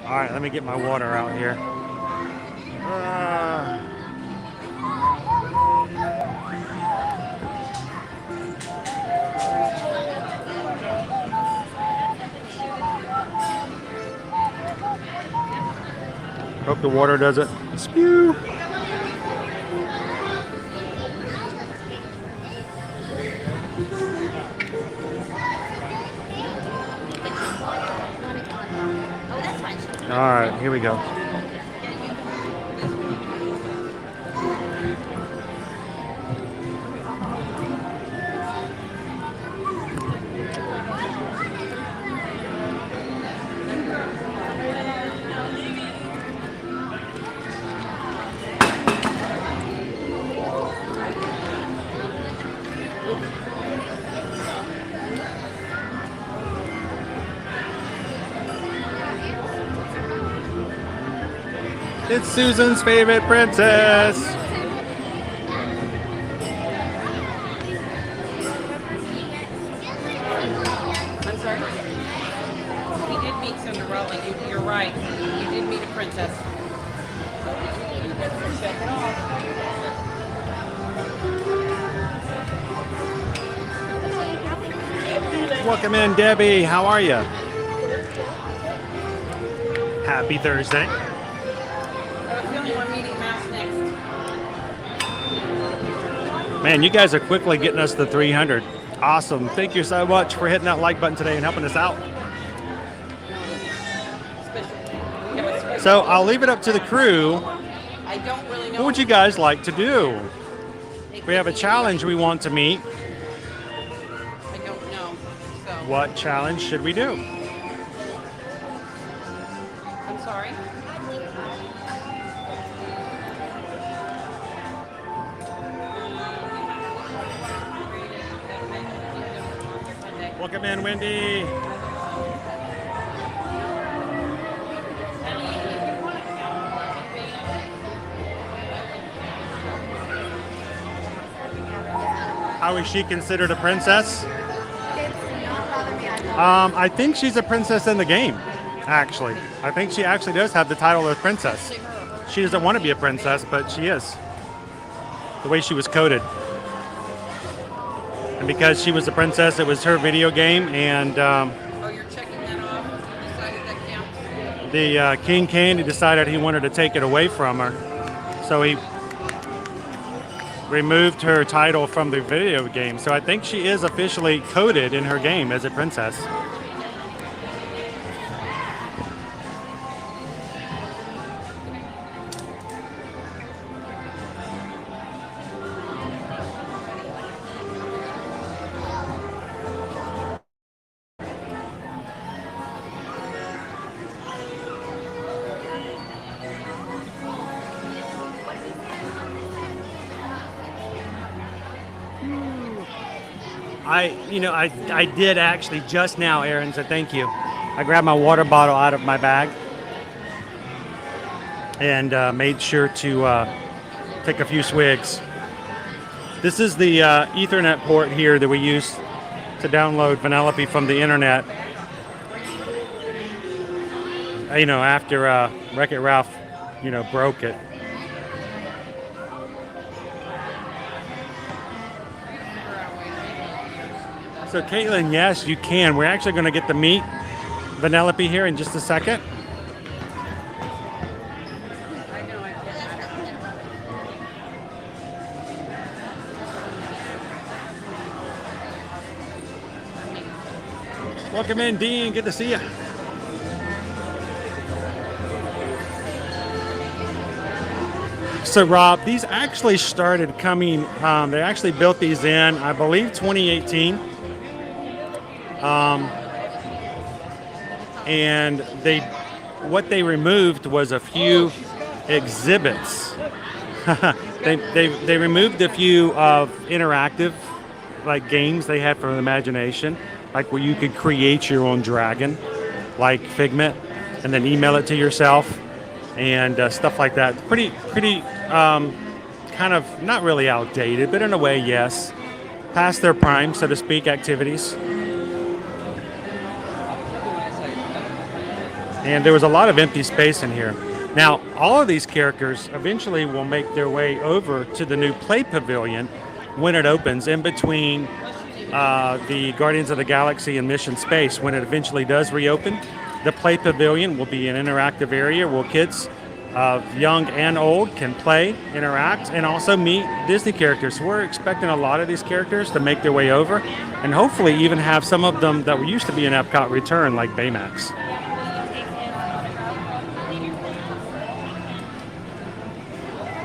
All right, let me get my water out here. Hope the water doesn't spew. All right, here we go. It's Susan's favorite princess. I'm sorry? We did meet Cinderella. You're right. You did meet a princess. Check it off. Welcome in, Debbie. How are you? Happy Thursday. I have a feeling we're meeting Mouse next. Man, you guys are quickly getting us to 300. Awesome. Thank you so much for hitting that like button today and helping us out. So I'll leave it up to the crew. I don't really know. What would you guys like to do? We have a challenge we want to meet. I don't know. So What challenge should we do? I'm sorry. Welcome in, Wendy. How is she considered a princess? I think she's a princess in the game, actually. I think she actually does have the title of princess. She doesn't want to be a princess, but she is. The way she was coded. And because she was a princess, it was her video game, and Oh, you're checking that off? You decided that counts? the King Candy decided he wanted to take it away from her. So he removed her title from the video game. So I think she is officially coded in her game as a princess. I did actually just now, Aaron, so thank you. I grabbed my water bottle out of my bag and made sure to take a few swigs. This is the Ethernet port here that we use to download Vanellope from the internet. After Wreck-It Ralph, broke it. So Caitlin, yes, you can. We're actually going to get to meet Vanellope here in just a second. I know I can't. Welcome in, Dean. Good to see you. So Rob, these actually started coming, they actually built these in, I believe, 2018. And what they removed was a few exhibits. they removed a few of interactive games they had from Imagination, like where you could create your own dragon, like Figment, and then email it to yourself and stuff like that. Pretty kind of not really outdated, but in a way, yes, past their prime, so to speak, activities. And there was a lot of empty space in here. Now, all of these characters eventually will make their way over to the new Play Pavilion when it opens, in between the Guardians of the Galaxy and Mission Space. When it eventually does reopen, the Play Pavilion will be an interactive area where kids, young and old, can play, interact, and also meet Disney characters. So we're expecting a lot of these characters to make their way over, and hopefully even have some of them that used to be in Epcot return, like Baymax.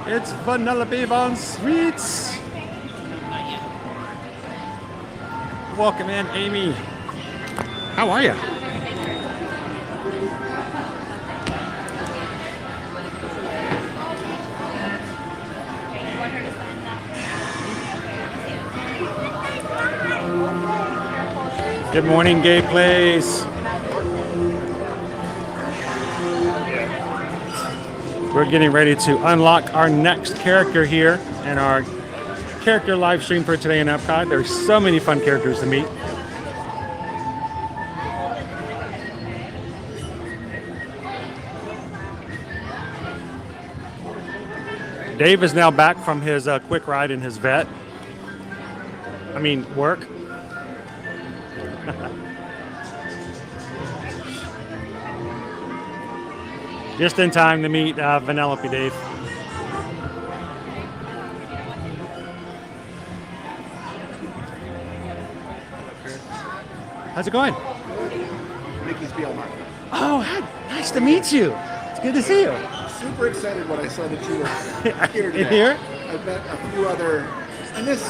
It's Vanellope Von Sweets. Welcome in, Amy. How are you? Good morning, Gay Place. We're getting ready to unlock our next character here in our character live stream for today in Epcot. There's so many fun characters to meet. Dave is now back from his quick ride in his vet. I mean, work. Just in time to meet Vanellope, Dave. How's it going? Mickey's BLM. Oh, nice to meet you. It's good to see you. Super excited when I saw that you were here today. In here? I've met a few other, and Miss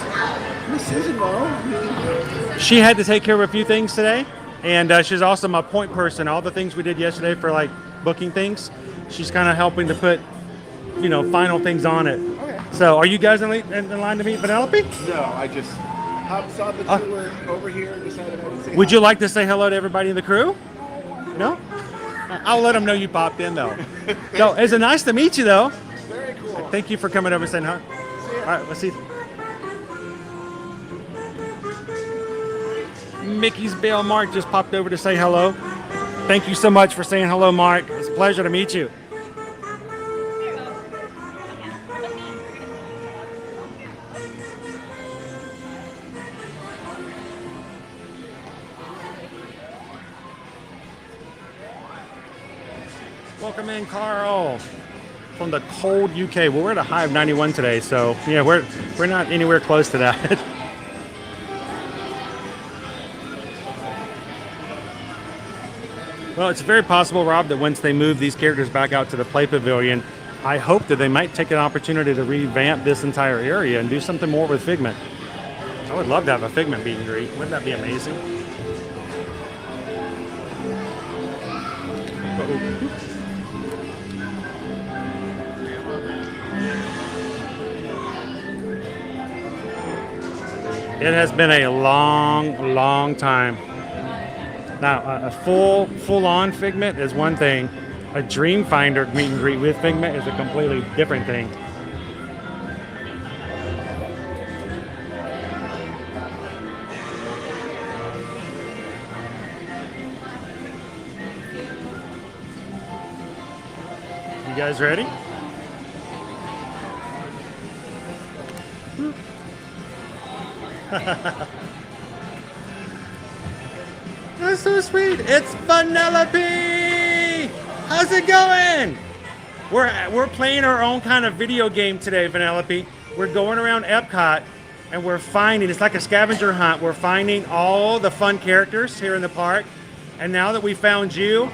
Susan, though. She had to take care of a few things today, and she's also my point person. All the things we did yesterday for like booking things, she's kind of helping to put, final things on it. Okay. So, are you guys in line to meet Vanellope? No, I just saw that you were over here and decided I would say Would hi. you like to say hello to everybody in the crew? No? I'll let them know you popped in, though. So, it's nice to meet you, though. Very cool. Thank you for coming over and saying hi. All right, let's see. Mickey's Bell Mark just popped over to say hello. Thank you so much for saying hello, Mark. It's a pleasure to meet you. Welcome in, Carl, from the cold UK. Well, we're at a high of 91 today, so yeah, we're not anywhere close to that. Well, it's very possible, Rob, that once they move these characters back out to the Play Pavilion, I hope that they might take an opportunity to revamp this entire area and do something more with Figment. I would love to have a Figment meet and greet. Wouldn't that be amazing? It has been a long, long time. Now, a full-on Figment is one thing. A Dreamfinder meet and greet with Figment is a completely different thing. You guys ready? That's so sweet. It's Vanellope. How's it going? We're playing our own kind of video game today, Vanellope. We're going around Epcot and we're finding, it's like a scavenger hunt. We're finding all the fun characters here in the park. And now that we found you,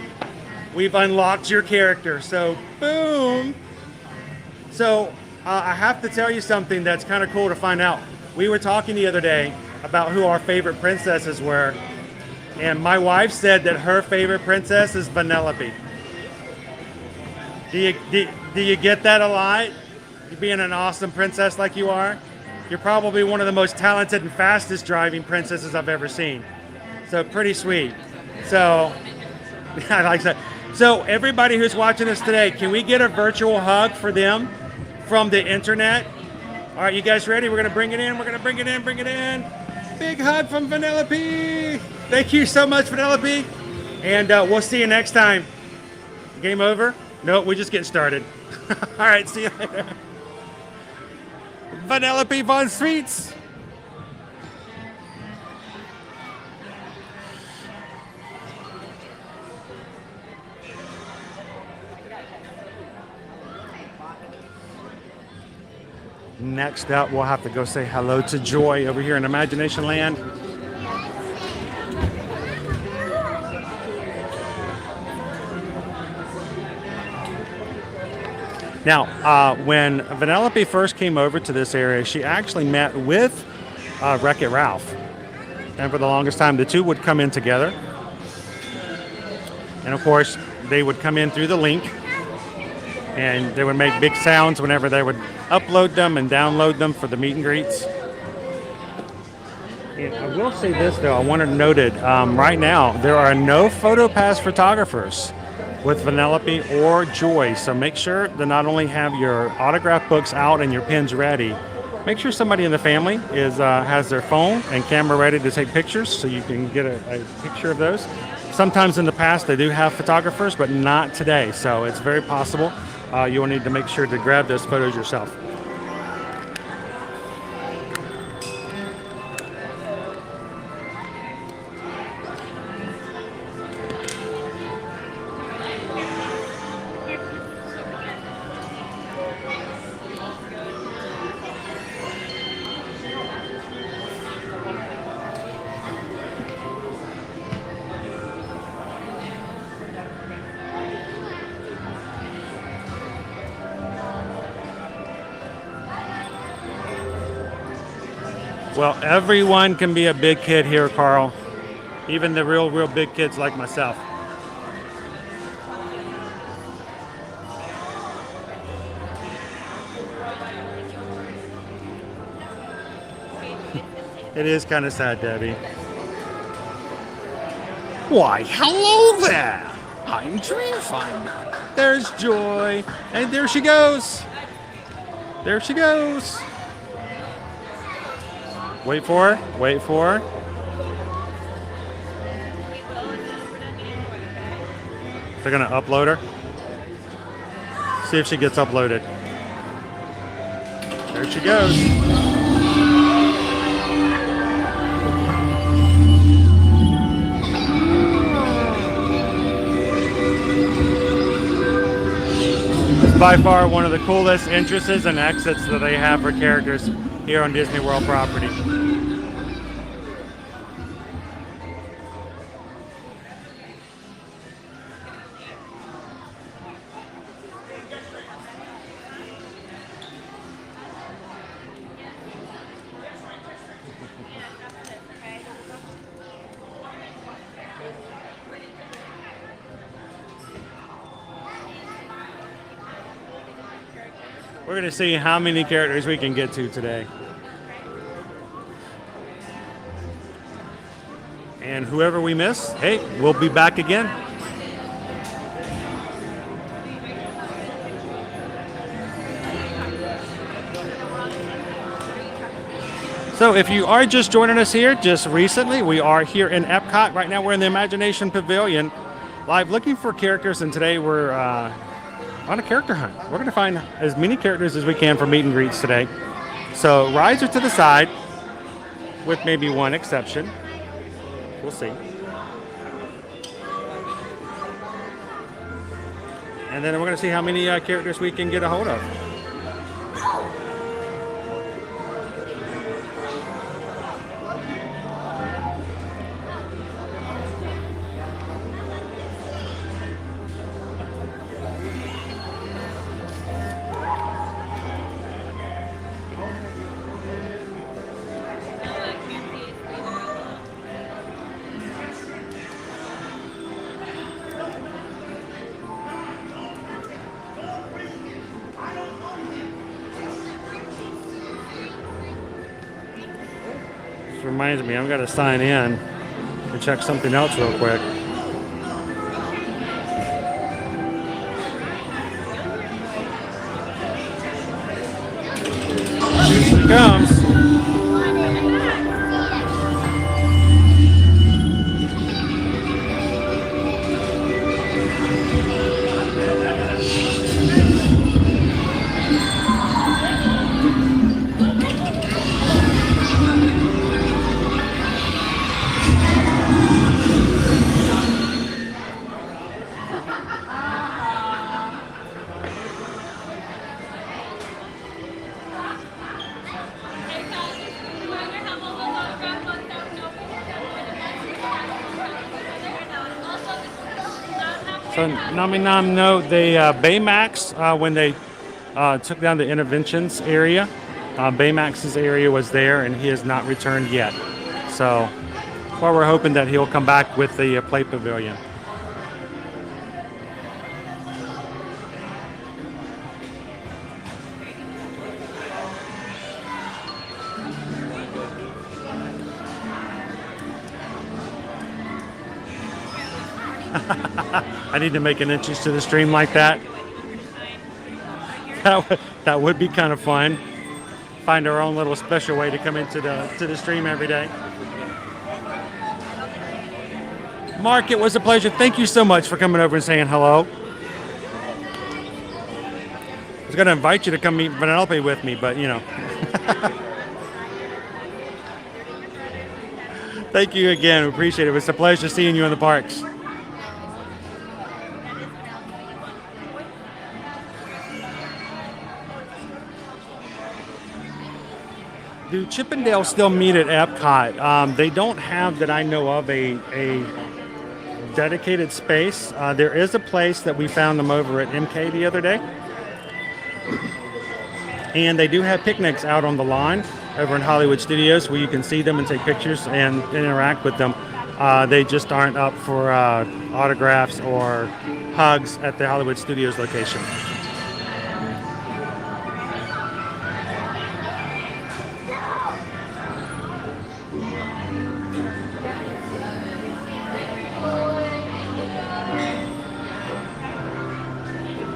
we've unlocked your character. So, boom. So, I have to tell you something that's kind of cool to find out. We were talking the other day about who our favorite princesses were. And my wife said that her favorite princess is Vanellope. Do you get that a lot? You being an awesome princess like you are? You're probably one of the most talented and fastest driving princesses I've ever seen. So pretty sweet. So, I like that. So everybody who's watching us today, can we get a virtual hug for them from the internet? All right, you guys ready? We're gonna bring it in. We're gonna bring it in. Bring it in. Big hug from Vanellope. Thank you so much, Vanellope. And we'll see you next time. Game over? No, we're just getting started. All right, see you later. Vanellope Von Sweets. Next up, we'll have to go say hello to Joy over here in Imagination Land. Now, when Vanellope first came over to this area, she actually met with Wreck-It Ralph. And for the longest time, the two would come in together. And of course, they would come in through the link. And they would make big sounds whenever they would upload them and download them for the meet and greets. And I will say this, though. I want to note it. Right now, there are no PhotoPass photographers with Vanellope or Joy. So make sure to not only have your autograph books out and your pens ready, make sure somebody in the family has their phone and camera ready to take pictures so you can get a picture of those. Sometimes in the past they do have photographers, but not today. So it's very possible you'll need to make sure to grab those photos yourself. Well, everyone can be a big kid here, Carl. Even the real big kids like myself. It is kind of sad, Debbie. Why, hello there. I'm Dreamfinder. There's Joy. And there she goes. There she goes. Wait for her. Wait for her. They're going to upload her. See if she gets uploaded. There she goes. By far one of the coolest entrances and exits that they have for characters here on Disney World property. We're going to see how many characters we can get to today. And whoever we miss, hey, we'll be back again. So if you are just joining us here just recently, we are here in Epcot. Right now we're in the Imagination Pavilion live looking for characters, and today we're on a character hunt. We're going to find as many characters as we can for meet and greets today. So rides are to the side, with maybe one exception. We'll see. And then we're going to see how many characters we can get a hold of. Reminds me, I've got to sign in to check something else real quick. Here she comes. So Nami Nam the Baymax, when they took down the interventions area, Baymax's area was there and he has not returned yet. So well, we're hoping that he'll come back with the play pavilion. I need to make an entrance to the stream like that. That would be kind of fun. Find our own little special way to come into the stream every day. Mark, it was a pleasure. Thank you so much for coming over and saying hello. I was going to invite you to come meet Vanellope with me, but you know. Thank you again. We appreciate it. It was a pleasure seeing you in the parks. Do Chippendales still meet at Epcot? They don't have, that I know of, a dedicated space. There is a place that we found them over at MK the other day. And they do have picnics out on the lawn over in Hollywood Studios, where you can see them and take pictures and interact with them. They just aren't up for autographs or hugs at the Hollywood Studios location.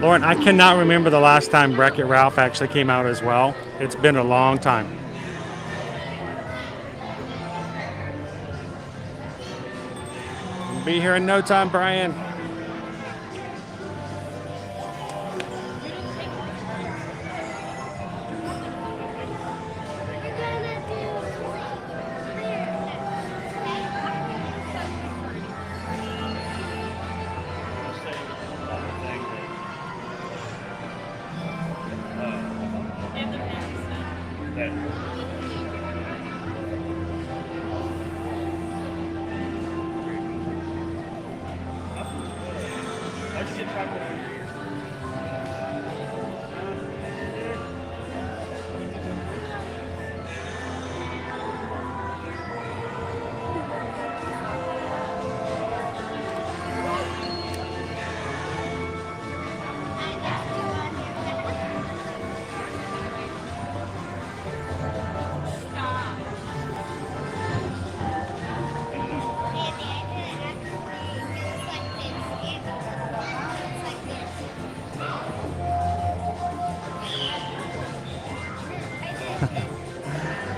Lauren, I cannot remember the last time Wreck-It Ralph actually came out as well. It's been a long time. We'll be here in no time, Brian.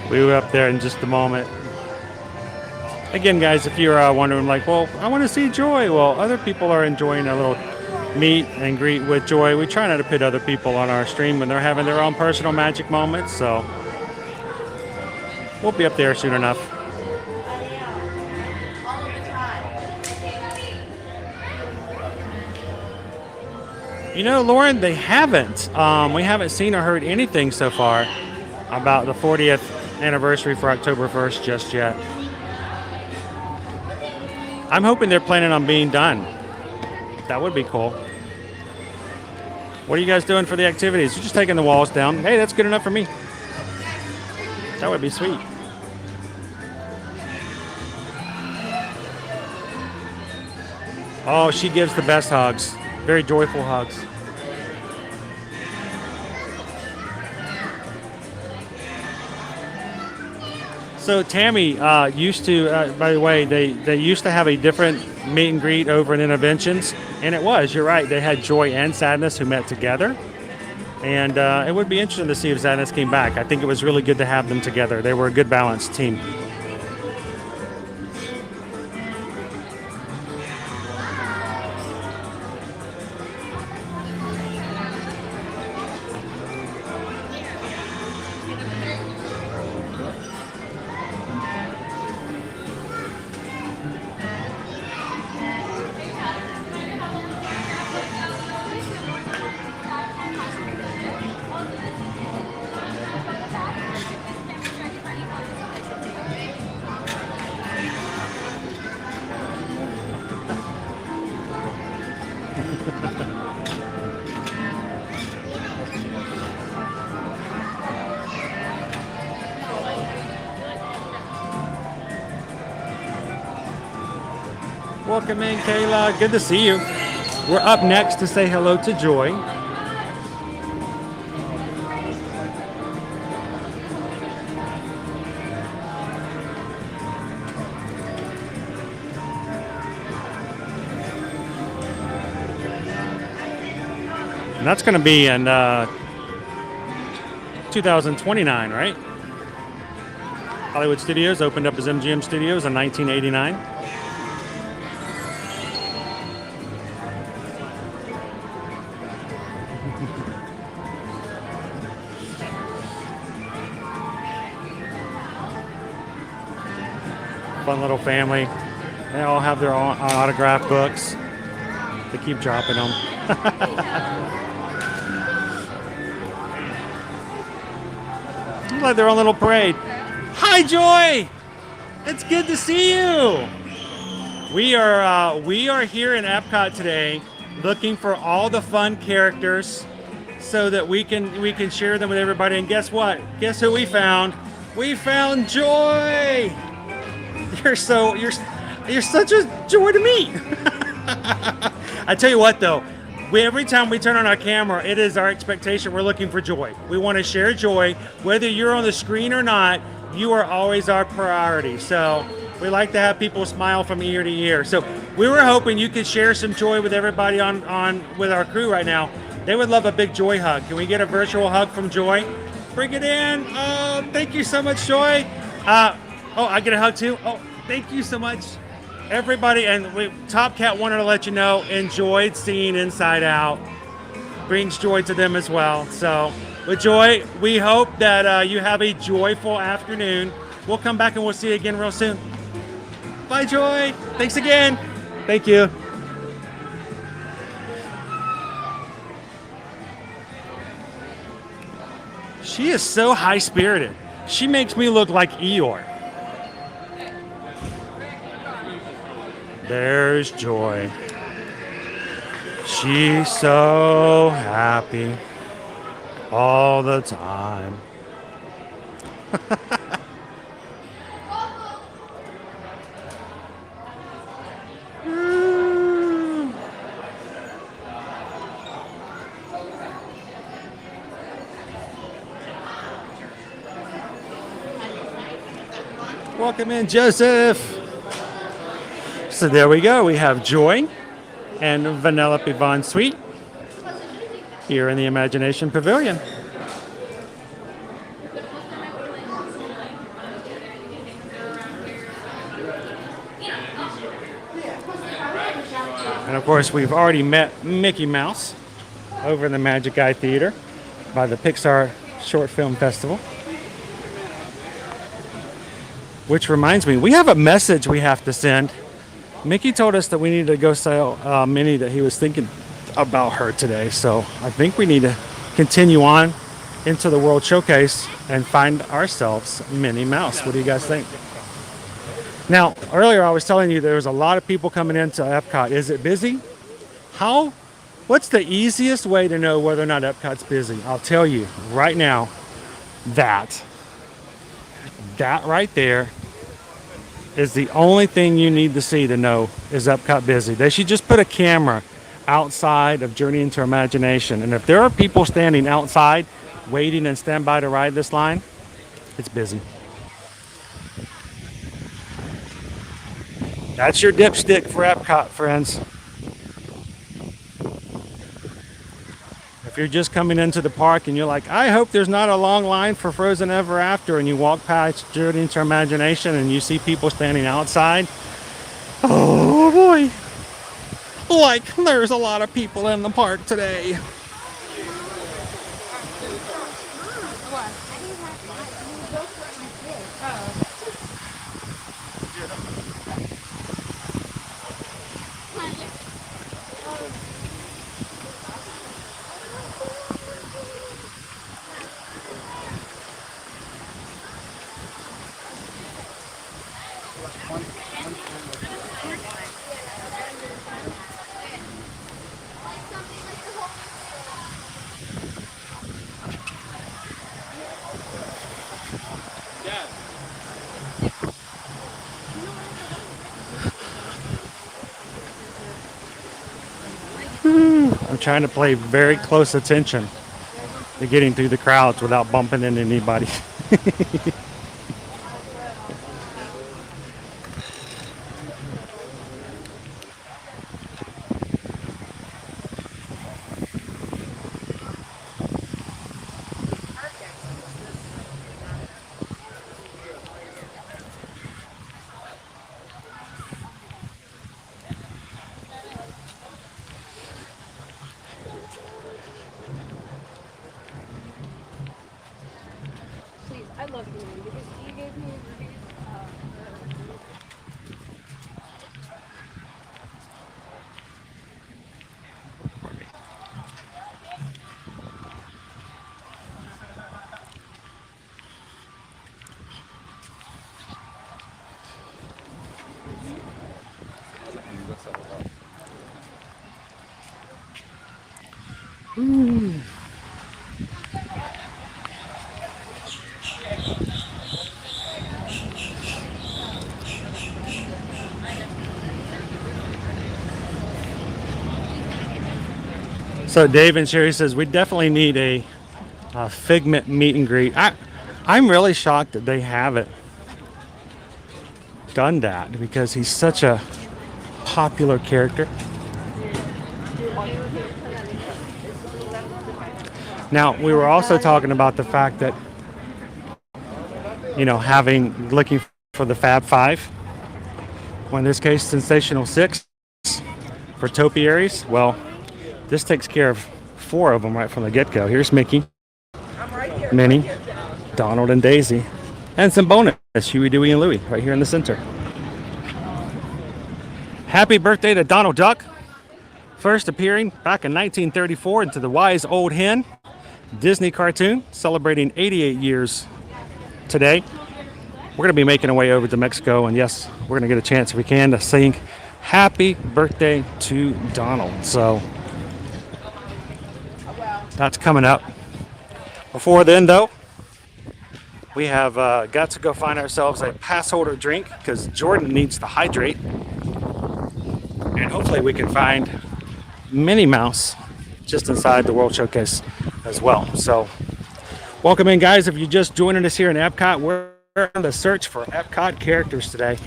We were up there in just a moment. Again, guys, if you're wondering, like, well, I want to see Joy. Well, other people are enjoying a little meet and greet with Joy. We try not to put other people on our stream when they're having their own personal magic moments. So we'll be up there soon enough. You know, Lauren, they haven't. We haven't seen or heard anything so far about the 40th anniversary for October 1st just yet. I'm hoping they're planning on being done. That would be cool. What are you guys doing for the activities? You're just taking the walls down. Hey, that's good enough for me. That would be sweet. Oh, she gives the best hugs. Very joyful hugs. So Tammy used to, by the way, they used to have a different meet and greet over in Interventions, and you're right, they had Joy and Sadness who met together, and it would be interesting to see if Sadness came back. I think it was really good to have them together. They were a good balanced team. Welcome in, Kayla. Good to see you. We're up next to say hello to Joy. And that's going to be in 2029, right? Hollywood Studios opened up as MGM Studios in 1989. Fun little family. They all have their own autograph books. They keep dropping them. It's like their own little parade. Hi, Joy! It's good to see you. We are here in Epcot today, looking for all the fun characters, so that we can share them with everybody. And guess what? Guess who we found? We found Joy. You're such a joy to meet. I tell you what though, every time we turn on our camera, it is our expectation we're looking for joy. We want to share joy. Whether you're on the screen or not, you are always our priority. So we like to have people smile from ear to ear. So we were hoping you could share some joy with everybody on with our crew right now. They would love a big Joy hug. Can we get a virtual hug from Joy? Bring it in. Oh, thank you so much, Joy. Oh, I get a hug too. Oh, thank you so much, everybody. And Top Cat wanted to let you know, enjoyed seeing Inside Out. Brings joy to them as well. So with Joy, we hope that you have a joyful afternoon. We'll come back and we'll see you again real soon. Bye, Joy. Thanks again. Thank you. She is so high-spirited. She makes me look like Eeyore. There's Joy. She's so happy all the time. Welcome in, Joseph. So there we go. We have Joy and Vanellope Von Sweet here in the Imagination Pavilion. And of course, we've already met Mickey Mouse over in the Magic Eye Theater by the Pixar Short Film Festival. Which reminds me, we have a message we have to send. Mickey told us that we need to go tell Minnie that he was thinking about her today. So I think we need to continue on into the World Showcase and find ourselves Minnie Mouse. What do you guys think? Now, earlier I was telling you there was a lot of people coming into Epcot. Is it busy? What's the easiest way to know whether or not Epcot's busy? I'll tell you right now, that right there is the only thing you need to see to know is Epcot busy. They should just put a camera outside of Journey into Imagination. And if there are people standing outside waiting and stand by to ride this line, it's busy. That's your dipstick for Epcot, friends. If you're just coming into the park and you're like, I hope there's not a long line for Frozen Ever After, and you walk past Journey into Imagination and you see people standing outside, oh boy, like there's a lot of people in the park today. I'm trying to pay very close attention to getting through the crowds without bumping into anybody. I love you, man, because you gave me So Dave and Sherry says we definitely need a Figment meet and greet. I'm really shocked that they haven't done that because he's such a popular character. Now, we were also talking about the fact that, looking for the Fab Five, or in this case, Sensational Six for topiaries. Well, this takes care of 4 of them right from the get-go. Here's Mickey, Minnie, Donald, and Daisy, and some bonus, Huey, Dewey, and Louie, right here in the center. Happy birthday to Donald Duck, first appearing back in 1934 into The Wise Old Hen Disney cartoon, celebrating 88 years today. We're going to be making our way over to Mexico, and yes, we're going to get a chance, if we can, to sing happy birthday to Donald. So that's coming up. Before then, though, we have got to go find ourselves a pass holder drink because Jordan needs to hydrate. And hopefully we can find Minnie Mouse just inside the World Showcase as well. So welcome in, guys. If you're just joining us here in Epcot, we're on the search for Epcot characters today.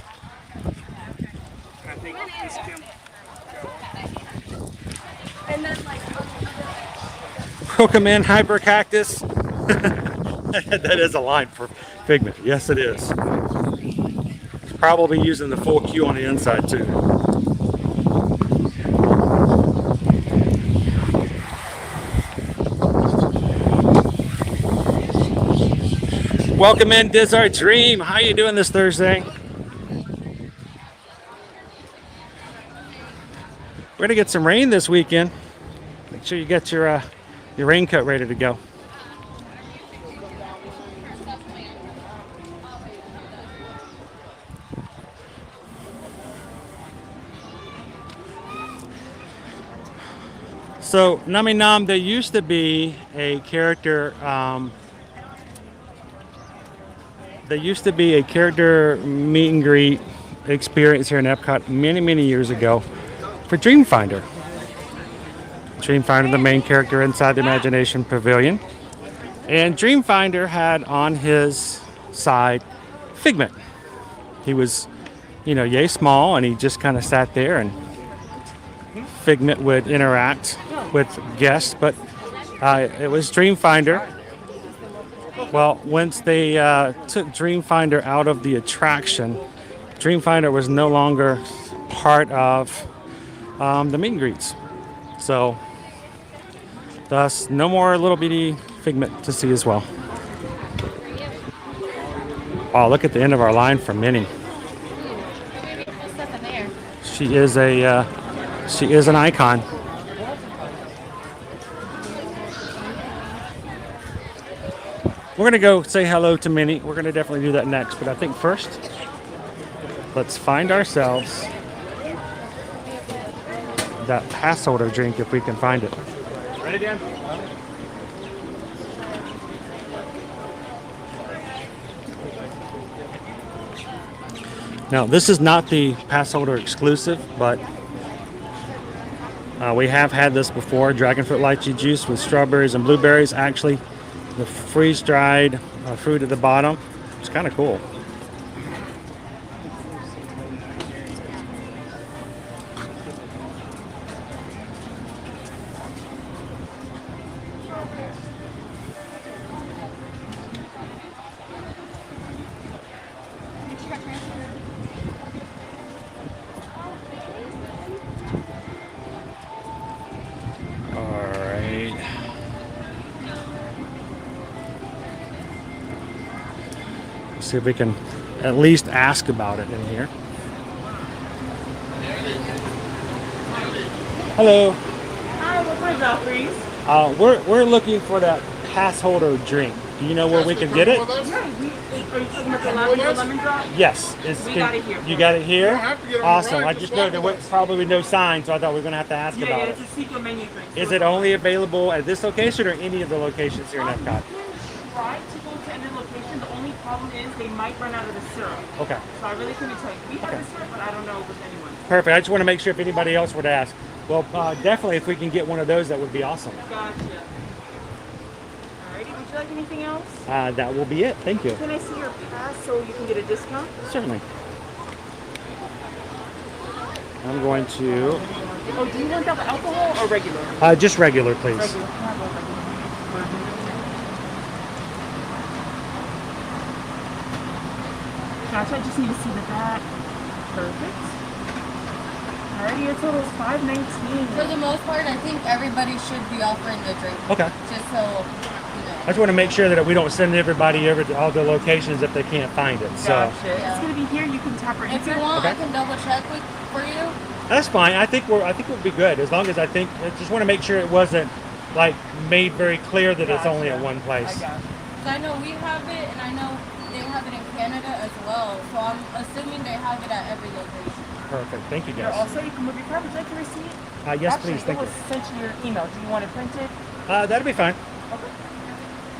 Welcome in, Hyper Cactus. That is a line for Figment. Yes, it is. He's probably using the full queue on the inside too. Welcome in, Diz Our Dream. How you doing this Thursday? We're gonna get some rain this weekend. Make sure you get your raincoat ready to go. So Nami Nam, there used to be a character. There used to be a character meet and greet experience here in Epcot many years ago for Dreamfinder. Dreamfinder, the main character inside the Imagination Pavilion. And Dreamfinder had on his side Figment. He was, yay small, and he just kind of sat there, and Figment would interact with guests. But it was Dreamfinder. Well, once they took Dreamfinder out of the attraction, Dreamfinder was no longer part of the meet and greets. So, thus, no more little bitty Figment to see as well. Oh, look at the end of our line for Minnie. She is an icon. We're going to go say hello to Minnie. We're going to definitely do that next. But I think first, let's find ourselves that pass holder drink if we can find it. Ready, Dan? Now, this is not the pass holder exclusive, but we have had this before. Dragon fruit lychee juice with strawberries and blueberries. Actually, the freeze-dried fruit at the bottom. It's kind of cool. See if we can at least ask about it in here. Hello. Hi, what was that, please? We're looking for that pass holder drink. Do you know where we can get it? Are you talking about the lemon drop? Yes. We got it here. You got it here? have to get it Awesome. right. I just know there was probably no sign, so I thought we were going to have to ask about Yeah, it. it's a secret menu thing. Is it only available at this location or any of the locations here in Epcot? Try to go to any location. The only problem is they might run out of the syrup. Okay. So I really couldn't tell you. We have the syrup, but I don't know with anyone. Perfect. I just want to make sure if anybody else were to ask. Well, definitely if we can get one of those, that would be awesome. Gotcha. Alrighty, would you like anything else? That will be it. Thank you. Can I see your pass so you can get a discount? Certainly. I'm going to... Oh, do you want that with alcohol or regular? just regular, please. Regular. Gotcha, I just need to see the back. Perfect. Alrighty, your total is $5.19. For the most part, I think everybody should be offering the drink. Okay. Just so, you know. I just want to make sure that we don't send everybody over to all the locations if they can't find it. So Gotcha. It's gonna be here. You can tap right If you want, Okay. I can double check for you. that's fine. I think we'll be good as long as I just want to make sure it wasn't like made very clear that it's only at one place. I got it. So I know we have it, and I know they have it in Canada as well. So I'm assuming they have it at every location. Perfect. Thank you, You're guys. also, you can move your card. Would you like to receipt? Yes, Actually, please. Thank it you. was sent to your email. Do you want it printed? That'll be fine. Okay.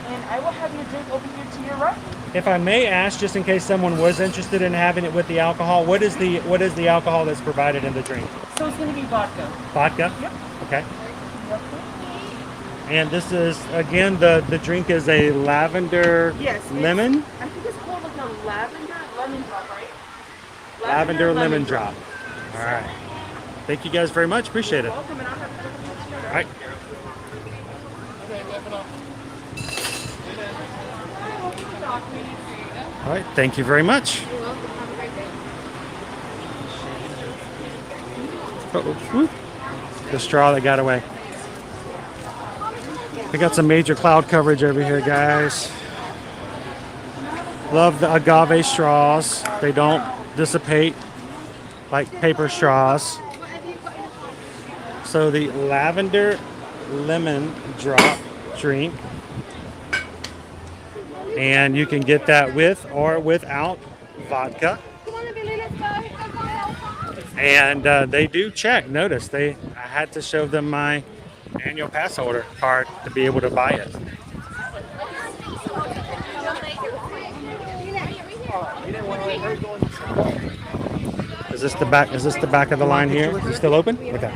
And I will have your drink over here to your right. If I may ask, just in case someone was interested in having it with the alcohol, what is the alcohol that's provided in the drink? So it's going to be vodka. Vodka? Yep. Okay. Yep. And this is, again, the drink is a lavender Yes. lemon? I think it's called like a lavender lemon drop, right? Lavender lemon drop. All right. Thank you guys very much. Appreciate it. Welcome, and I'll have it. All right. All right. Thank you very much. Uh-oh. Whoop. The straw that got away. We got some major cloud coverage over here, guys. Love the agave straws. They don't dissipate like paper straws. So the lavender lemon drop drink. And you can get that with or without vodka. And they do check. Notice I had to show them my annual pass holder card to be able to buy it. Is this the back? Is this the back of the line here? Is it still open? Okay.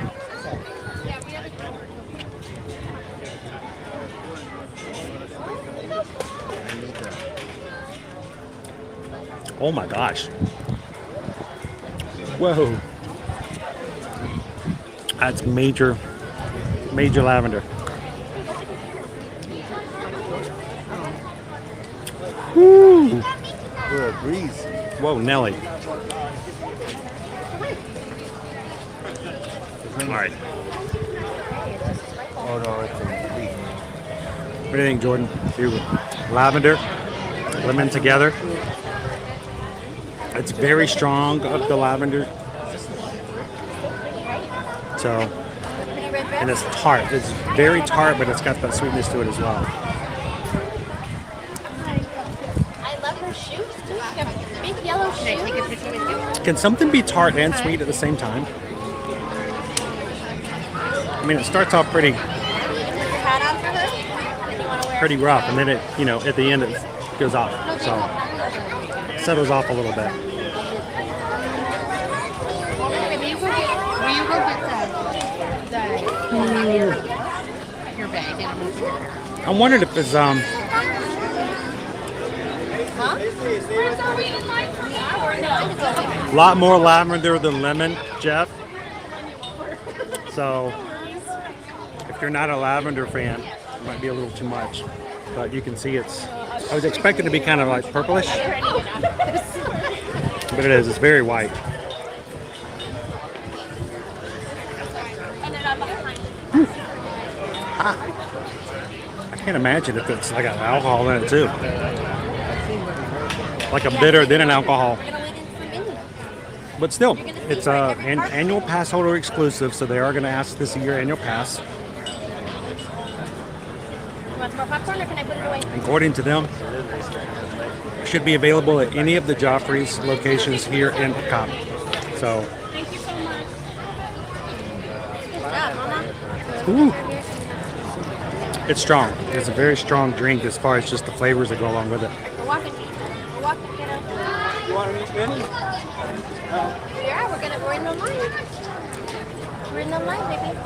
Oh my gosh. Whoa. That's major lavender. Woo. Good breeze. Whoa, Nelly. All right. Oh no, it's a breeze. What do you think, Jordan? Lavender, lemon together. It's very strong of the lavender. So, and it's tart. It's very tart, but it's got that sweetness to it as well. I love her shoes. She have big yellow shoes. Can something be tart and sweet at the same time? I mean, it starts off pretty rough, and then it, at the end it goes off. So, it settles off a little bit. Will you go get your bag? I'm wondering if it's a lot more lavender than lemon, Jeff. So if you're not a lavender fan, it might be a little too much. But you can see I was expecting it to be kind of like purplish. But it is, it's very white. I can't imagine if it's like an alcohol in it too. Like a bitter, then an alcohol. But still, it's an annual pass holder exclusive, so they are going to ask this year annual pass. You want some more popcorn, or can I put it away? According to them, it should be available at any of the Joffrey's locations here in Epcot. So, Thank you so much. Good job, Mama. ooh, it's strong. It's a very strong drink as far as just the flavors that go along with it. We're walking. We're walking, kiddo. You want to meet Minnie? Yeah, we're in the line. We're in the line, baby.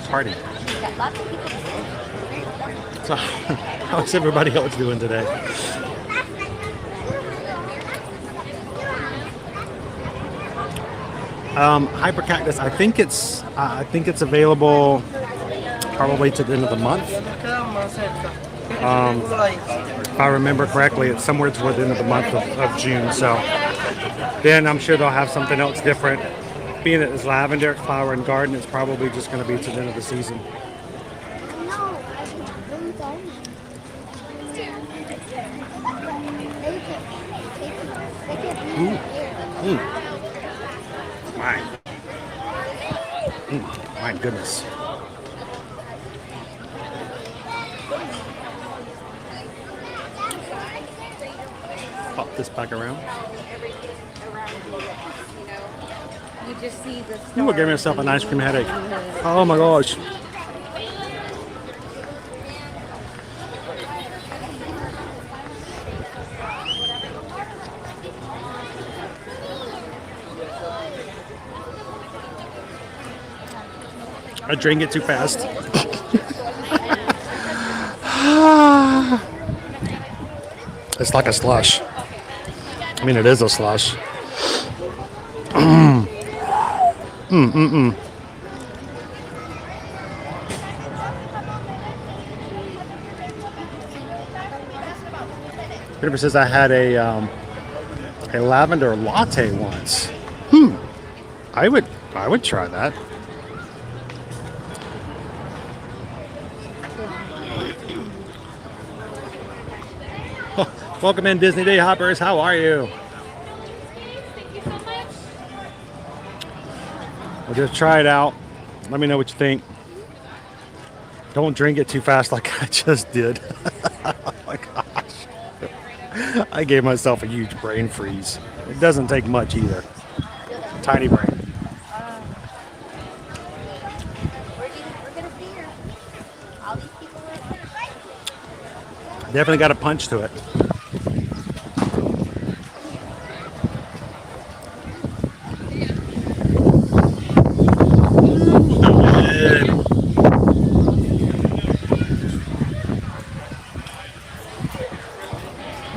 Party. We've got lots of people to see. So, how's everybody else doing today? Hyper Cactus. I think it's available probably to the end of the month. If I remember correctly, it's somewhere toward the end of the month of June. So then I'm sure they'll have something else different. Being that it's lavender, flower, and garden, it's probably just going to be to the end of the season. My goodness. Pop this back around. You just see the Ooh, give myself an ice cream headache. Oh my gosh. I drank it too fast. It's like a slush. I mean, it is a slush. Jennifer says I had a lavender latte once. I would try that. Welcome in, Disney Day Hoppers. How are you? Well, just try it out. Let me know what you think. Don't drink it too fast like I just did. Oh my gosh. I gave myself a huge brain freeze. It doesn't take much either. Tiny brain. Definitely got a punch to it.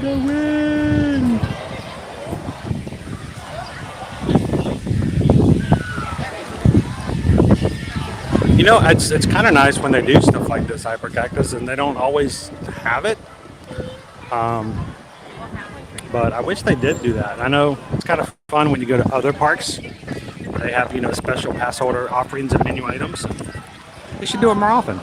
The wind. You know, it's kind of nice when they do stuff like this, Hyper Cactus, and they don't always have it. But I wish they did do that. I know it's kind of fun when you go to other parks. They have, you know, special pass holder offerings and menu items. They should do it more often.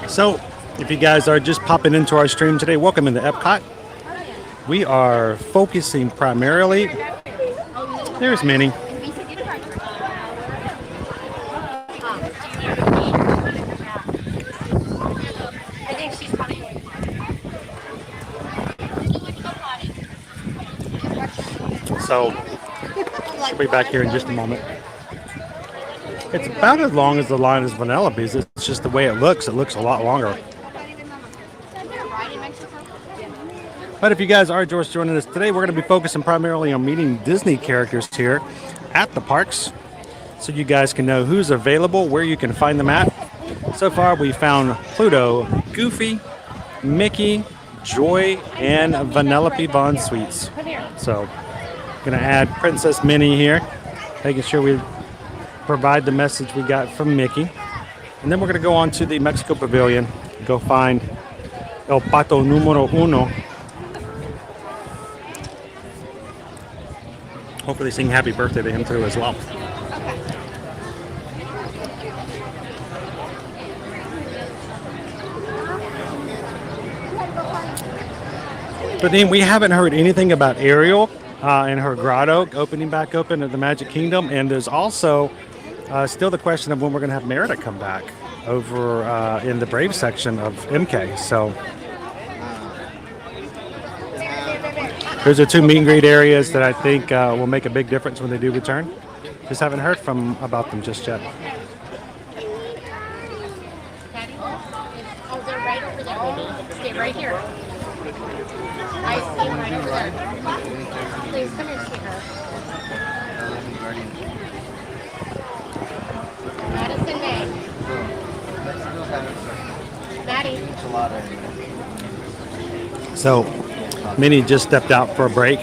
So, if you guys are just popping into our stream today, welcome into Epcot. We are focusing primarily. There's Minnie. So, she'll be back here in just a moment. It's about as long as the line as Vanellope's. It's just the way it looks. It looks a lot longer. But if you guys are just joining us today, we're going to be focusing primarily on meeting Disney characters here at the parks, so you guys can know who's available, where you can find them at. So far, we found Pluto, Goofy, Mickey, Joy, and Vanellope Von Sweets. So, going to add Princess Minnie here, making sure we provide the message we got from Mickey. And then we're going to go on to the Mexico Pavilion, go find El Pato Número Uno. Hopefully sing happy birthday to him too as well. But then we haven't heard anything about Ariel. in her grotto opening back open at the Magic Kingdom. And there's also still the question of when we're going to have Merida come back over in the Brave section of MK. So those are two meet and greet areas that I think will make a big difference when they do return. Just haven't heard about them just yet. Oh, they're right over there, baby. Stay right here. I see them right over there. Please come here, sweetheart. Madison May. Maddie. So Minnie just stepped out for a break.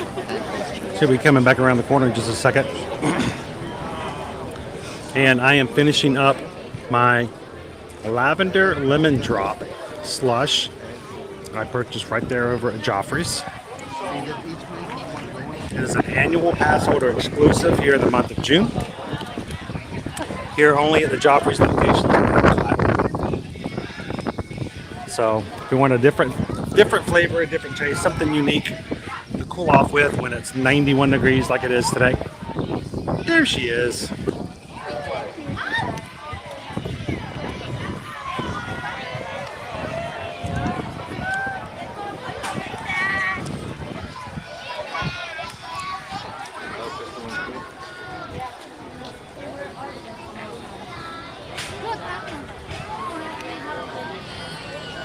She'll be coming back around the corner in just a second. And I am finishing up my lavender lemon drop slush I purchased right there over at Joffrey's. It is an annual pass holder exclusive here in the month of June. Here only at the Joffrey's location. So if you want a different flavor, a different taste, something unique to cool off with when it's 91 degrees like it is today. There she is.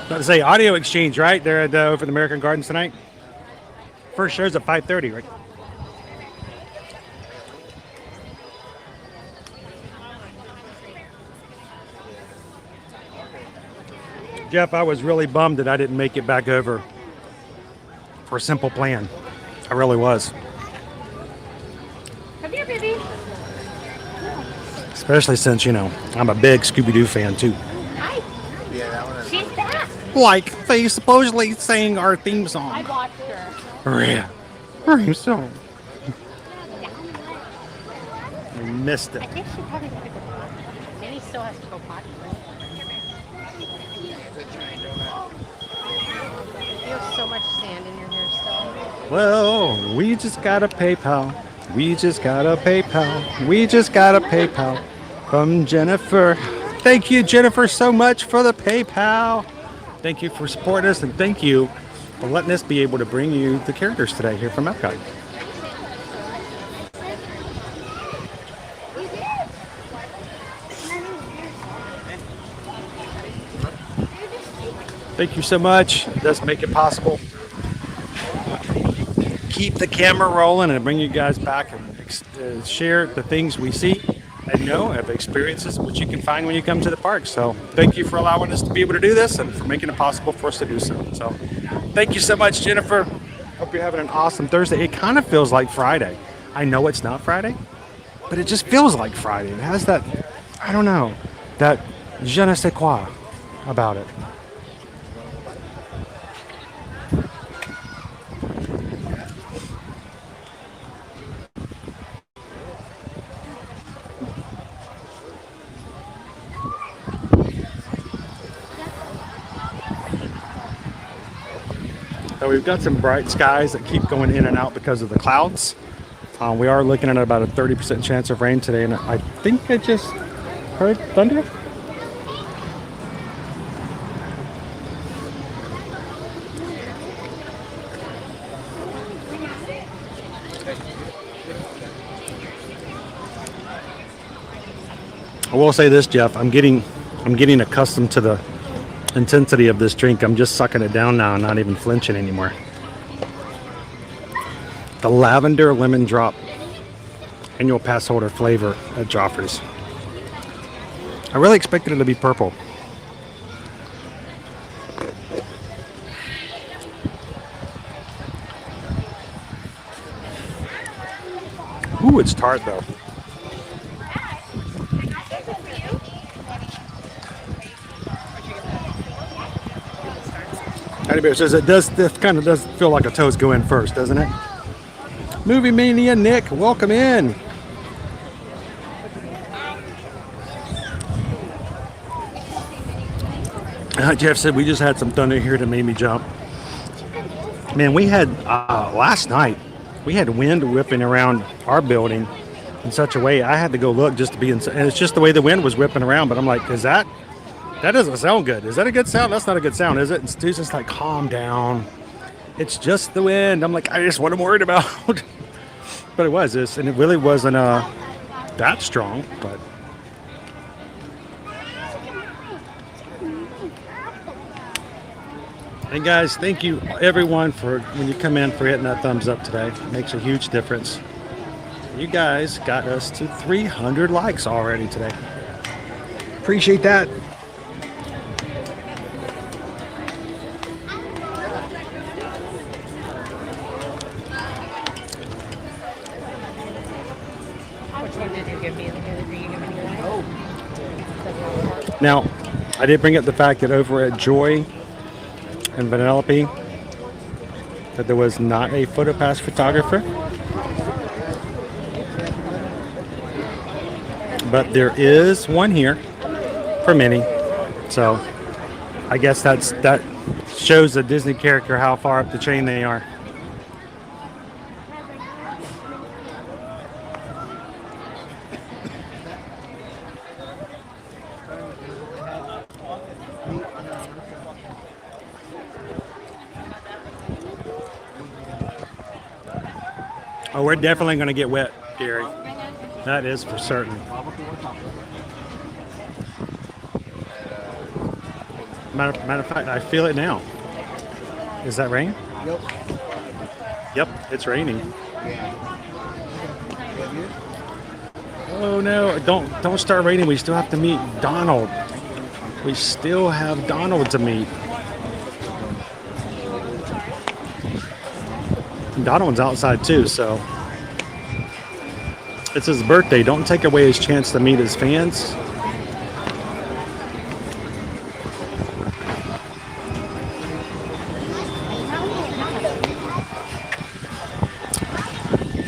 About to say audio exchange, right? They're at over the American Gardens tonight. First show's at 5:30, right? Jeff, I was really bummed that I didn't make it back over for a simple plan. I really was. Come here, baby. Especially since, you know, I'm a big Scooby-Doo fan too. Hi. She's back. Like they supposedly sang our theme song. I watched her. Yeah. Theme song. I missed it. I think she probably got to go potty. Minnie still has to go potty, right? You have so much sand in your hair still. Well, we just got a PayPal. We just got a PayPal. We just got a PayPal from Jennifer. Thank you, Jennifer, so much for the PayPal. Thank you for supporting us, and thank you for letting us be able to bring you the characters today here from Epcot. Thank you so much. It does make it possible. Keep the camera rolling and bring you guys back and share the things we see and know of experiences which you can find when you come to the park. So thank you for allowing us to be able to do this and for making it possible for us to do so. So thank you so much, Jennifer. Hope you're having an awesome Thursday. It kind of feels like Friday. I know it's not Friday, but it just feels like Friday. It has that, I don't know, that je ne sais quoi about it. We've got some bright skies that keep going in and out because of the clouds. We are looking at about a 30% chance of rain today, and I think I just heard thunder. I will say this, Jeff. I'm getting accustomed to the intensity of this drink. I'm just sucking it down now and not even flinching anymore. The lavender lemon drop annual pass holder flavor at Joffrey's. I really expected it to be purple. Ooh, it's tart though. Anybody says it does. This kind of does feel like a toast go in first, doesn't it? Movie Mania Nick, welcome in. Jeff said we just had some thunder here that made me jump. Man, we had last night we had wind whipping around our building in such a way I had to go look just to be in. And it's just the way the wind was whipping around. But I'm like, that doesn't sound good. Is that a good sound? That's not a good sound, is it? And Stu's just like, calm down. It's just the wind. I'm like, I just what I'm worried about. But it was this, and it really wasn't that strong. But and guys, thank you everyone for when you come in for hitting that thumbs up today. It makes a huge difference. You guys got us to 300 likes already today. Appreciate that. Which one did you give me? Did you give me Now, I did bring up the fact that over at Joy and Vanellope, that there was not a PhotoPass photographer. But there is one here for Minnie. So I guess that shows the Disney character how far up the chain they are. Oh, we're definitely going to get wet, Gary. That is for certain. Matter of fact, I feel it now. Is that rain? Yep. Yep, it's raining. Oh no! Don't start raining. We still have to meet Donald. We still have Donald to meet. And Donald's outside too, so it's his birthday. Don't take away his chance to meet his fans.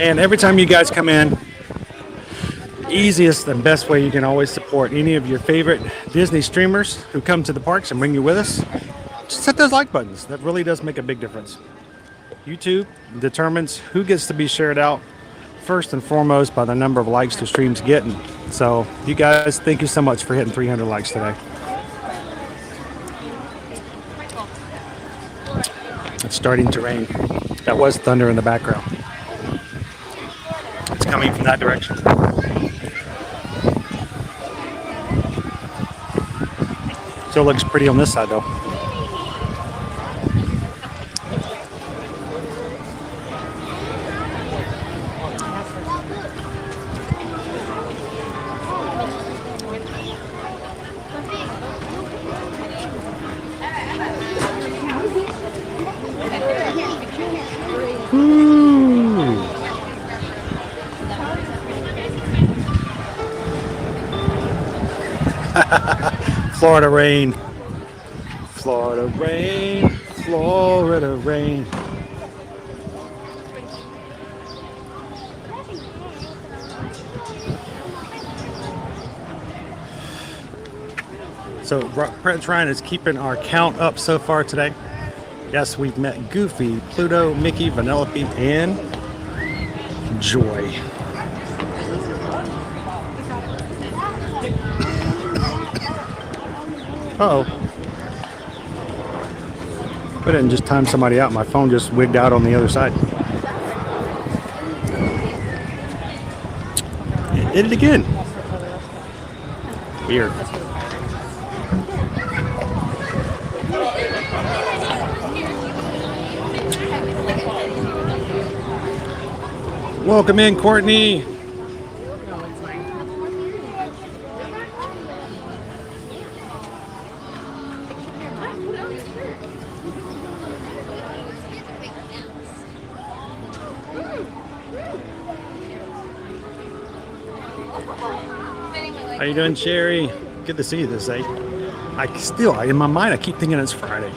And every time you guys come in, easiest and best way you can always support any of your favorite Disney streamers who come to the parks and bring you with us, just hit those like buttons. That really does make a big difference. YouTube determines who gets to be shared out first and foremost by the number of likes the stream's getting. So you guys, thank you so much for hitting 300 likes today. It's starting to rain. That was thunder in the background. It's coming from that direction. Still looks pretty on this side though. Florida rain. Florida rain. Florida rain. So Prince Ryan is keeping our count up so far today. Yes, we've met Goofy, Pluto, Mickey, Vanellope, and Joy. Uh-oh. I didn't just time somebody out. My phone just wigged out on the other side. It did it again. Weird. Welcome in, Courtney. How you doing, Sherry? Good to see you this day. In my mind, I keep thinking it's Friday.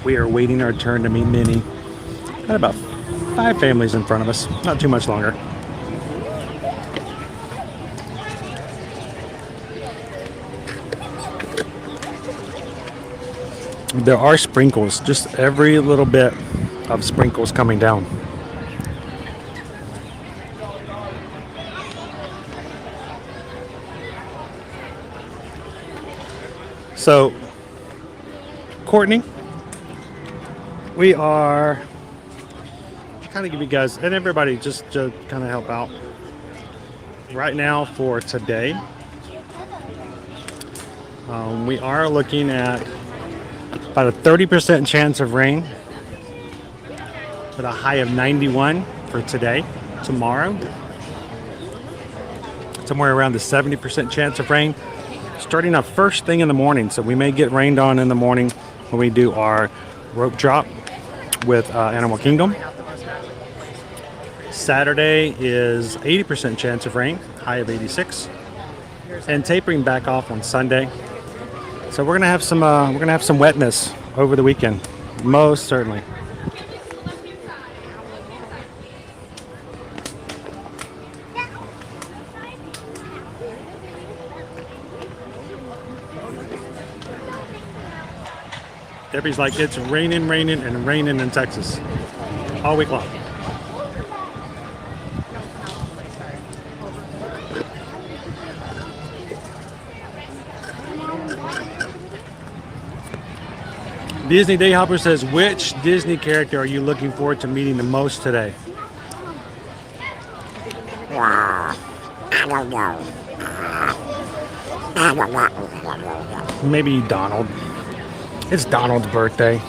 We are waiting our turn to meet Minnie. Got about 5 families in front of us. Not too much longer. There are sprinkles, just every little bit of sprinkles coming down. So, Courtney, we are kind of give you guys and everybody just to kind of help out right now for today. We are looking at about a 30% chance of rain with a high of 91 for today. Tomorrow, somewhere around the 70% chance of rain, starting up first thing in the morning. So we may get rained on in the morning when we do our rope drop with Animal Kingdom. Saturday is 80% chance of rain, high of 86, and tapering back off on Sunday. So we're gonna have some wetness over the weekend, most certainly. Debbie's like, it's raining, raining, and raining in Texas all week long. Disney Dayhopper says, which Disney character are you looking forward to meeting the most today? Maybe Donald. It's Donald's birthday.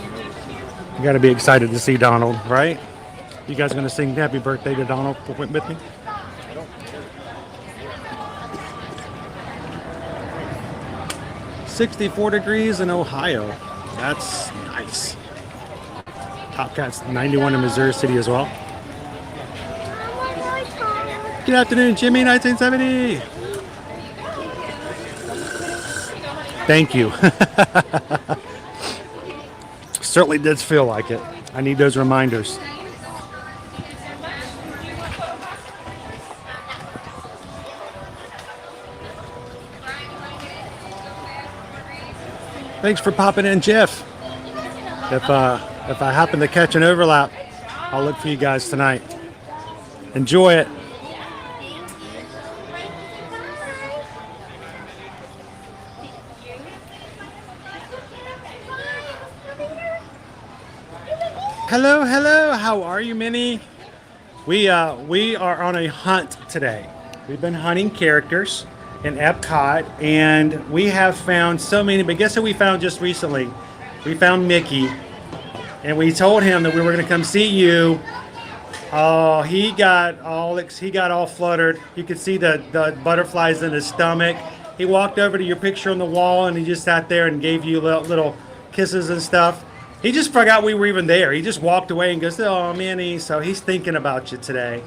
You gotta be excited to see Donald, right? You guys gonna sing happy birthday to Donald with me? 64 degrees in Ohio. That's nice. Top Cat's 91 in Missouri City as well. Good afternoon, Jimmy, 1970. Thank you. Certainly did feel like it. I need those reminders. Thanks for popping in, Jeff. If I happen to catch an overlap, I'll look for you guys tonight. Enjoy it. Hello, hello. How are you, Minnie? We are on a hunt today. We've been hunting characters in Epcot, and we have found so many. But guess who we found just recently? We found Mickey, and we told him that we were going to come see you. Oh, he got all fluttered. You could see the butterflies in his stomach. He walked over to your picture on the wall, and he just sat there and gave you little kisses and stuff. He just forgot we were even there. He just walked away and goes, "Oh, Minnie." So he's thinking about you today.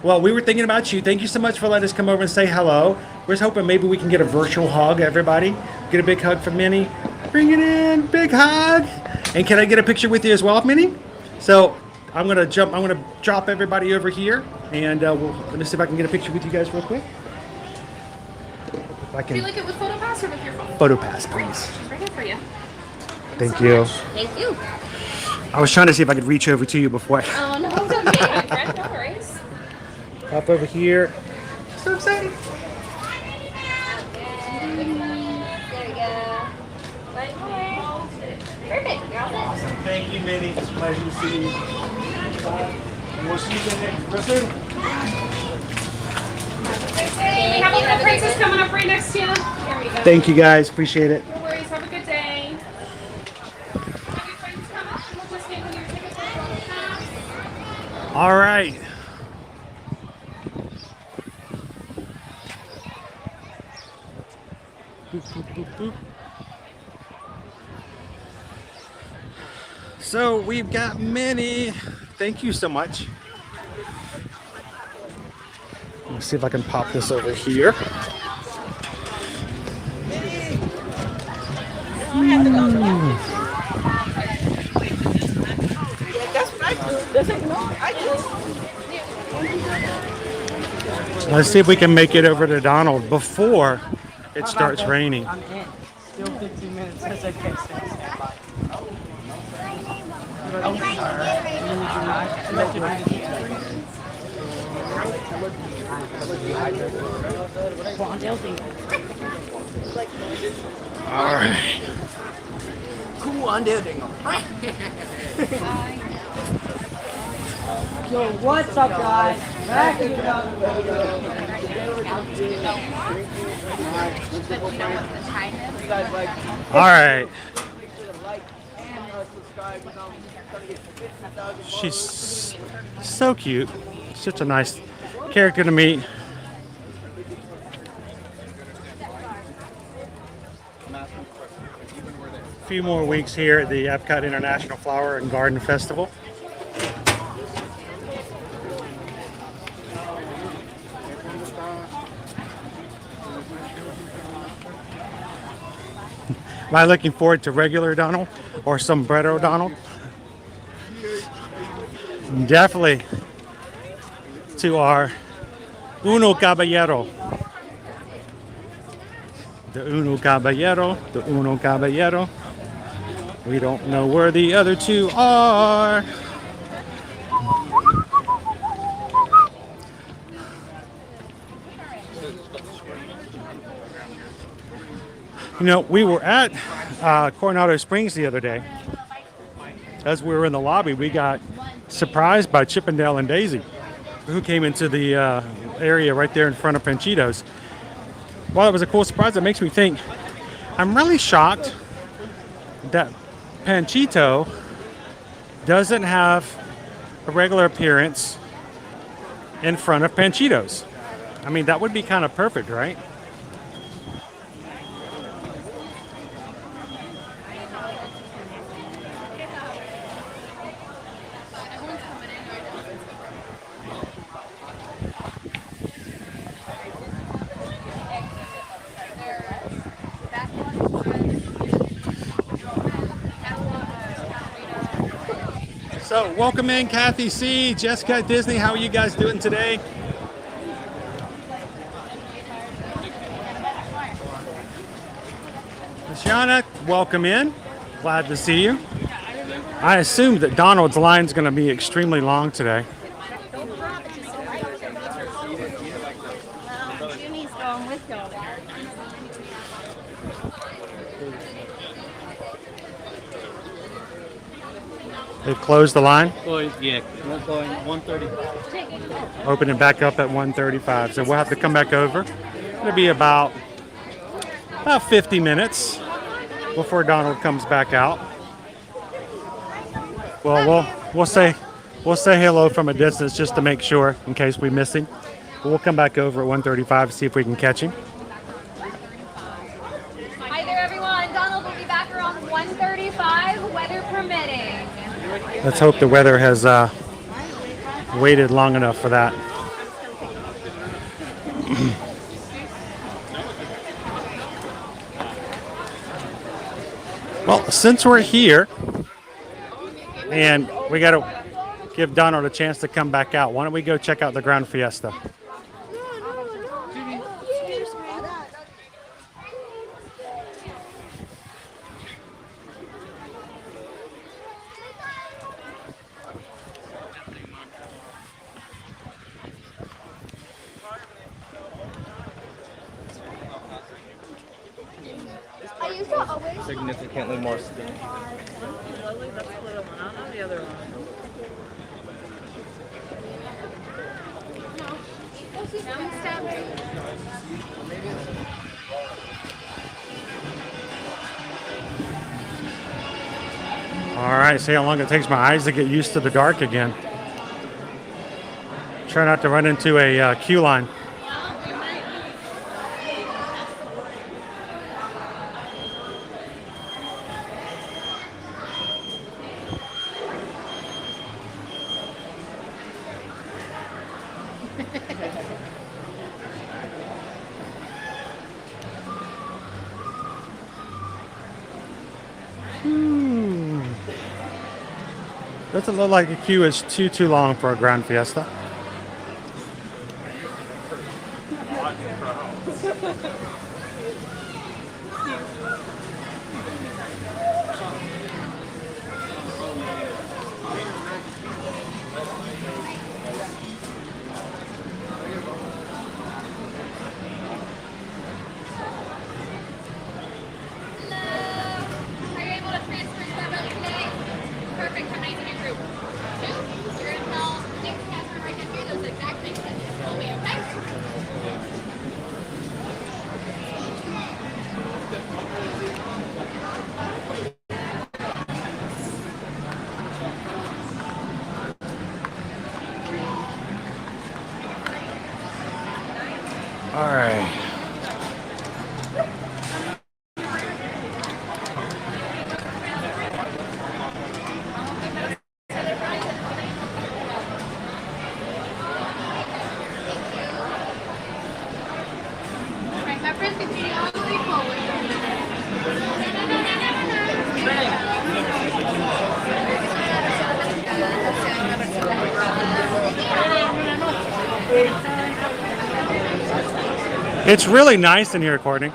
Well, we were thinking about you. Thank you so much for letting us come over and say hello. We're just hoping maybe we can get a virtual hug, everybody. Get a big hug from Minnie. Bring it in, big hug. And can I get a picture with you as well, Minnie? So I'm gonna drop everybody over here, and let me see if I can get a picture with you guys real quick. If I can. Do you like it with PhotoPass or with your phone? PhotoPass, please. She's right here for you. Thank you. Thank you. I was trying to see if I could reach over to you before. Oh no, don't be my friend. No worries. Hop over here. So excited. There we go. Perfect. You're all set. Thank you, Minnie. It's a pleasure to see you. And we'll see you again real soon. Hey, we have a little princess coming up right next to you. Here we go. Thank you, guys. Appreciate it. No worries. Have a good day. Have your friends come up and we'll just handle your tickets for PhotoPass. All right. Boop, boop, boop, boop. So we've got Minnie. Thank you so much. Let's see if I can pop this over here. Let's see if we can make it over to Donald before it starts raining. I'm in. Still 15 minutes as I get stand by. Oh, All right. cool on dingle. Yo, what's up, guys? Back in the All right. She's so cute. Such a nice character to meet. A few more weeks here at the Epcot International Flower and Garden Festival. Am I looking forward to regular Donald or sombrero Donald? Definitely to our Uno Caballero. The Uno Caballero, the Uno Caballero. We don't know where the other two are. You know, we were at Coronado Springs the other day. As we were in the lobby, we got surprised by Chippendale and Daisy, who came into the area right there in front of Panchitos. While it was a cool surprise, it makes me think, I'm really shocked that Panchito doesn't have a regular appearance in front of Panchitos. I mean, that would be kind of perfect, right? So, welcome in Kathy C, Jessica at Disney. How are you guys doing today? Shauna, welcome in. Glad to see you. I assume that Donald's line is going to be extremely long today. Jimmy's going with y'all. They've closed the line. Yeah, we're going 1:30. Opening back up at 1:35. So we'll have to come back over. It'll be about 50 minutes before Donald comes back out. Well, we'll say hello from a distance just to make sure in case we miss him. But we'll come back over at 1:35 to see if we can catch him. Hi there, everyone. Donald will be back around 1:35, weather permitting. Let's hope the weather has waited long enough for that. Well, since we're here and we got to give Donald a chance to come back out, why don't we go check out the Ground Fiesta? Significantly more skin. All right, see how long it takes my eyes to get used to the dark again. Try not to run into a queue line. Doesn't look like the queue is too long for a Grand Fiesta. Are you able to transfer stuff out today? Perfect. How many in your group? Two. You're gonna tell Nick to Catherine right here those exact things that you told me, okay? All right. Right, my friends continue all the way forward. It's really nice in here, Courtney.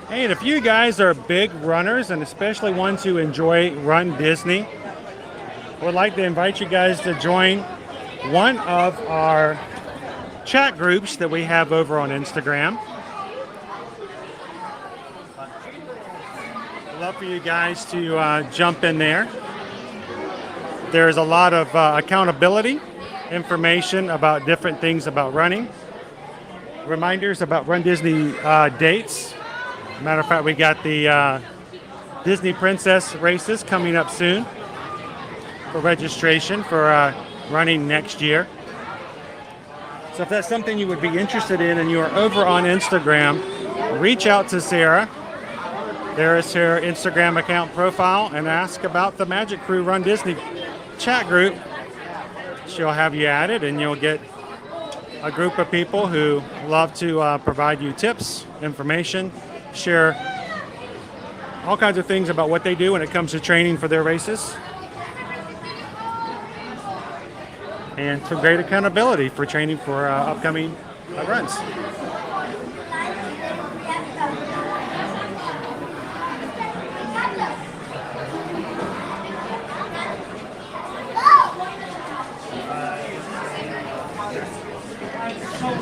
Hey, and if you guys are big runners, and especially ones who enjoy Run Disney, I would like to invite you guys to join one of our chat groups that we have over on Instagram. I'd love for you guys to jump in there. There's a lot of accountability, information about different things about running, reminders about Run Disney dates. Matter of fact, we got the Disney Princess races coming up soon for registration for running next year. So if that's something you would be interested in and you are over on Instagram, reach out to Sarah. There is her Instagram account profile and ask about the Magic Crew Run Disney chat group. She'll have you added and you'll get a group of people who love to provide you tips, information, share all kinds of things about what they do when it comes to training for their races. And some great accountability for training for upcoming runs.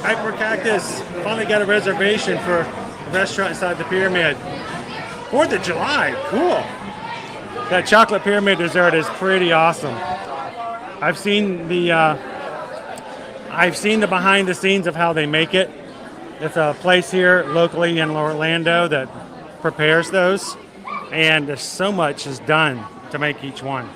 Hyper Cactus finally got a reservation for a restaurant inside the pyramid. 4th of July, cool. That chocolate pyramid dessert is pretty awesome. I've seen the behind the scenes of how they make it. It's a place here locally in Orlando that prepares those, and there's so much is done to make each one.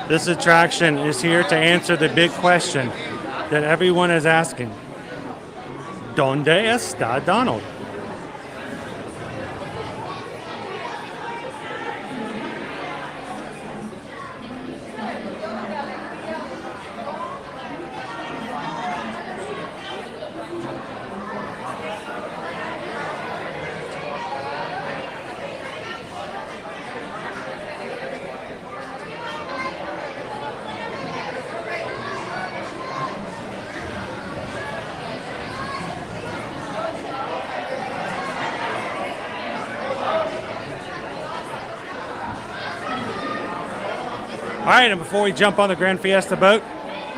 This attraction is here to answer the big question that everyone is asking. ¿Dónde está Donald? All right, and before we jump on the Grand Fiesta boat,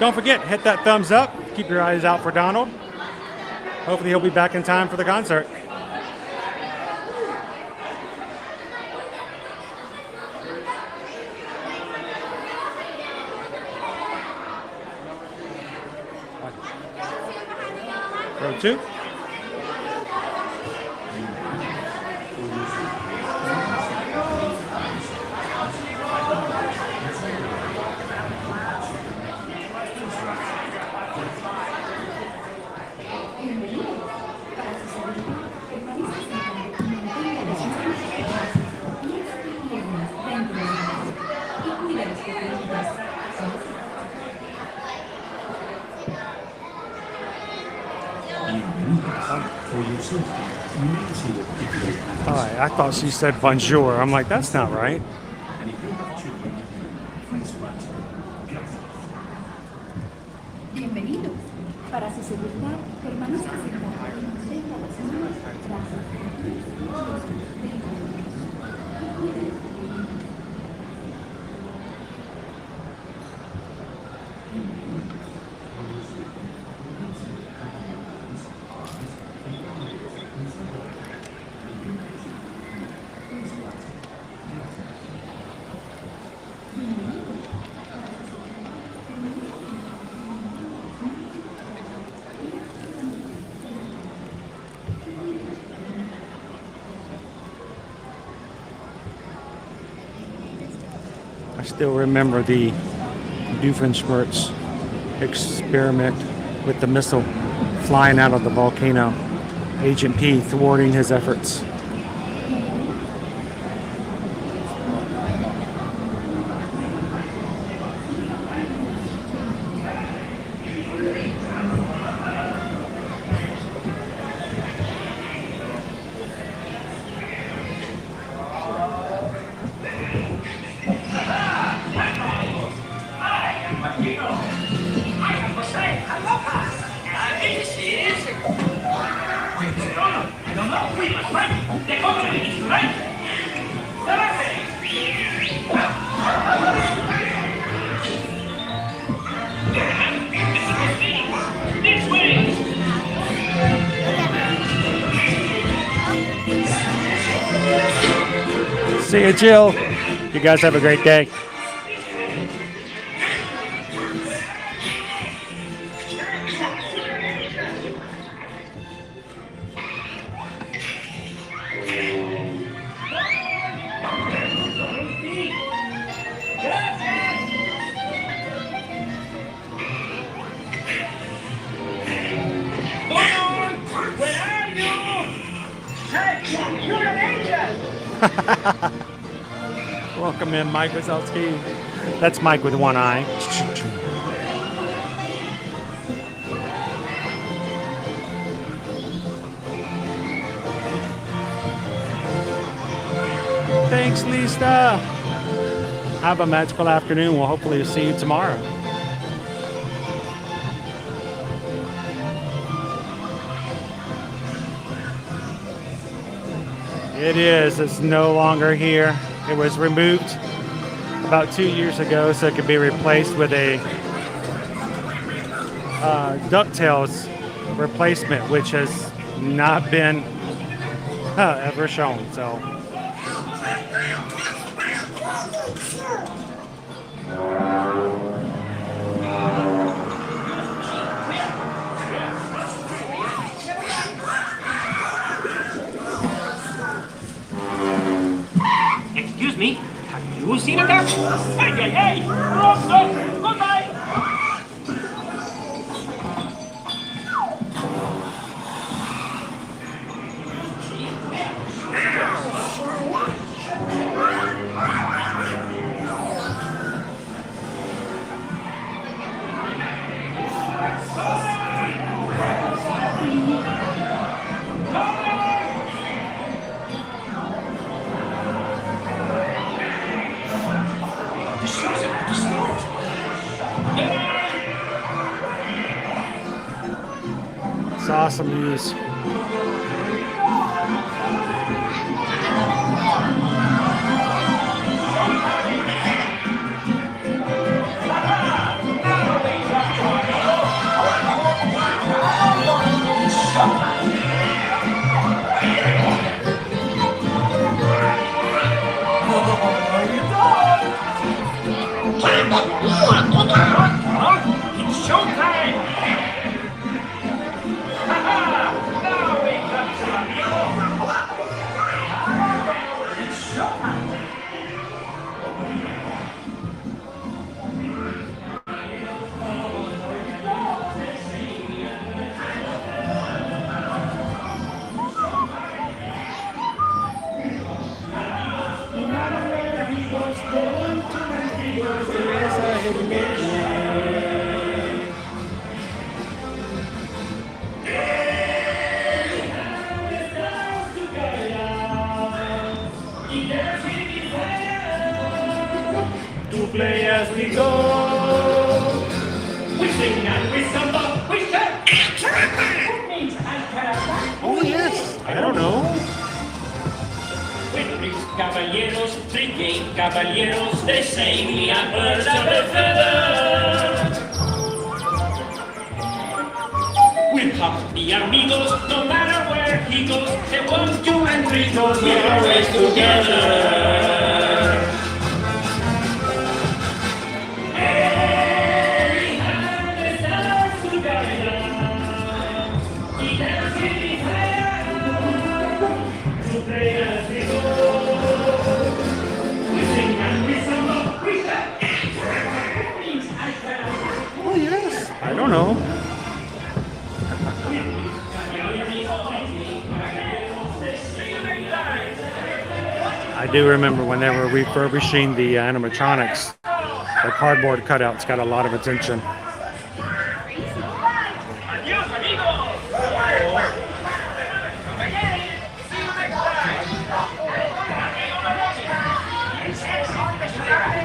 don't forget, hit that thumbs up. Keep your eyes out for Donald. Hopefully he'll be back in time for the concert. Row 2. Hi, I thought she said bonjour. I'm like, that's not right. Bienvenido. Para su seguridad, permanezca sentado y mantenga las manos atrás. I still remember the Doofenshmirtz experiment with the missile flying out of the volcano. Agent P thwarting his efforts. See you, Jill. You guys have a great day. Welcome in, Mike Wazowski. That's Mike with one eye. Thanks, Lisa. Have a magical afternoon. We'll hopefully see you tomorrow. It is. It's no longer here. It was removed about 2 years ago so it could be replaced with a DuckTales replacement, which has not been ever shown. So. Excuse me, have you seen a duck? Hey, hey, hey! Wrong duck! Goodbye! It's awesome news. It's showtime! To play as we go. We sing and we samba, we step. That means I can. Oh, yes. I don't know. With three caballeros, three gay caballeros, they say we are birds of a feather. With happy amigos, no matter where he goes, the 1, 2, and 3 goes, we're always together. Oh, yes. I don't know. I do remember when they were refurbishing the animatronics, the cardboard cutouts got a lot of attention. Adios, amigos.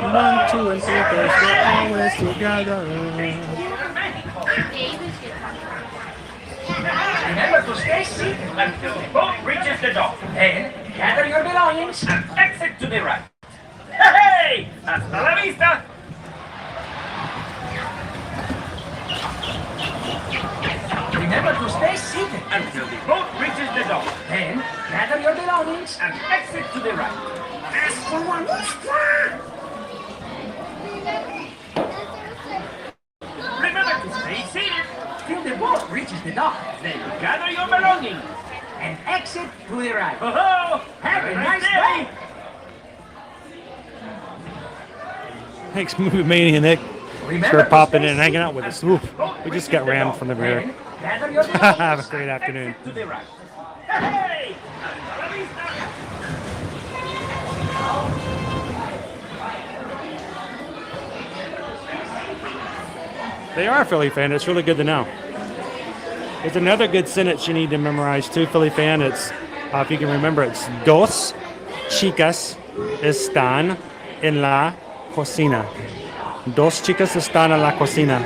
1, 2, and 3 goes, we're always together. Remember to stay seated until the boat reaches the dock. Then gather your belongings and exit to the right. Hey! Hasta la vista! Remember to stay seated until the boat reaches the dock. Then gather your belongings and exit to the right. Hasta la vista! Remember to stay seated till the boat reaches the dock. Then gather your belongings and exit to the right. Oh, have a nice day! Thanks, Movie Maniac, for popping in and hanging out with us. Oof, we just got rammed from the rear. Have a great afternoon. To the right. Hey! Hasta la vista! They are a Philly fan. It's really good to know. There's another good sentence you need to memorize too, Philly fan. It's, if you can remember, it's dos chicas están en la cocina. Dos chicas están en la cocina.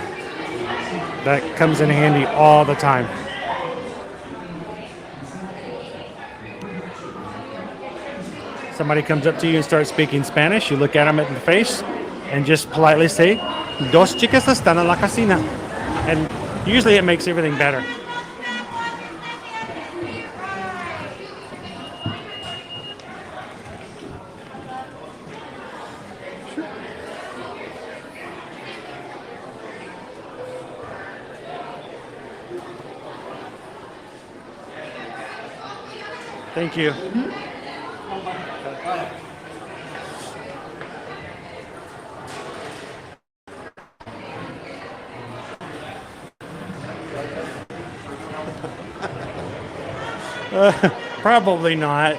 That comes in handy all the time. Somebody comes up to you and starts speaking Spanish. You look at them in the face and just politely say, dos chicas están en la cocina. And usually it makes everything better. Thank you. Probably not.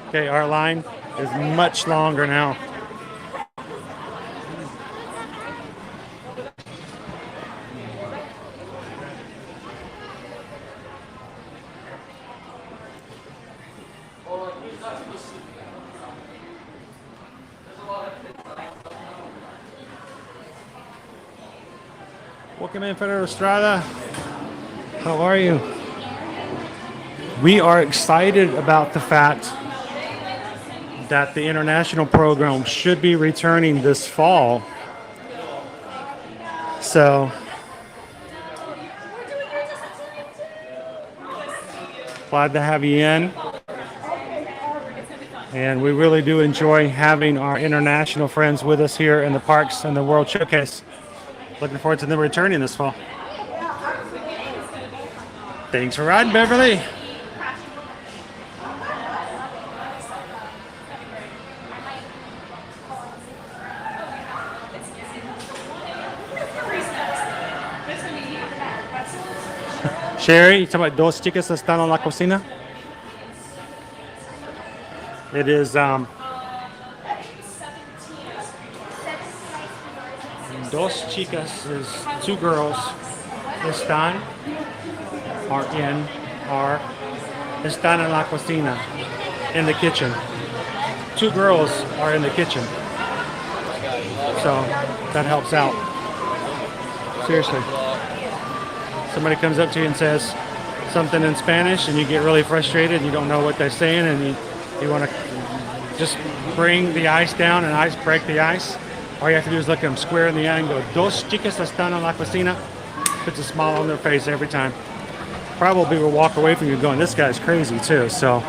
Okay, our line is much longer now. Welcome in, Federal Estrada. How are you? We are excited about the fact that the international program should be returning this fall. So, glad to have you in. And we really do enjoy having our international friends with us here in the parks and the World Showcase. Looking forward to them returning this fall. Thanks for riding, Beverly. Sherry, you talking about Dos Chicas Están en la Cocina? It is Dos Chicas is two girls. Están están en la cocina, in the kitchen. Two girls are in the kitchen. So that helps out. Seriously. Somebody comes up to you and says something in Spanish and you get really frustrated and you don't know what they're saying and you want to just bring the ice down and break the ice. All you have to do is look them square in the eye and go, Dos chicas están en la cocina. Puts a smile on their face every time. Probably will walk away from you going, this guy's crazy too, so.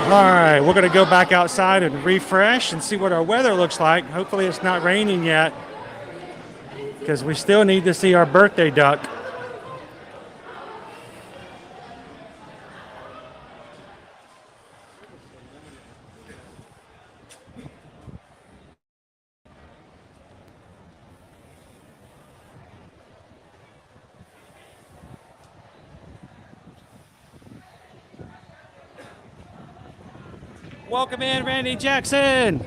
All right, we're gonna go back outside and refresh and see what our weather looks like. Hopefully it's not raining yet, because we still need to see our birthday duck. Welcome in, Randy Jackson.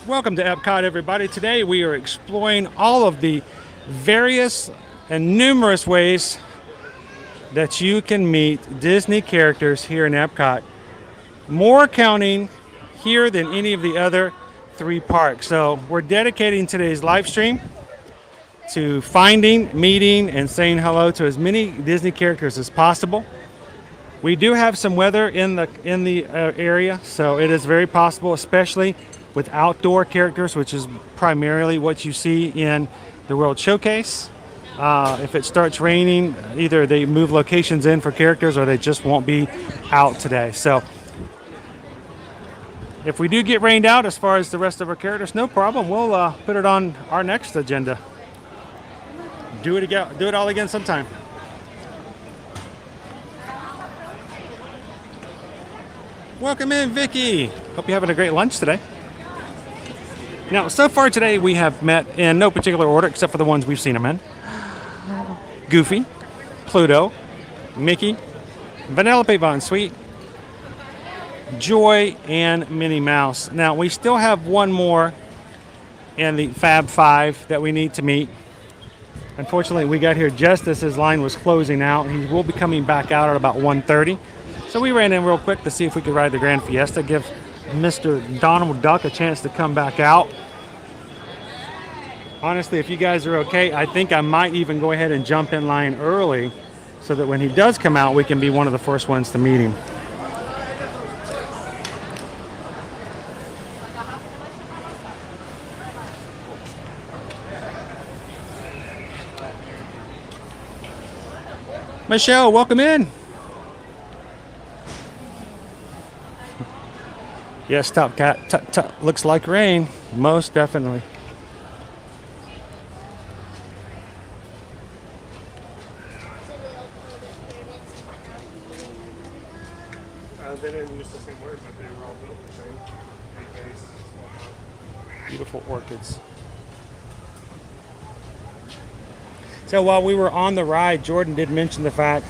Welcome to Epcot, everybody. Today we are exploring all of the various and numerous ways that you can meet Disney characters here in Epcot. More counting here than any of the other three parks. So we're dedicating today's live stream to finding, meeting, and saying hello to as many Disney characters as possible. We do have some weather in the area, so it is very possible, especially with outdoor characters, which is primarily what you see in the World Showcase. If it starts raining, either they move locations in for characters or they just won't be out today. So if we do get rained out as far as the rest of our characters, no problem. We'll put it on our next agenda. Do it all again sometime. Welcome in, Vicky. Hope you're having a great lunch today. Now, so far today we have met in no particular order except for the ones we've seen them in. Goofy, Pluto, Mickey, Vanellope Von Sweet, Joy, and Minnie Mouse. Now, we still have one more in the Fab Five that we need to meet. Unfortunately, we got here just as his line was closing out. He will be coming back out at about 1:30. So we ran in real quick to see if we could ride the Grand Fiesta, give Mr. Donald Duck a chance to come back out. Honestly, if you guys are okay, I think I might even go ahead and jump in line early so that when he does come out, we can be one of the first ones to meet him. Michelle, welcome in. Yes, Top Cat, looks like rain. Most definitely. They didn't use the same word, but they were all built the same. Beautiful orchids. So while we were on the ride, Jordan did mention the fact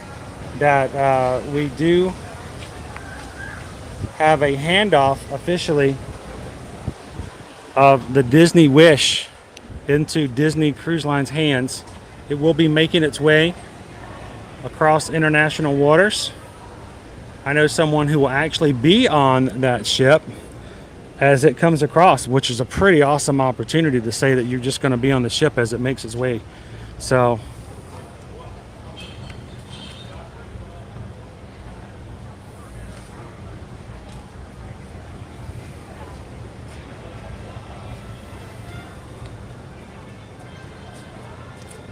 that we do have a handoff officially of the Disney Wish into Disney Cruise Line's hands. It will be making its way across international waters. I know someone who will actually be on that ship as it comes across, which is a pretty awesome opportunity to say that you're just going to be on the ship as it makes its way. So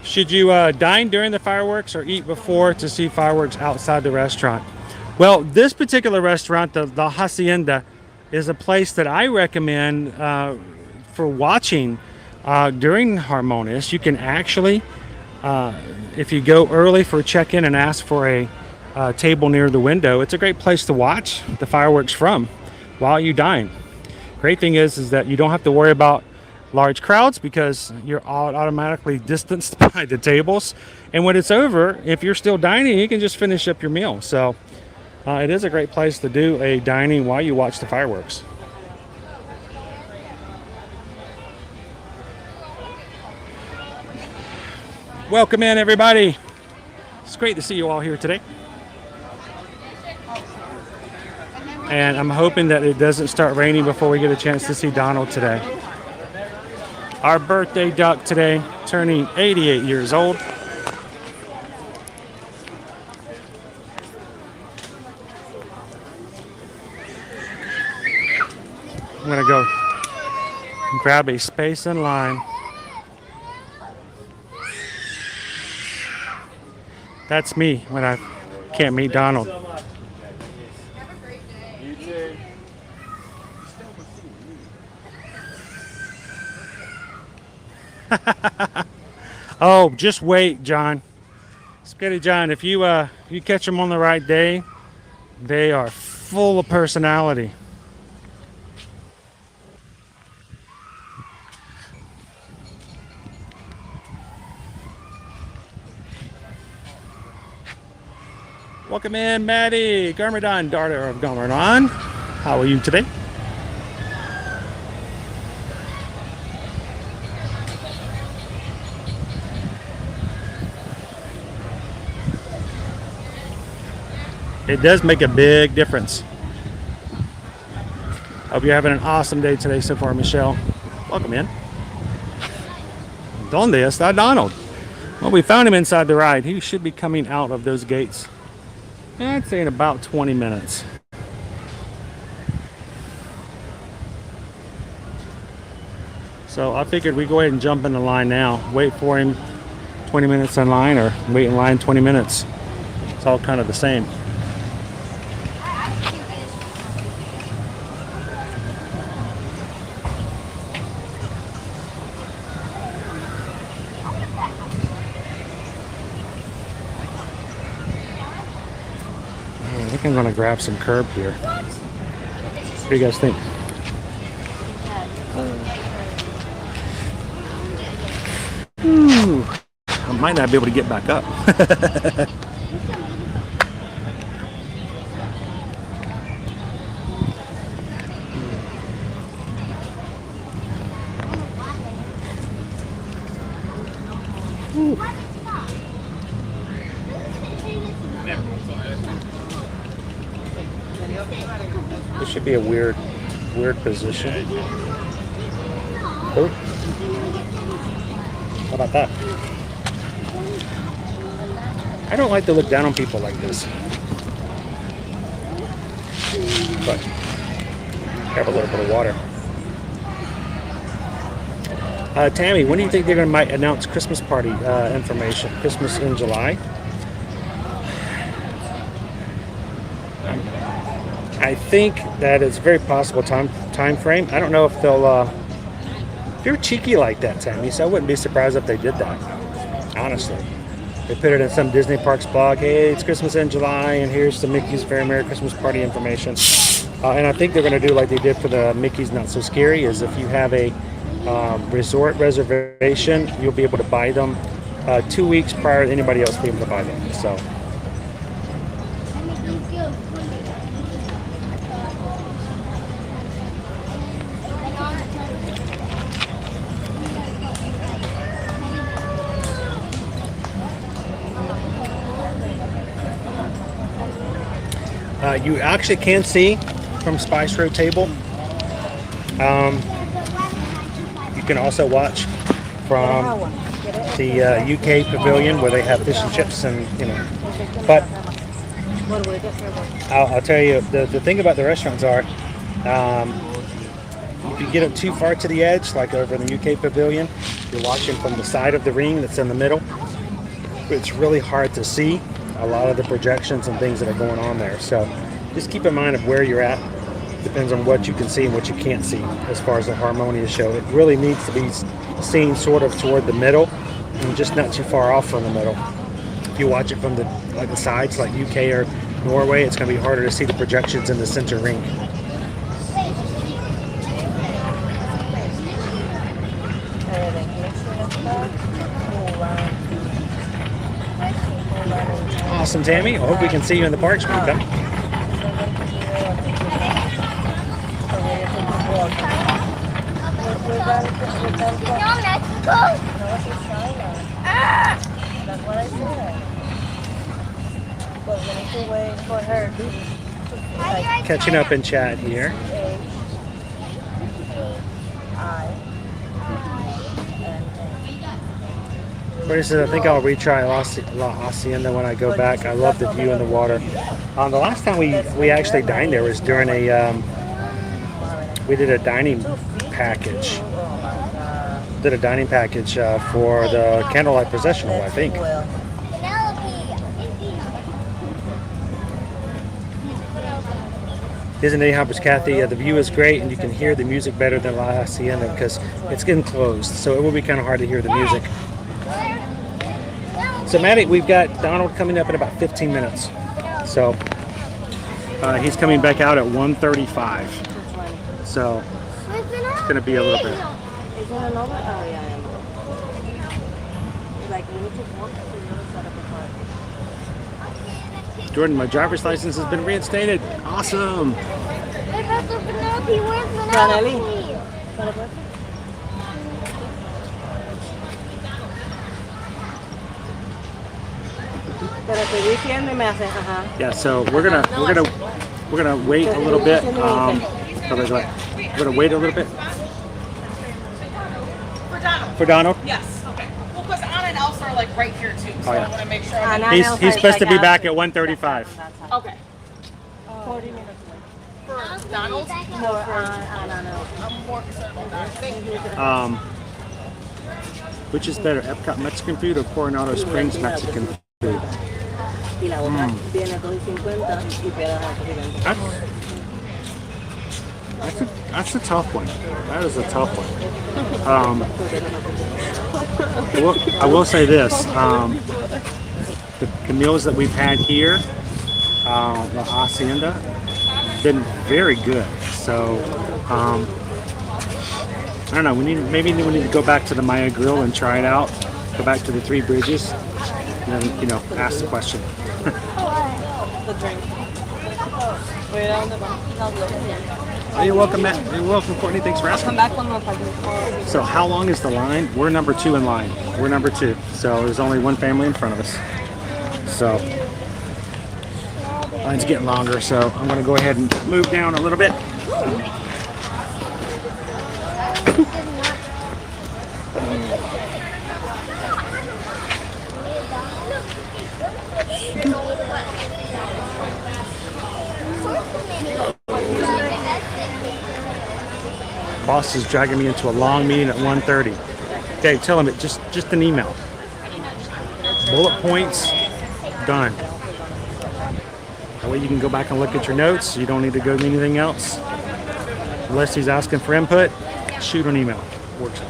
should you dine during the fireworks or eat before to see fireworks outside the restaurant? Well, this particular restaurant, the Hacienda, is a place that I recommend for watching during Harmonious. You can actually If you go early for check-in and ask for a table near the window, it's a great place to watch the fireworks from while you dine. Great thing is that you don't have to worry about large crowds because you're all automatically distanced by the tables. And when it's over, if you're still dining, you can just finish up your meal. So it is a great place to do a dining while you watch the fireworks. Welcome in, everybody. It's great to see you all here today. And I'm hoping that it doesn't start raining before we get a chance to see Donald today. Our birthday duck today, turning 88 years old. I'm gonna go grab a space in line. That's me when I can't meet Donald. Oh, just wait, John. Spaghetti John, if you catch them on the right day, they are full of personality. Welcome in, Maddie, Garmadon, daughter of Garmadon. How are you today? It does make a big difference. Hope you're having an awesome day today so far, Michelle. Welcome in. ¿Dónde está Donald? Well, we found him inside the ride. He should be coming out of those gates. I'd say in about 20 minutes. So I figured we go ahead and jump in the line now. Wait for him 20 minutes in line or wait in line 20 minutes. It's all kind of the same. I think I'm going to grab some curb here. What do you guys think? Ooh, I might not be able to get back up. This should be a weird position. Oh. How about that? I don't like to look down on people like this. But have a little bit of water. Tammy, when do you think they're going to might announce Christmas party information? Christmas in July? I think that it's a very possible time frame. I don't know if they'll. They're cheeky like that, Tammy, so I wouldn't be surprised if they did that. Honestly, they put it in some Disney Parks blog. Hey, it's Christmas in July, and here's the Mickey's Very Merry Christmas Party information. And I think they're going to do like they did for the Mickey's Not So Scary. Is if you have a resort reservation, you'll be able to buy them 2 weeks prior to anybody else being able to buy them. So. You actually can see from Spice Road Table. You can also watch from the UK Pavilion where they have fish and chips and But I'll tell you the thing about the restaurants are, if you get up too far to the edge, like over in the UK Pavilion, you're watching from the side of the ring that's in the middle. It's really hard to see a lot of the projections and things that are going on there. So just keep in mind of where you're at. Depends on what you can see and what you can't see as far as the harmonious show. It really needs to be seen sort of toward the middle and just not too far off from the middle. If you watch it from the sides, like UK or Norway, it's going to be harder to see the projections in the center ring. Awesome, Tammy. I hope we can see you in the parks when you come. That's what I said. But we need to wait for her. Catching up in chat here. For instance, I think I'll retry La Hacienda when I go back. I love the view in the water. The last time we actually dined there was during we did a dining package. Did a dining package for the Candlelight Processional, I think. Disney Hoppers Kathy, the view is great and you can hear the music better than La Hacienda because it's enclosed, so it will be kind of hard to hear the music. So Maddie, we've got Donald coming up in about 15 minutes. So he's coming back out at 1:35. So it's going to be a little bit. Is there another area? Like we need to walk to the other side of the park. Jordan, my driver's license has been reinstated. Awesome. Yeah, so we're gonna wait a little bit. We're gonna wait a little bit. For Donald? Yes. Okay. Well, because Anna and Elsa are like right here too, so I want to make sure. He's supposed to be back at 1:35. Okay. 40 minutes away. For Donald? No, Anna, no. I'm more concerned with that. Thank you. Which is better, Epcot Mexican food or Coronado Springs Mexican food? That's a tough one. That is a tough one. I will say this: the meals that we've had here, La Hacienda, been very good. So I don't know. Maybe we need to go back to the Maya Grill and try it out. Go back to the Three Bridges, and then ask the question. Oh, you're welcome, Matt. You're welcome, Courtney. Thanks for asking. So how long is the line? We're number 2 in line. We're number 2. So there's only one family in front of us. So line's getting longer. So I'm going to go ahead and move down a little bit. Boss is dragging me into a long meeting at 1:30. Okay, tell him it just an email. Bullet points, done. That way you can go back and look at your notes. You don't need to go to anything else. Unless he's asking for input, shoot an email. Works.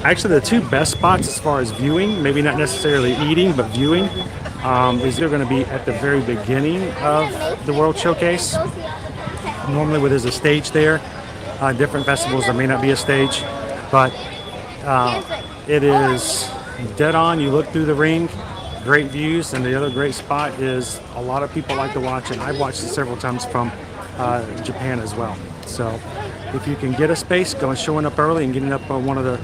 Actually, the 2 best spots as far as viewing, maybe not necessarily eating, but viewing, is they're going to be at the very beginning of the World Showcase. Normally where there's a stage there. Different festivals there may not be a stage, but it is dead on. You look through the ring, great views, and the other great spot is a lot of people like to watch it. I've watched it several times from Japan as well. So if you can get a space, showing up early and getting up on one of the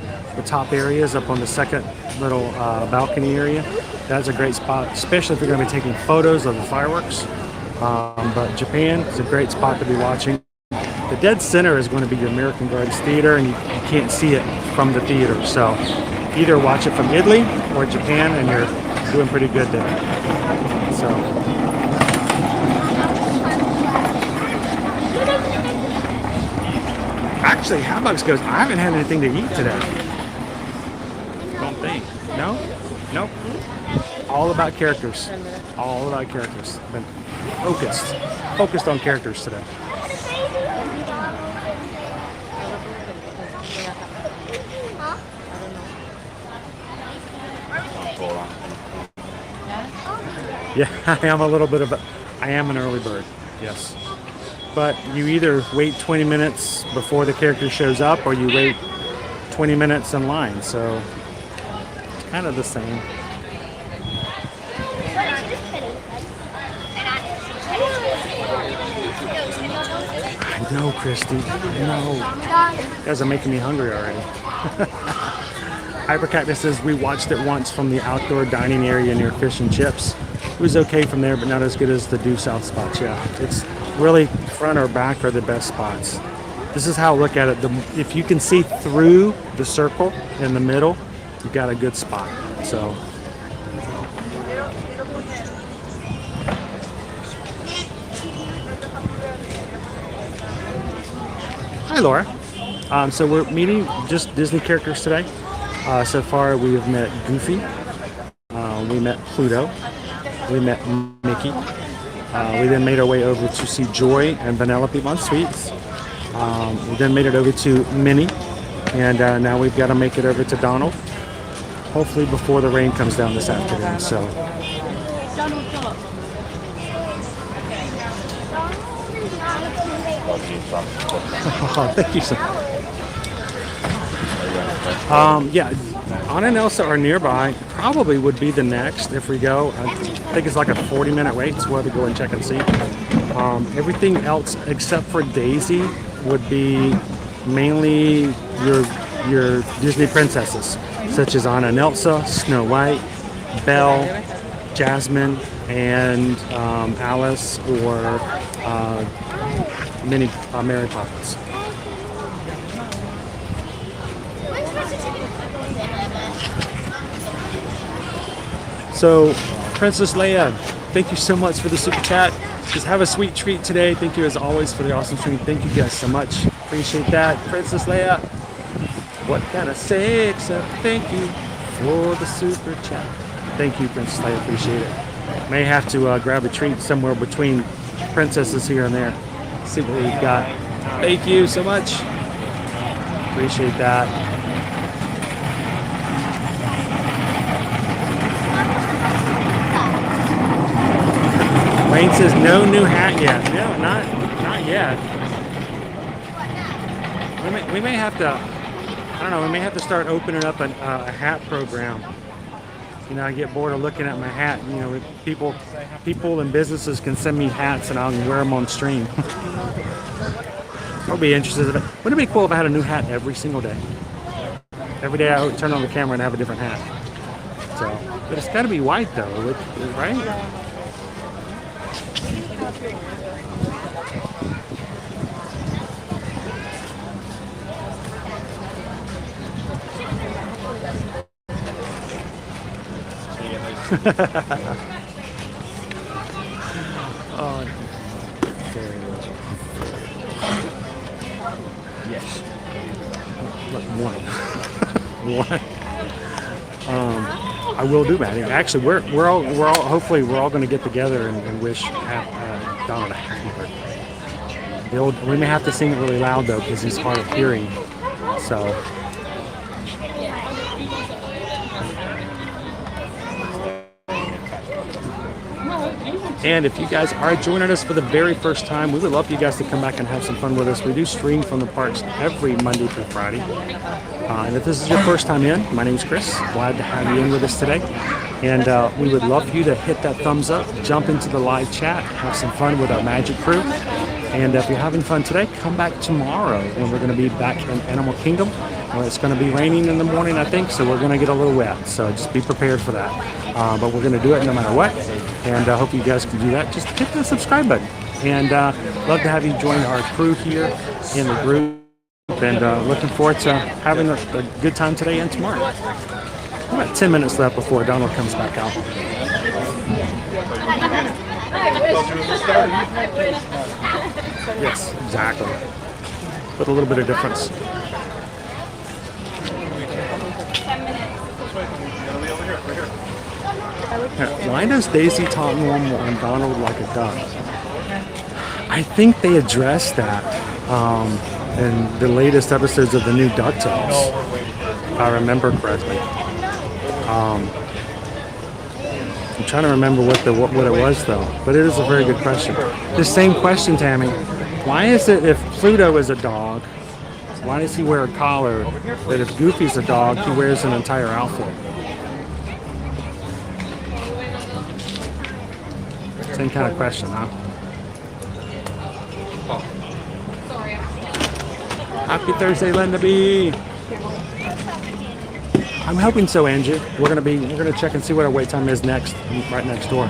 top areas, up on the second little balcony area, that's a great spot, especially if you're going to be taking photos of the fireworks. But Japan is a great spot to be watching. The dead center is going to be the American Gardens Theater, and you can't see it from the theater. So either watch it from Italy or Japan, and you're doing pretty good there. So. Actually, Hatbox goes, I haven't had anything to eat today. Don't think. Nope. All about characters. All about characters. Been focused on characters today. Yeah, I am a little bit of I am an early bird, yes. But you either wait 20 minutes before the character shows up or you wait 20 minutes in line, so it's kind of the same. I know, Christy, I know. You guys are making me hungry already. Hypercactus says we watched it once from the outdoor dining area near Fish and Chips. It was okay from there, but not as good as the due south spots. Yeah, it's really front or back are the best spots. This is how I look at it. If you can see through the circle in the middle, you got a good spot. So. Hi, Laura. So we're meeting just Disney characters today. So far, we have met Goofy. We met Pluto. We met Mickey. We then made our way over to see Joy and Vanellope on Sweets. We then made it over to Minnie. And now we've got to make it over to Donald. Hopefully before the rain comes down this afternoon. So. Oh, thank you so much. Yeah, Anna and Elsa are nearby. Probably would be the next if we go. I think it's like a 40-minute wait, so we'll have to go and check and see. Everything else except for Daisy would be mainly your Disney princesses, such as Anna and Elsa, Snow White, Belle, Jasmine, and Alice or Mary Poppins. So, Princess Leia, thank you so much for the super chat. Just have a sweet treat today. Thank you as always for the awesome stream. Thank you guys so much. Appreciate that. Princess Leia, what can I say except thank you for the super chat. Thank you, Princess Leia. Appreciate it. May have to grab a treat somewhere between princesses here and there. See what we've got. Thank you so much. Appreciate that. Wayne says no new hat yet. No, not yet. We may have to. I don't know. We may have to start opening up a hat program. You know, I get bored of looking at my hat. You know, people and businesses can send me hats and I'll wear them on stream. I'll be interested in it. Wouldn't it be cool if I had a new hat every single day? Every day I would turn on the camera and have a different hat. So, but it's got to be white though, right? Oh, yes. Look, one. I will do that. Actually, we're all hopefully we're all going to get together and wish Donald a happy birthday. We may have to sing it really loud though because he's hard of hearing. So. And if you guys are joining us for the very first time, we would love for you guys to come back and have some fun with us. We do stream from the parks every Monday through Friday. And if this is your first time in, my name is Chris. Glad to have you in with us today. And we would love for you to hit that thumbs up, jump into the live chat, have some fun with our magic crew. And if you're having fun today, come back tomorrow when we're going to be back in Animal Kingdom. It's going to be raining in the morning, I think, so we're going to get a little wet. So just be prepared for that. But we're going to do it no matter what. And I hope you guys can do that. Just hit the subscribe button. And love to have you join our crew here in the group. And looking forward to having a good time today and tomorrow. About 10 minutes left before Donald comes back out. Yes, exactly. With a little bit of difference. 10 minutes. Why does Daisy talk normal and Donald like a duck? I think they addressed that in the latest episodes of the new DuckTales, if I remember correctly. I'm trying to remember what it was though, but it is a very good question. The same question, Tammy. Why is it if Pluto is a dog, why does he wear a collar? That if Goofy's a dog, he wears an entire outfit? Same kind of question, huh? Happy Thursday, Linda B. I'm hoping so, Angie. We're gonna check and see what our wait time is next, right next door.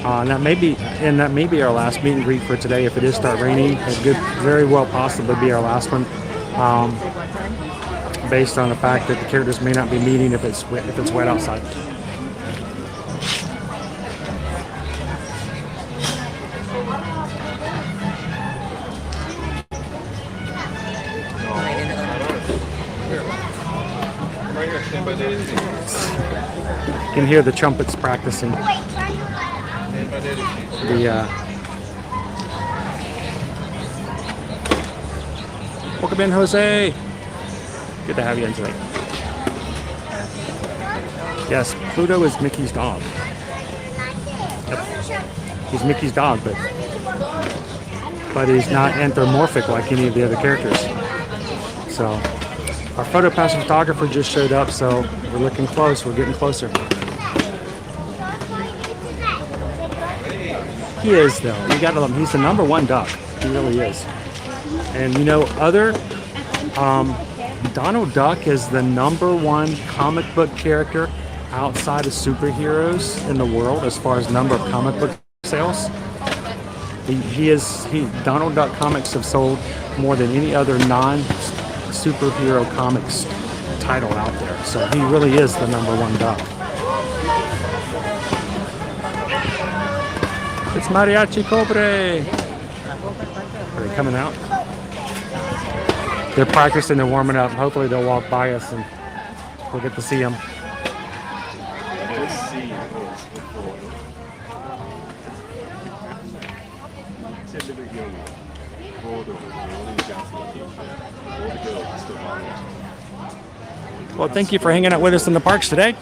And that may be our last meet and greet for today. If it is start raining, it could very well possibly be our last one, based on the fact that the characters may not be meeting if it's wet outside. You can hear the trumpets practicing. Welcome in, Jose. Good to have you in today. Yes, Pluto is Mickey's dog. Yep. He's Mickey's dog, but he's not anthropomorphic like any of the other characters. So, our photo pass photographer just showed up, so we're looking close. We're getting closer. He is, though. You gotta love him. He's the #1 duck. He really is. And you know, Donald Duck is the # comic book character outside of superheroes in the world as far as number of comic book sales. Donald Duck comics have sold more than any other non-superhero comics title out there. So he really is the #1 duck. It's Mariachi Cobre. Are they coming out? They're practicing and warming up. Hopefully they'll walk by us and we'll get to see them. Well, thank you for hanging out with us in the parks today.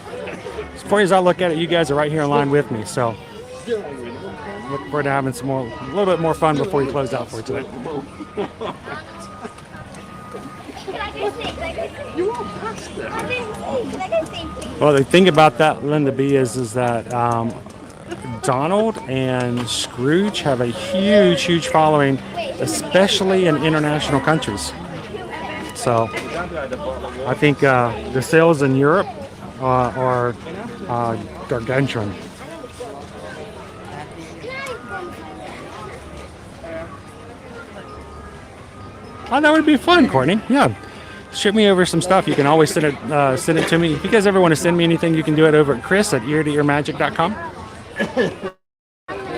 As far as I look at it, you guys are right here in line with me. So look forward to having a little bit more fun before we close out for today. Well, the thing about that, Linda B, is that Donald and Scrooge have a huge following, especially in international countries. So I think the sales in Europe are gargantuan. Oh, that would be fun, Courtney. Yeah. Shoot me over some stuff. You can always send it to me. If you guys ever want to send me anything, you can do it over at chris@eartoearmagic.com.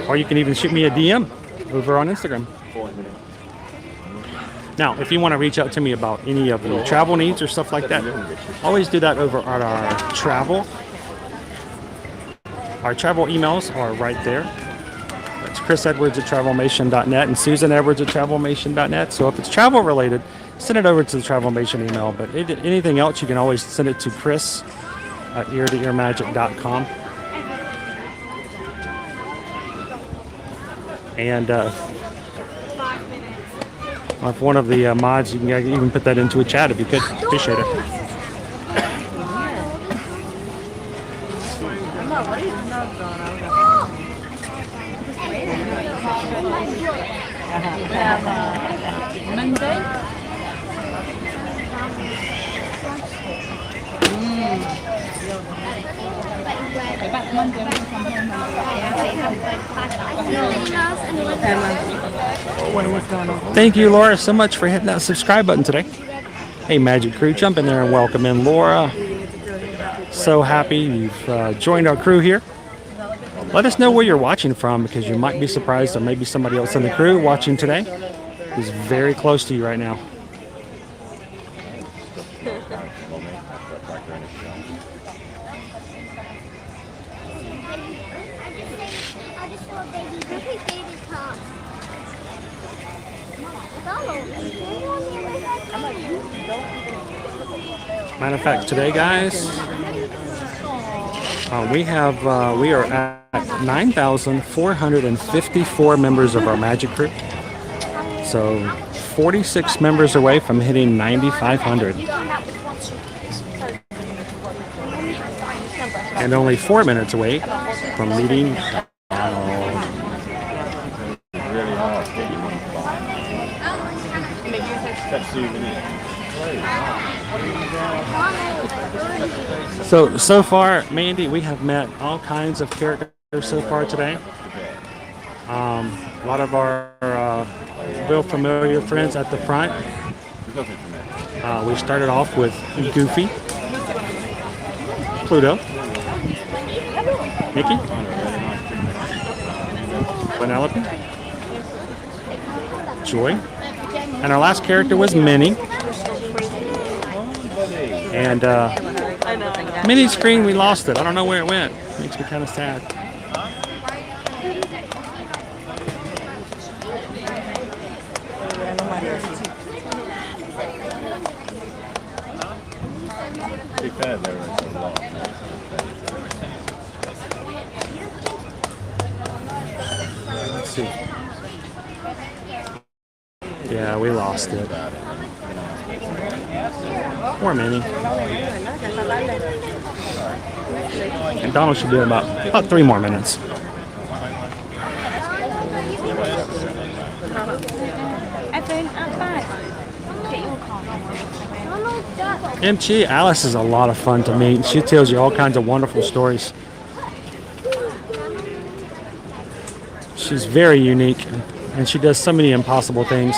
Or you can even shoot me a DM over on Instagram. Now, if you want to reach out to me about any of your travel needs or stuff like that, always do that over at our travel. Our travel emails are right there. That's chrisedwards@travelmation.net and susanedwards@travelmation.net. So if it's travel related, send it over to the Travelmation email. But anything else, you can always send it to chris@eartoearmagic.com. And if one of the mods, you can even put that into a chat if you could. Appreciate it. Monday. Thank you, Laura, so much for hitting that subscribe button today. Hey, Magic Crew, jump in there and welcome in Laura. So happy you've joined our crew here. Let us know where you're watching from, because you might be surprised there may be somebody else in the crew watching today who's very close to you right now. I just saw a baby top. Matter of fact, today, guys, we are at 9,454 members of our Magic group. So 46 members away from hitting 9,500. And only 4 minutes away from meeting Really hard. That souvenir. So far, Mandy, we have met all kinds of characters so far today. A lot of our real familiar friends at the front. We started off with Goofy, Pluto, Mickey, Vanellope, Joy, and our last character was Minnie. And Minnie's screen, we lost it. I don't know where it went. Makes me kind of sad. Big fan there is a lot. Let's see. Yeah, we lost it. Poor Minnie. And Donald should be about 3 more minutes. MG Alice is a lot of fun to meet. She tells you all kinds of wonderful stories. She's very unique, and she does so many impossible things,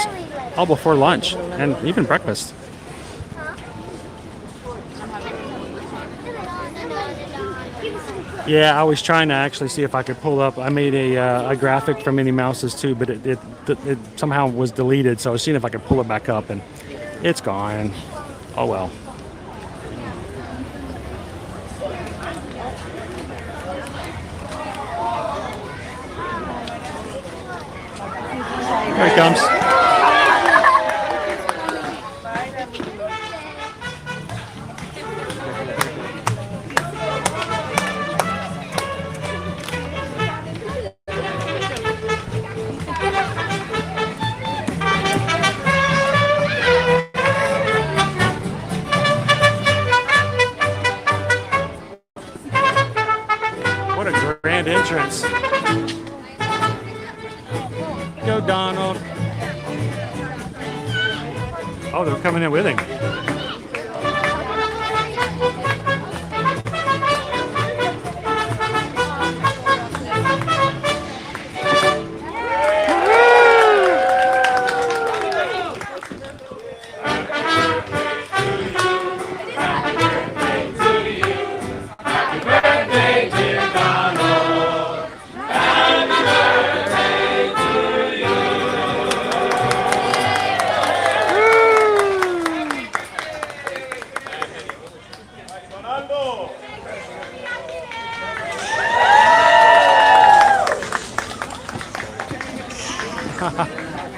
all before lunch and even breakfast. Yeah, I was trying to actually see if I could pull up. I made a graphic for Minnie Mouse's too, but it somehow was deleted. So I was seeing if I could pull it back up, and it's gone. Oh well. Here it comes. What a grand entrance. Go, Donald. Oh, they're coming in with him.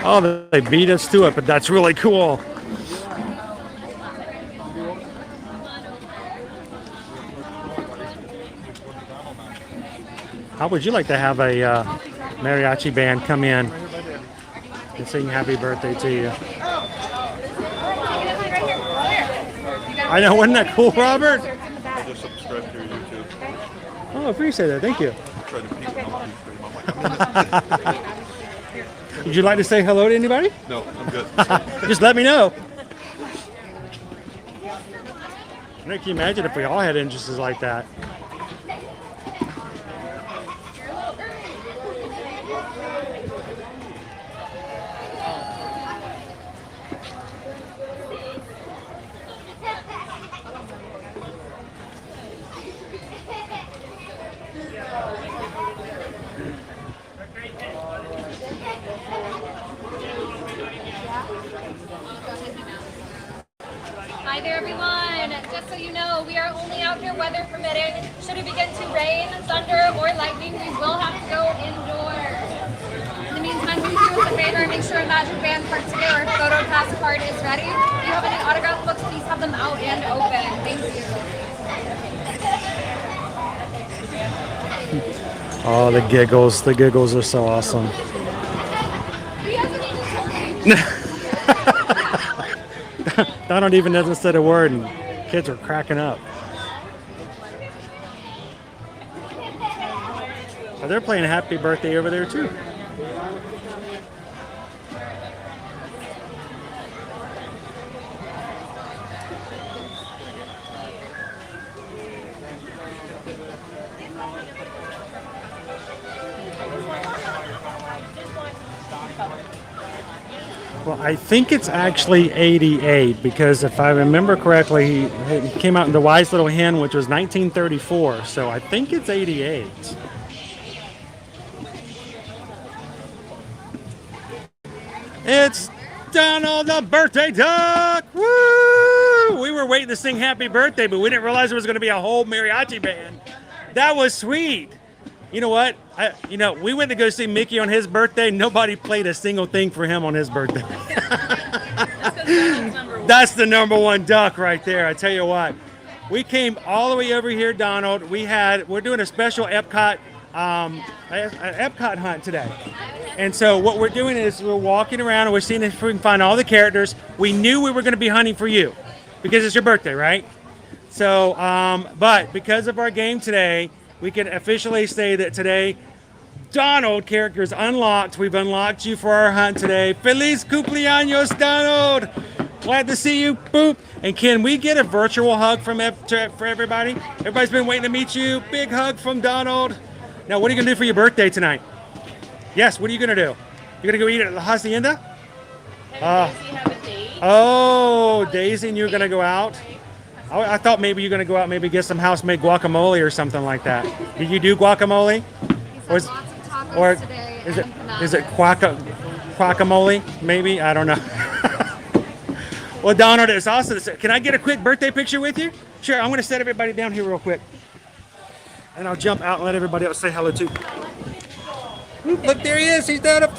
Oh, they beat us to it, but that's really cool. How would you like to have a mariachi band come in and sing happy birthday to you? I know, wasn't that cool, Robert? I just subscribed to your YouTube. Oh, I appreciate that. Thank you. Try to peek them Would you like to say hello to anybody? No, I'm good. Just let me know. Can you imagine if we all had interests like that? Hi there, everyone. Just a you know, we are only out here weather permitting. Should it begin to rain, thunder, or lightning, we will have to go indoors. In the meantime, please do us a favor and make sure a Magic Band card ticket or photo pass card is ready. If you have any autograph books, please have them out and open. Thank you. Oh, the giggles. The giggles are so awesome. Donald even doesn't say a word, and kids are cracking up. Oh, they're playing Happy Birthday over there, too. Well, I think it's actually 88 because if I remember correctly, he came out in The Wise Little Hen, which was 1934. So I think it's 88. It's Donald the Birthday Duck! Woo! We were waiting to sing Happy Birthday, but we didn't realize it was going to be a whole mariachi band. That was sweet. You know what? We went to go see Mickey on his birthday. Nobody played a single thing for him on his birthday. That's the number one duck right there. I tell you what. We came all the way over here, Donald. We're doing a special Epcot hunt today. And so what we're doing is we're walking around and we're seeing if we can find all the characters. We knew we were going to be hunting for you because it's your birthday, right? So, but because of our game today, we can officially say that today, Donald character is unlocked. We've unlocked you for our hunt today. Feliz cumpleaños, Donald! Glad to see you. Boop. And can we get a virtual hug for everybody? Everybody's been waiting to meet you. Big hug from Donald. Now, what are you going to do for your birthday tonight? Yes, what are you going to do? You're going to go eat at La Hacienda? Daisy have a date? Oh, Daisy, and you're going to go out? I thought maybe you're going to go out and maybe get some house-made guacamole or something like that. Did you do guacamole? Or is it guacamole? Maybe? I don't know. Well, Donald, it's awesome. Can I get a quick birthday picture with you? Sure, I'm going to set everybody down here real quick. And I'll jump out and let everybody else say hello too. Look, there he is. He's down up.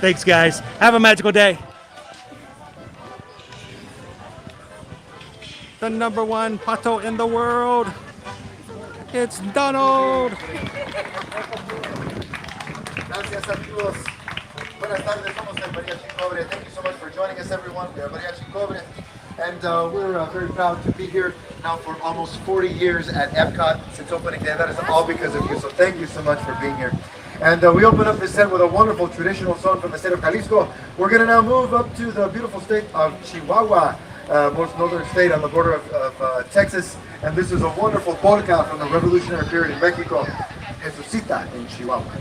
Thanks, guys. Have a magical day. The number one pato in the world. It's Donald. Gracias, amigos. Buenas tardes. Somos el Mariachi Cobre. Thank you so much for joining us, everyone. We are Mariachi Cobre. And we're very proud to be here now for almost 40 years at Epcot since opening day. That is all because of you. So thank you so much for being here. And we open up this set with a wonderful traditional song from the state of Jalisco. We're going to now move up to the beautiful state of Chihuahua, most northern state on the border of Texas. And this is a wonderful polka from the Revolutionary period in Mexico, Jesucita in Chihuahua.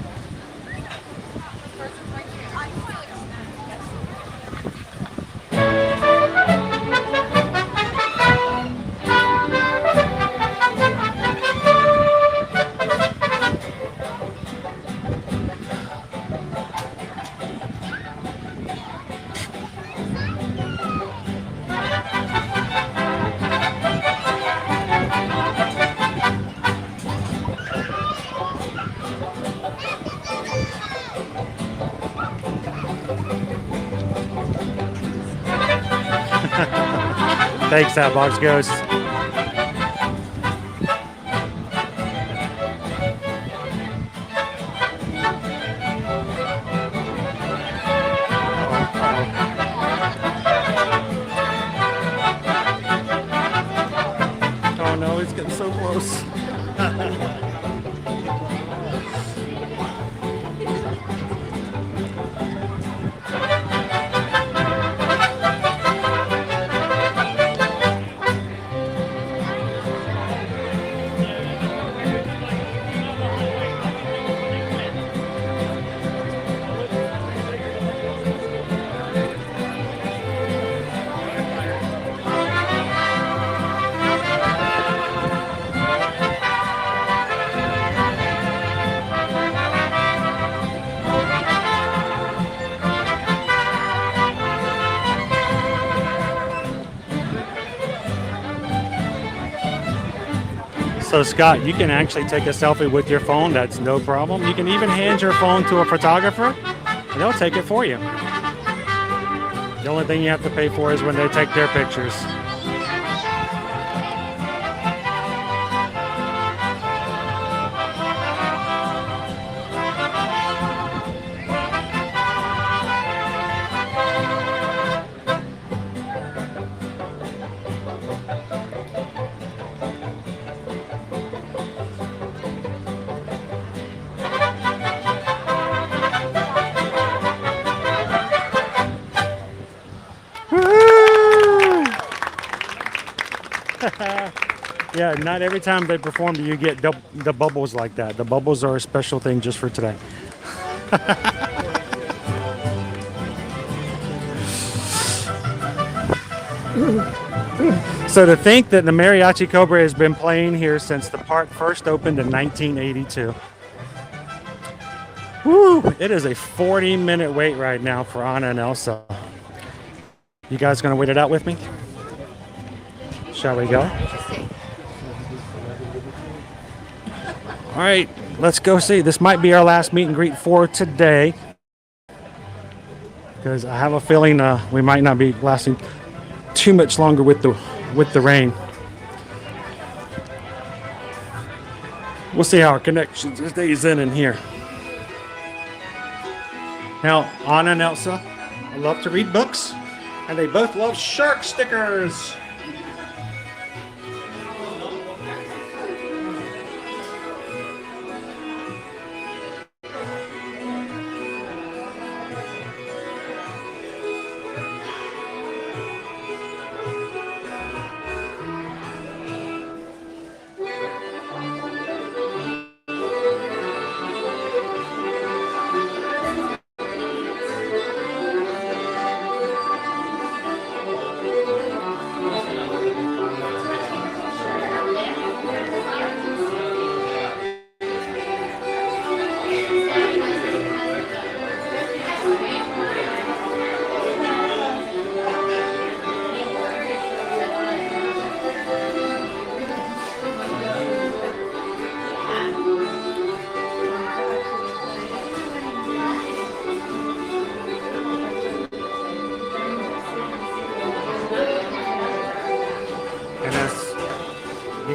Thanks, Box Ghost. Oh no, he's getting so close. So Scott, you can actually take a selfie with your phone. That's no problem. You can even hand your phone to a photographer and they'll take it for you. The only thing you have to pay for is when they take their pictures. Yeah, not every time they perform do you get the bubbles like that. The bubbles are a special thing just for today. So to think that the Mariachi Cobra has been playing here since the park first opened in 1982. Woo! It is a 40-minute wait right now for Anna and Elsa. You guys gonna wait it out with me? Shall we go? All right, let's go see. This might be our last meet and greet for today, because I have a feeling we might not be lasting too much longer with the rain. We'll see how our connection stays in here. Now, Anna and Elsa love to read books, and they both love shark stickers.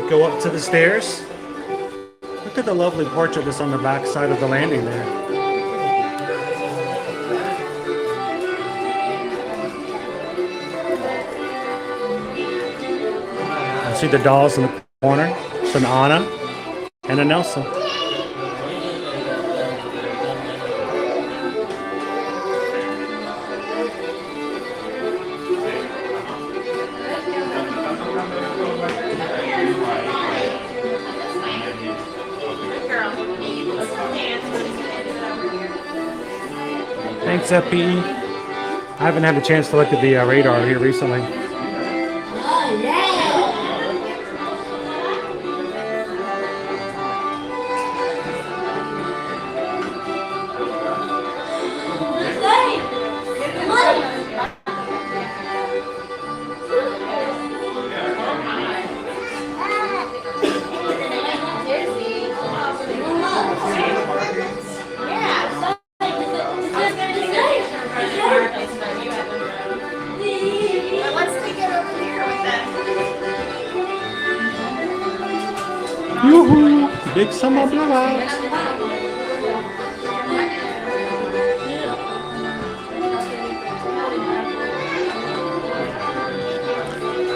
Go up to the stairs. Look at the lovely portrait that's on the back side of the landing there. You see the dolls in the corner. It's an Anna and an Elsa. Thanks, FPE. I haven't had a chance to look at the radar here recently. Yoo-hoo! Big summer blowout!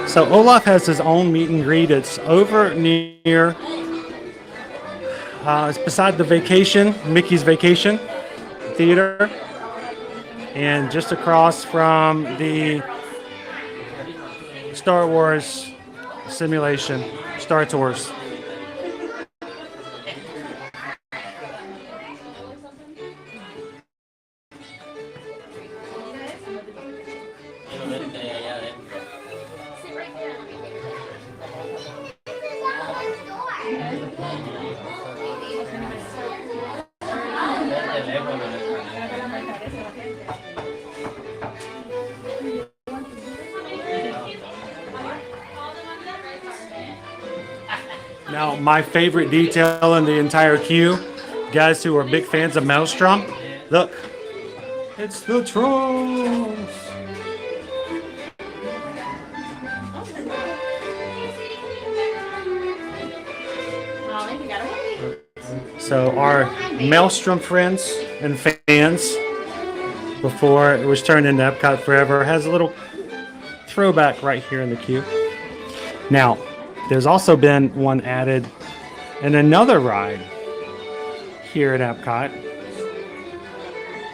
So Olaf has his own meet and greet. It's over near, it's beside the Mickey's Vacation Theater, and just across from the Star Wars simulation, Star Tours. Now, my favorite detail in the entire queue, guys who are big fans of Maelstrom, look, it's the trolls. So our Maelstrom friends and fans, before it was turned into Epcot Forever, has a little throwback right here in the queue. Now, there's also been one added in another ride here at Epcot.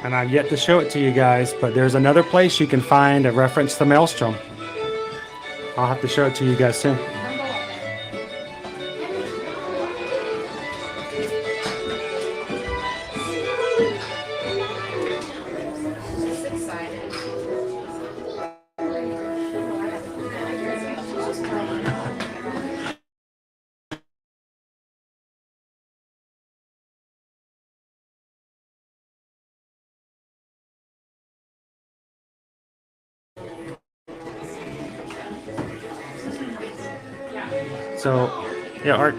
And I've yet to show it to you guys, but there's another place you can find a reference to Maelstrom. I'll have to show it to you guys soon. So, yeah,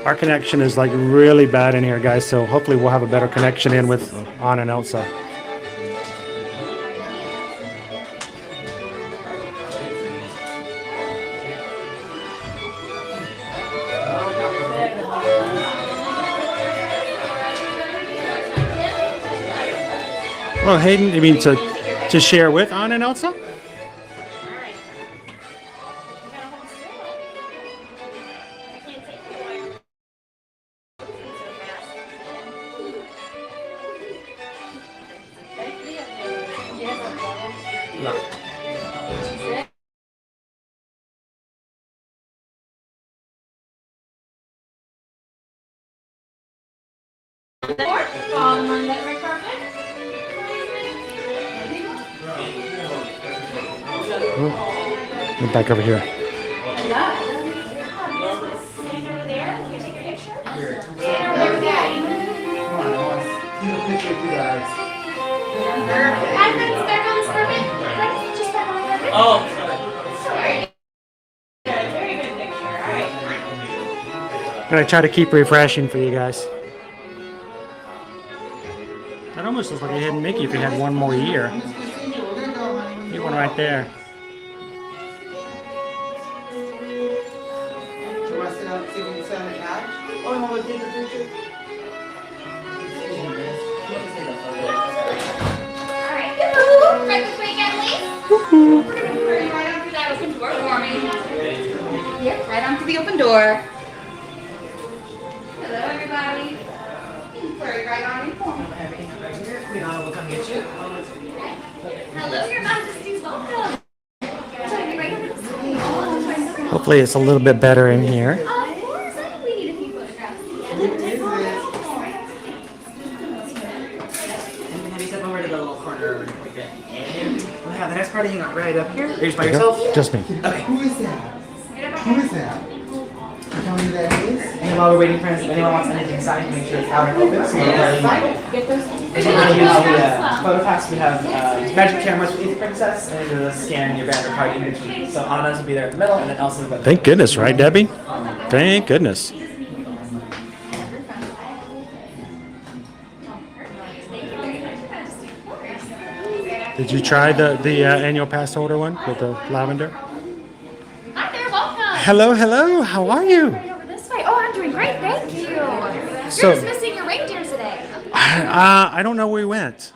our connection is like really bad in here, guys. So hopefully we'll have a better connection in with Anna and Elsa. Well, Hayden, you mean to share with Anna and Elsa? Get back over here. Oh, I'm gonna try to keep refreshing for you guys. That almost looks like a hidden Mickey if you had one more year. Get one right there. Right this way again, please. Hurry right onto that open door for me. Yep, right onto the open door. Hello, everybody. Hurry right on in for me. Brianna will come get you. Hello, Your Majesty's welcome. Hopefully it's a little bit better in here. Of course, I think we need a few photographs. And have you step over to the little corner? Okay. And we'll have the next party hang out right up here. Are you just by yourself? Just me. Okay. Who is that? Who is that? Tell me who that is. And while we're waiting for if anyone wants anything signed, make sure it's out and open. So we'll get those. If you want to use the photo pass, we have magic cameras for each princess, and you'll scan your banner card in between. So Anna's will be there at the middle, and then Elsa's will be Thank goodness, right, Debbie? Thank goodness. Did you try the annual pass holder one with the lavender? Hi there, welcome. Hello, hello. How are you? Right over this way. Oh, I'm doing great, thank you. You're So- just missing your reindeer today. I don't know where we went.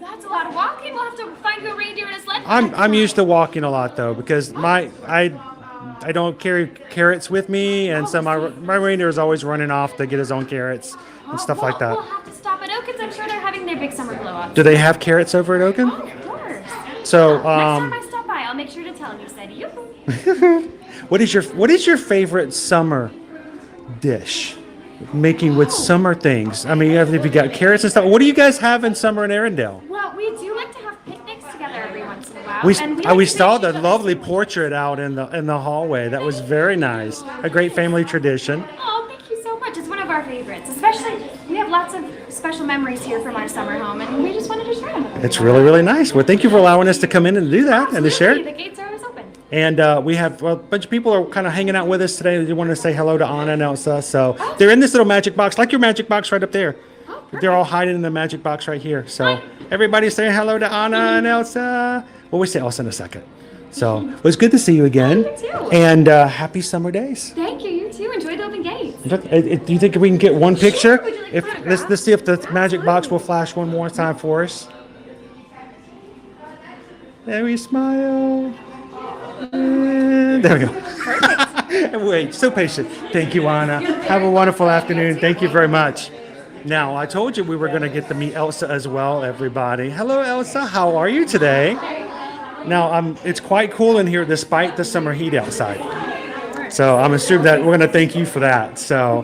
That's a lot of walking. We'll have to find you a reindeer and a sled. I'm used to walking a lot though because I don't carry carrots with me, and so my reindeer is always running off to get his own carrots and stuff like that. We'll have to stop at Oakens. I'm sure they're having their big summer blow up. Do they have carrots over at Oaken? Oh, of course. So Next time I stop by, I'll make sure to tell him you said you. what is your favorite summer dish? Making with summer things. I mean, if you got carrots and stuff, what do you guys have in summer in Arendelle? Well, we do like to have picnics together every once in a while. We and we like to saw make the each lovely other's- portrait out in the hallway. That was very nice. A great family tradition. Oh, thank you so much. It's one of our favorites. Especially, we have lots of special memories here from our summer home, and we just wanted to share them with It's really, really nice. Well, thank you for allowing us to come in and do that and to share Absolutely. it. The gates are always open. And we have a bunch of people are kind of hanging out with us today. They want to say hello to Anna and Elsa. So they're in this little magic box, like your magic box right up there. They're all hiding in the magic box right here. So everybody's saying hello to Anna and Elsa. Well, we say Elsa in a second. So it was good to see you again. You too. And happy summer days. Thank you. You too. Enjoy the open gates. Do you think we can get one picture? Would you like a If photograph? let's see if the magic box will flash one more time for us. There we smile. And there we go. Wait, so patient. Thank you, Anna. Have a wonderful afternoon. Thank you very much. Now, I told you we were going to get to meet Elsa as well, everybody. Hello, Elsa. How are you today? Now, it's quite cool in here despite the summer heat outside. So I'm assuming that we're going to thank you for that. So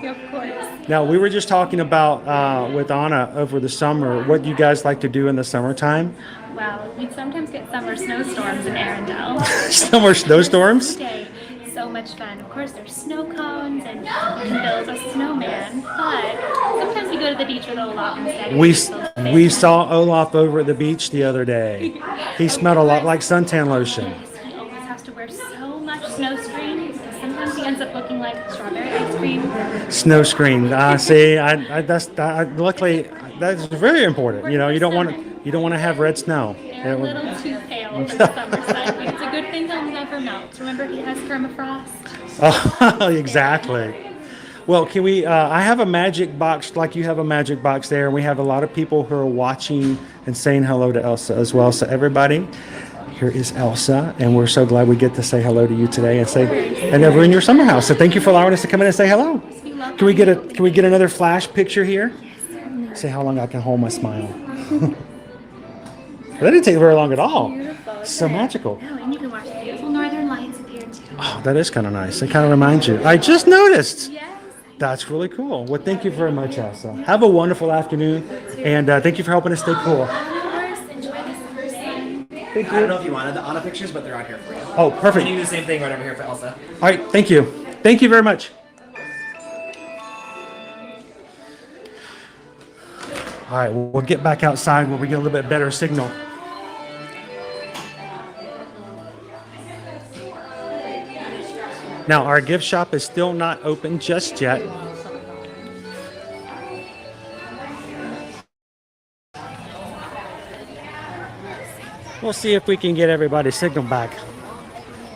now we were just talking about with Anna over the summer, what you guys like to do in the summertime. Well, we'd sometimes get summer snowstorms in Arendelle. Summer snowstorms? Okay, so much fun. Of course, there's snow cones and you can build a snowman, but sometimes we go to the beach with Olaf instead. We saw Olaf over at the beach the other day. He smelled a lot like suntan lotion. Yes, he always has to wear so much snow screen because sometimes he ends up looking like strawberry ice cream. Snow screen. See, luckily that's very important. You know, you don't want to have red snow. They're a little too pale in the summer side, but it's a good thing they'll never melt. Remember, he has permafrost. Oh, exactly. Well, can we? I have a magic box, like you have a magic box there, and we have a lot of people who are watching and saying hello to Elsa as well. So everybody, here is Elsa, and we're so glad we get to say hello to you today and we're in your summer house. So thank you for allowing us to come in and say hello. Can we get another flash picture here? See how long I can hold my smile. That didn't take very long at all. Beautiful. So magical. Oh, and you can watch the beautiful northern lights appear too. Oh, that is kind of nice. It kind of reminds you. I just noticed. Yes. That's really cool. Well, thank you very much, Elsa. Have a wonderful afternoon, and thank you for helping us stay cool. Of course, enjoy the summer day. Thank I don't know you. if you wanted the Anna pictures, but they're on here for you. Oh, You perfect. can do the same thing right over here for Elsa. All right, thank you. Thank you very much. All right, we'll get back outside where we get a little bit better signal. Now, our gift shop is still not open just yet. We'll see if we can get everybody's signal back.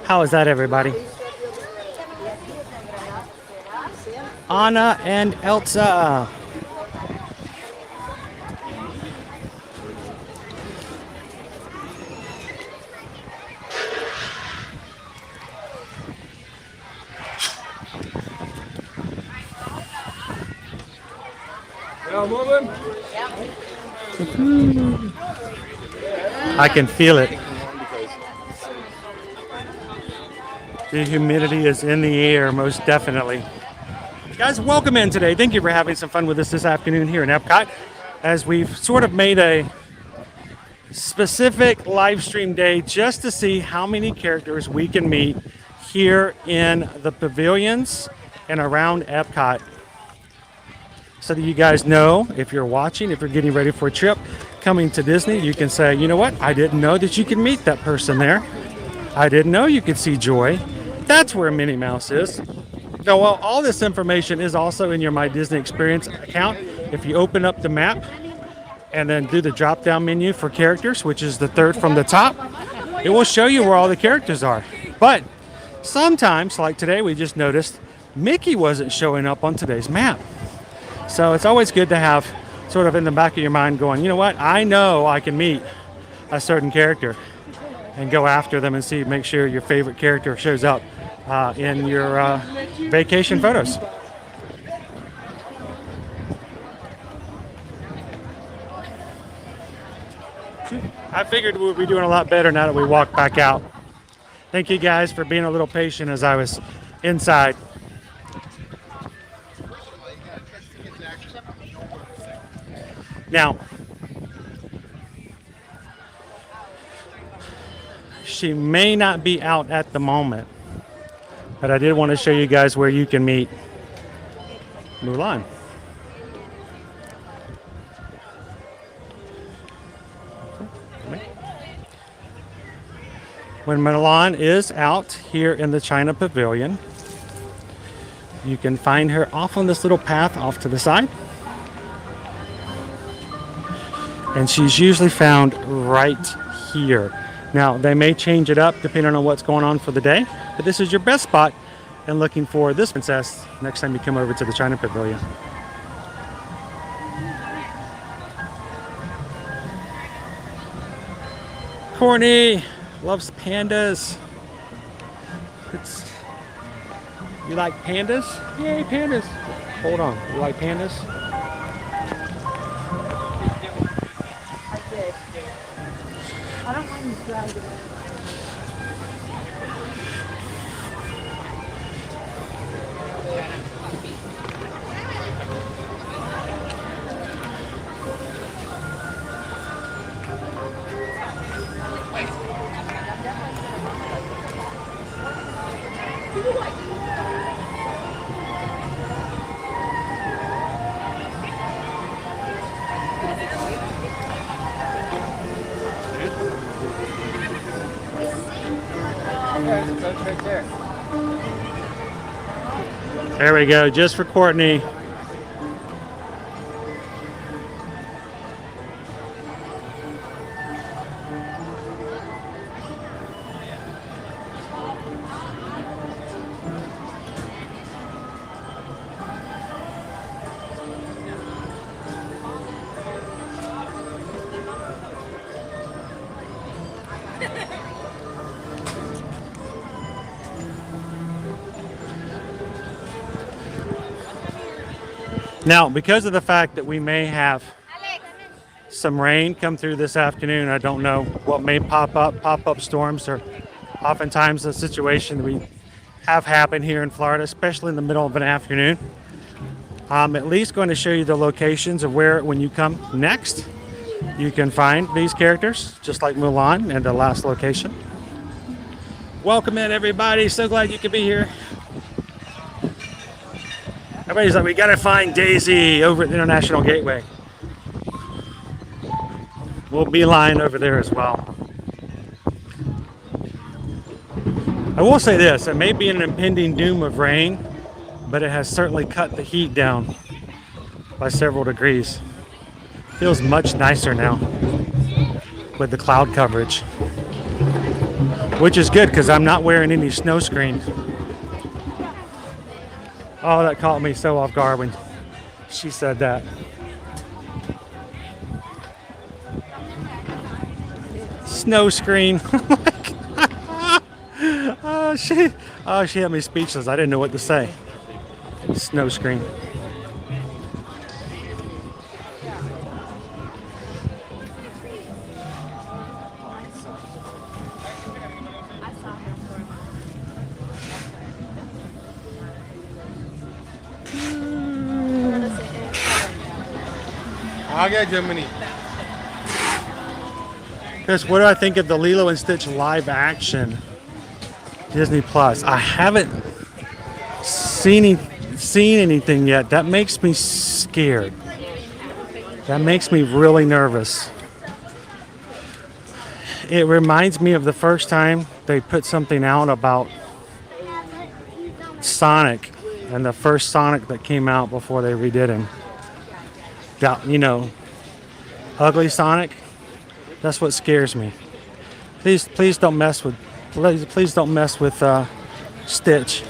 How is that, everybody? Anna and Elsa. I can feel it. The humidity is in the air, most definitely. Guys, welcome in today. Thank you for having some fun with us this afternoon here in Epcot, as we've sort of made a specific live stream day just to see how many characters we can meet here in the pavilions and around Epcot. So that you guys know, if you're watching, if you're getting ready for a trip, coming to Disney, you can say, you know what, I didn't know that you could meet that person there. I didn't know you could see Joy. That's where Minnie Mouse is. Now, well, all this information is also in your My Disney Experience account. If you open up the map and then do the drop-down menu for characters, which is the third from the top, it will show you where all the characters are. But sometimes, like today, we just noticed Mickey wasn't showing up on today's map. So it's always good to have sort of in the back of your mind going, you know what, I know I can meet a certain character and go after them and see, make sure your favorite character shows up in your vacation photos. I figured we'd be doing a lot better now that we walk back out. Thank you guys for being a little patient as I was inside. Now, she may not be out at the moment, but I did want to show you guys where you can meet Mulan. When Milan is out here in the China Pavilion, you can find her off on this little path off to the side. And she's usually found right here. Now, they may change it up depending on what's going on for the day, but this is your best spot in looking for this princess next time you come over to the China Pavilion. Courtney loves pandas. You like pandas? Yay, pandas. Hold on. You like pandas? I did. I don't mind you driving. Right there. There we go, just for Courtney. Now, because of the fact that we may have some rain come through this afternoon, I don't know what may pop up. Pop-up storms are oftentimes a situation that we have happen here in Florida, especially in the middle of an afternoon. I'm at least going to show you the locations of where, when you come next, you can find these characters, just like Mulan and the last location. Welcome in, everybody. So glad you could be here. Everybody's like, we gotta find Daisy over at the International Gateway. We'll beeline over there as well. I will say this, it may be an impending doom of rain, but it has certainly cut the heat down by several degrees. Feels much nicer now with the cloud coverage, which is good because I'm not wearing any snow screen. Oh, that caught me so off guard when she said that. Snow screen. Oh, she had me speechless. I didn't know what to say. Snow screen. I'll get Germany. Chris, what do I think of the Lilo and Stitch live action Disney Plus? I haven't seen anything yet. That makes me scared. That makes me really nervous. It reminds me of the first time they put something out about Sonic and the first Sonic that came out before they redid him. That, you know, ugly Sonic. That's what scares me. Please don't mess with. Please don't mess with Stitch.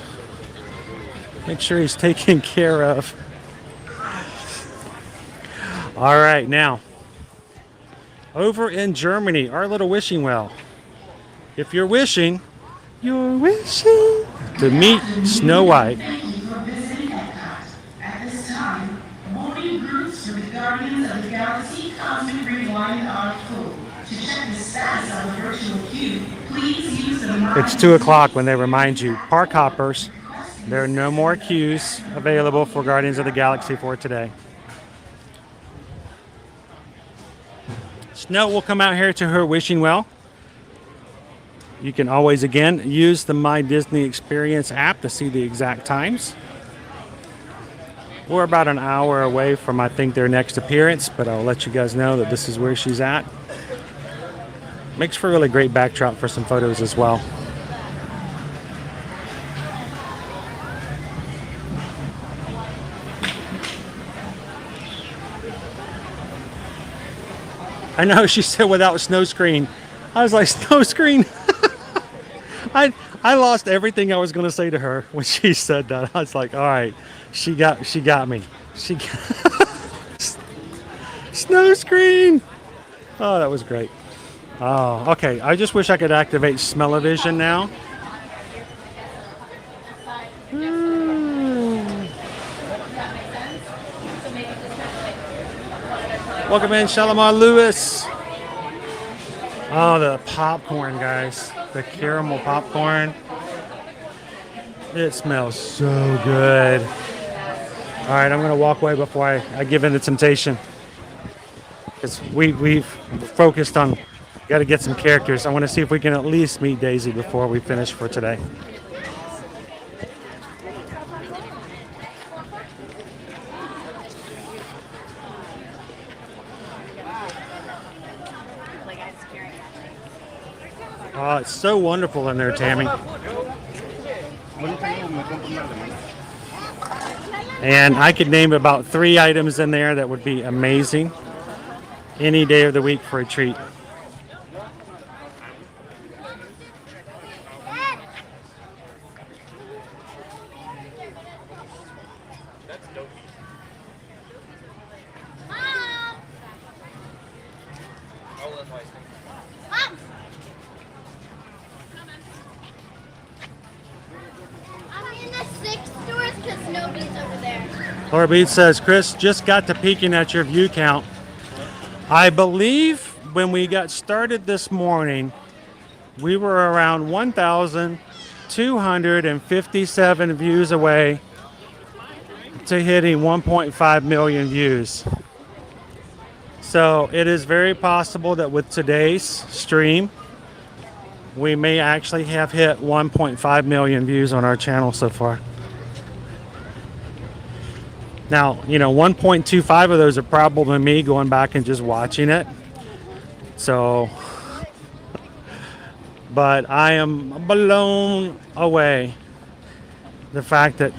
Make sure he's taken care of. All right, now over in Germany, our little wishing well. If you're wishing to meet Snow White. Guardians of the Galaxy Cosmic Rewind are full. To check the status of the virtual queue, please use the It's 2 o'clock when they remind you, park hoppers, there are no more queues available for Guardians of the Galaxy for today. Snow will come out here to her wishing well. You can always, again, use the My Disney Experience app to see the exact times. We're about an hour away from, I think, their next appearance, but I'll let you guys know that this is where she's at. Makes for a really great backdrop for some photos as well. I know she said without snow screen. I was like, snow screen? I lost everything I was going to say to her when she said that. I was like, all right, she got me. She got snow screen. Oh, that was great. Oh, okay. I just wish I could activate smell-o-vision now. Welcome in, Shalimar Lewis. Oh, the popcorn, guys. The caramel popcorn. It smells so good. All right, I'm going to walk away before I give in to temptation. Because we've focused on, got to get some characters. I want to see if we can at least meet Daisy before we finish for today. Oh, it's so wonderful in there, Tammy. And I could name about 3 items in there that would be amazing any day of the week for a treat. Laura Beat says, Chris, just got to peeking at your view count. I believe when we got started this morning, we were around 1,257 views away to hitting 1.5 million views. So it is very possible that with today's stream, we may actually have hit 1.5 million views on our channel so far. Now, you know, 1.25 of those are probably me going back and just watching it. So, but I am blown away the fact that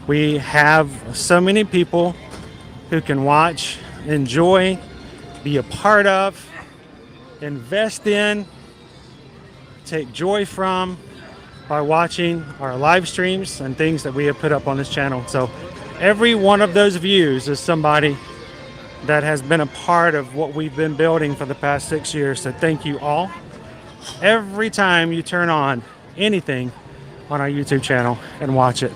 we have so many people who can watch, enjoy, be a part of, invest in, take joy from by watching our live streams and things that we have put up on this channel. So every one of those views is somebody that has been a part of what we've been building for the past 6 years. So thank you all. Every time you turn on anything on our YouTube channel and watch it.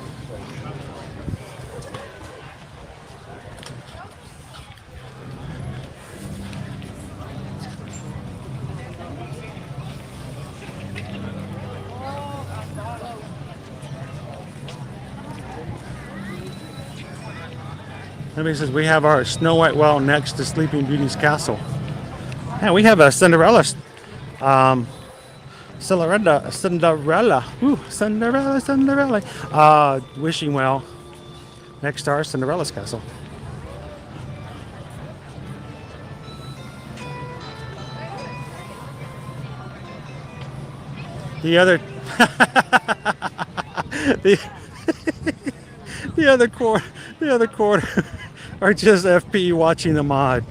Somebody says we have our Snow White well next to Sleeping Beauty's castle. Yeah, we have a Cinderella. Cinderella. Wishing well next to our Cinderella's castle. The other, the other quarter are just FP watching the mod.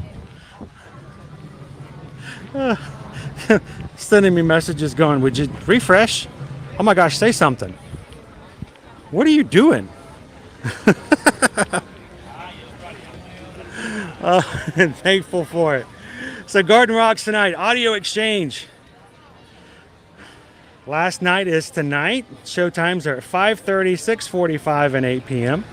Sending me messages going, would you refresh? Oh my gosh, say something. What are you doing? And thankful for it. So Garden Rocks tonight, audio exchange. Last night is tonight. Show times are at 5:30, 6:45, and 8 p.m.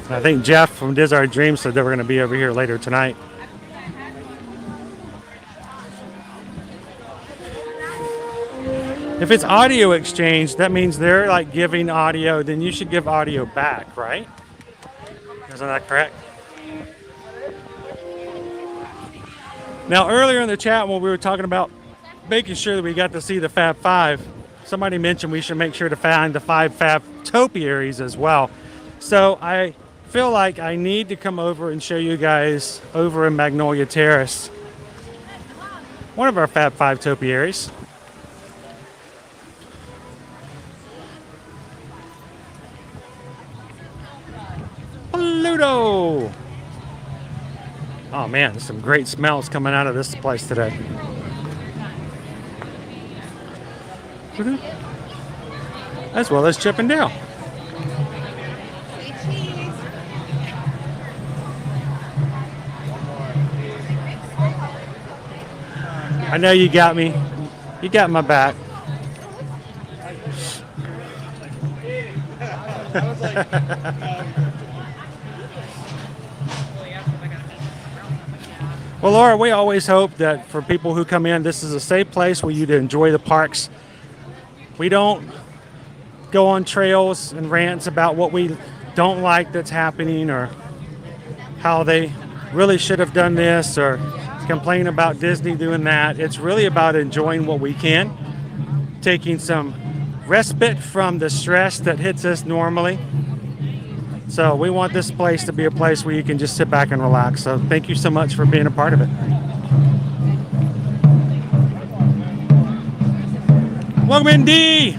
I think Jeff from Our Dreams said they were going to be over here later tonight. If it's audio exchange, that means they're like giving audio, then you should give audio back, right? Isn't that correct? Now, earlier in the chat when we were talking about making sure that we got to see the Fab Five, somebody mentioned we should make sure to find the 5 fab topiaries as well. So I feel like I need to come over and show you guys over in Magnolia Terrace one of our Fab 5 topiaries. Pluto! Oh man, there's some great smells coming out of this place today. As well as Chip and Dale. I know you got me. You got my back. Well, Laura, we always hope that for people who come in, this is a safe place where you to enjoy the parks. We don't go on trails and rants about what we don't like that's happening or how they really should have done this or complain about Disney doing that. It's really about enjoying what we can, taking some respite from the stress that hits us normally. So we want this place to be a place where you can just sit back and relax. So thank you so much for being a part of it. Welcome in, D.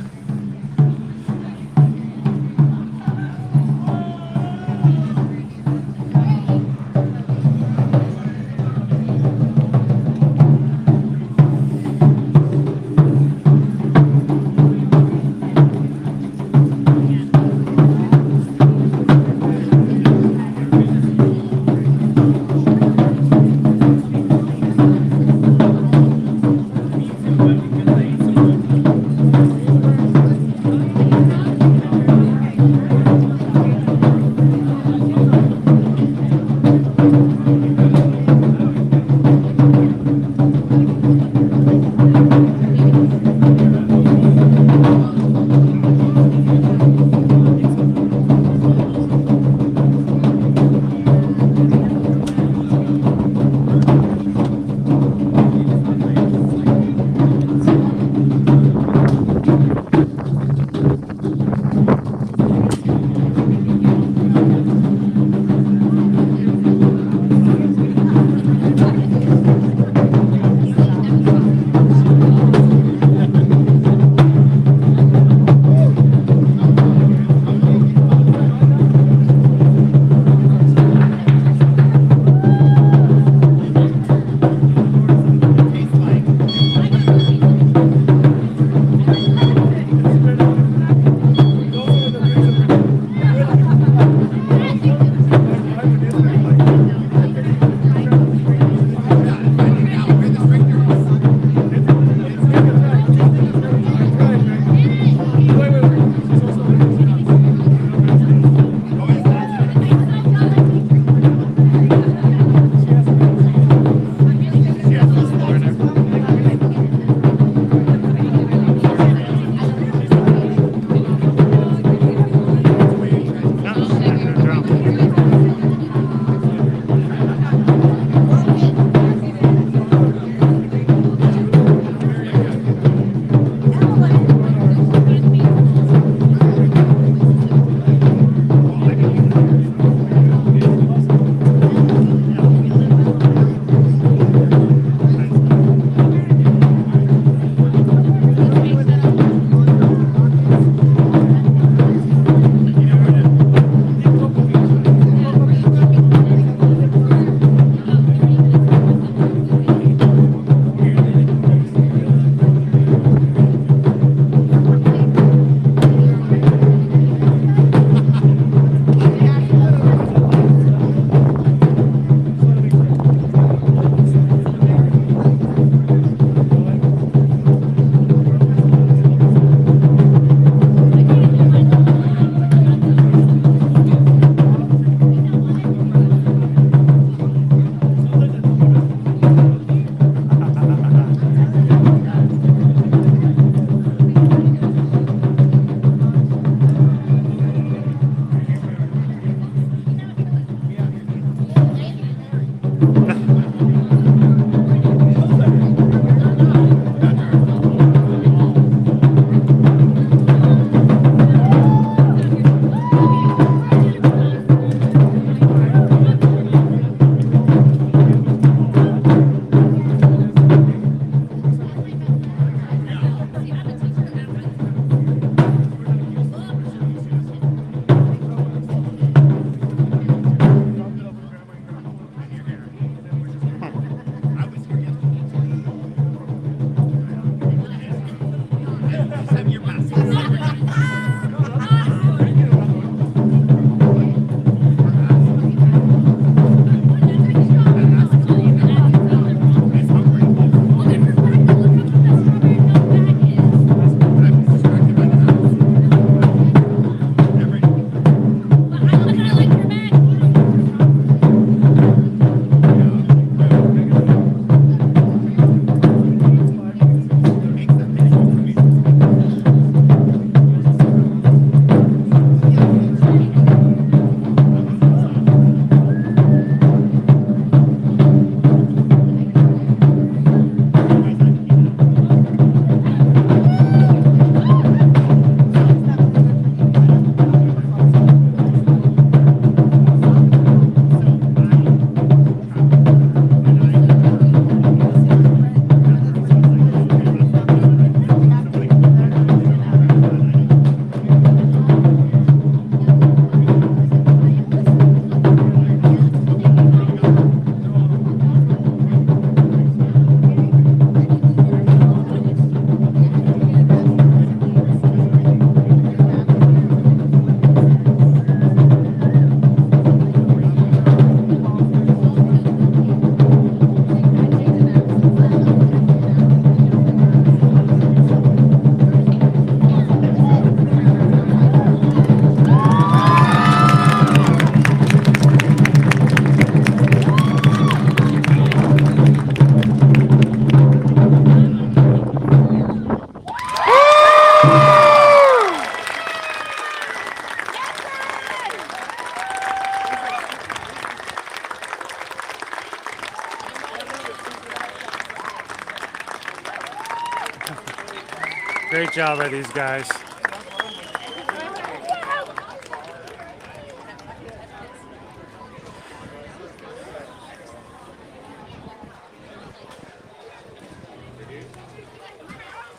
Great job by these guys.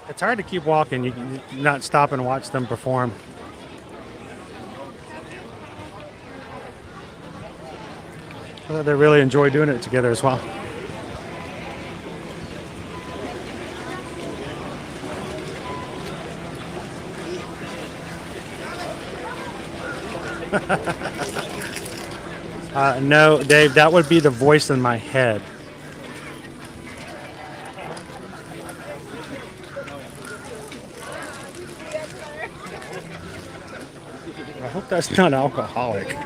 It's hard to keep walking. You can not stop and watch them perform. They really enjoy doing it together as well. No, Dave, that would be the voice in my head. I hope that's not alcoholic.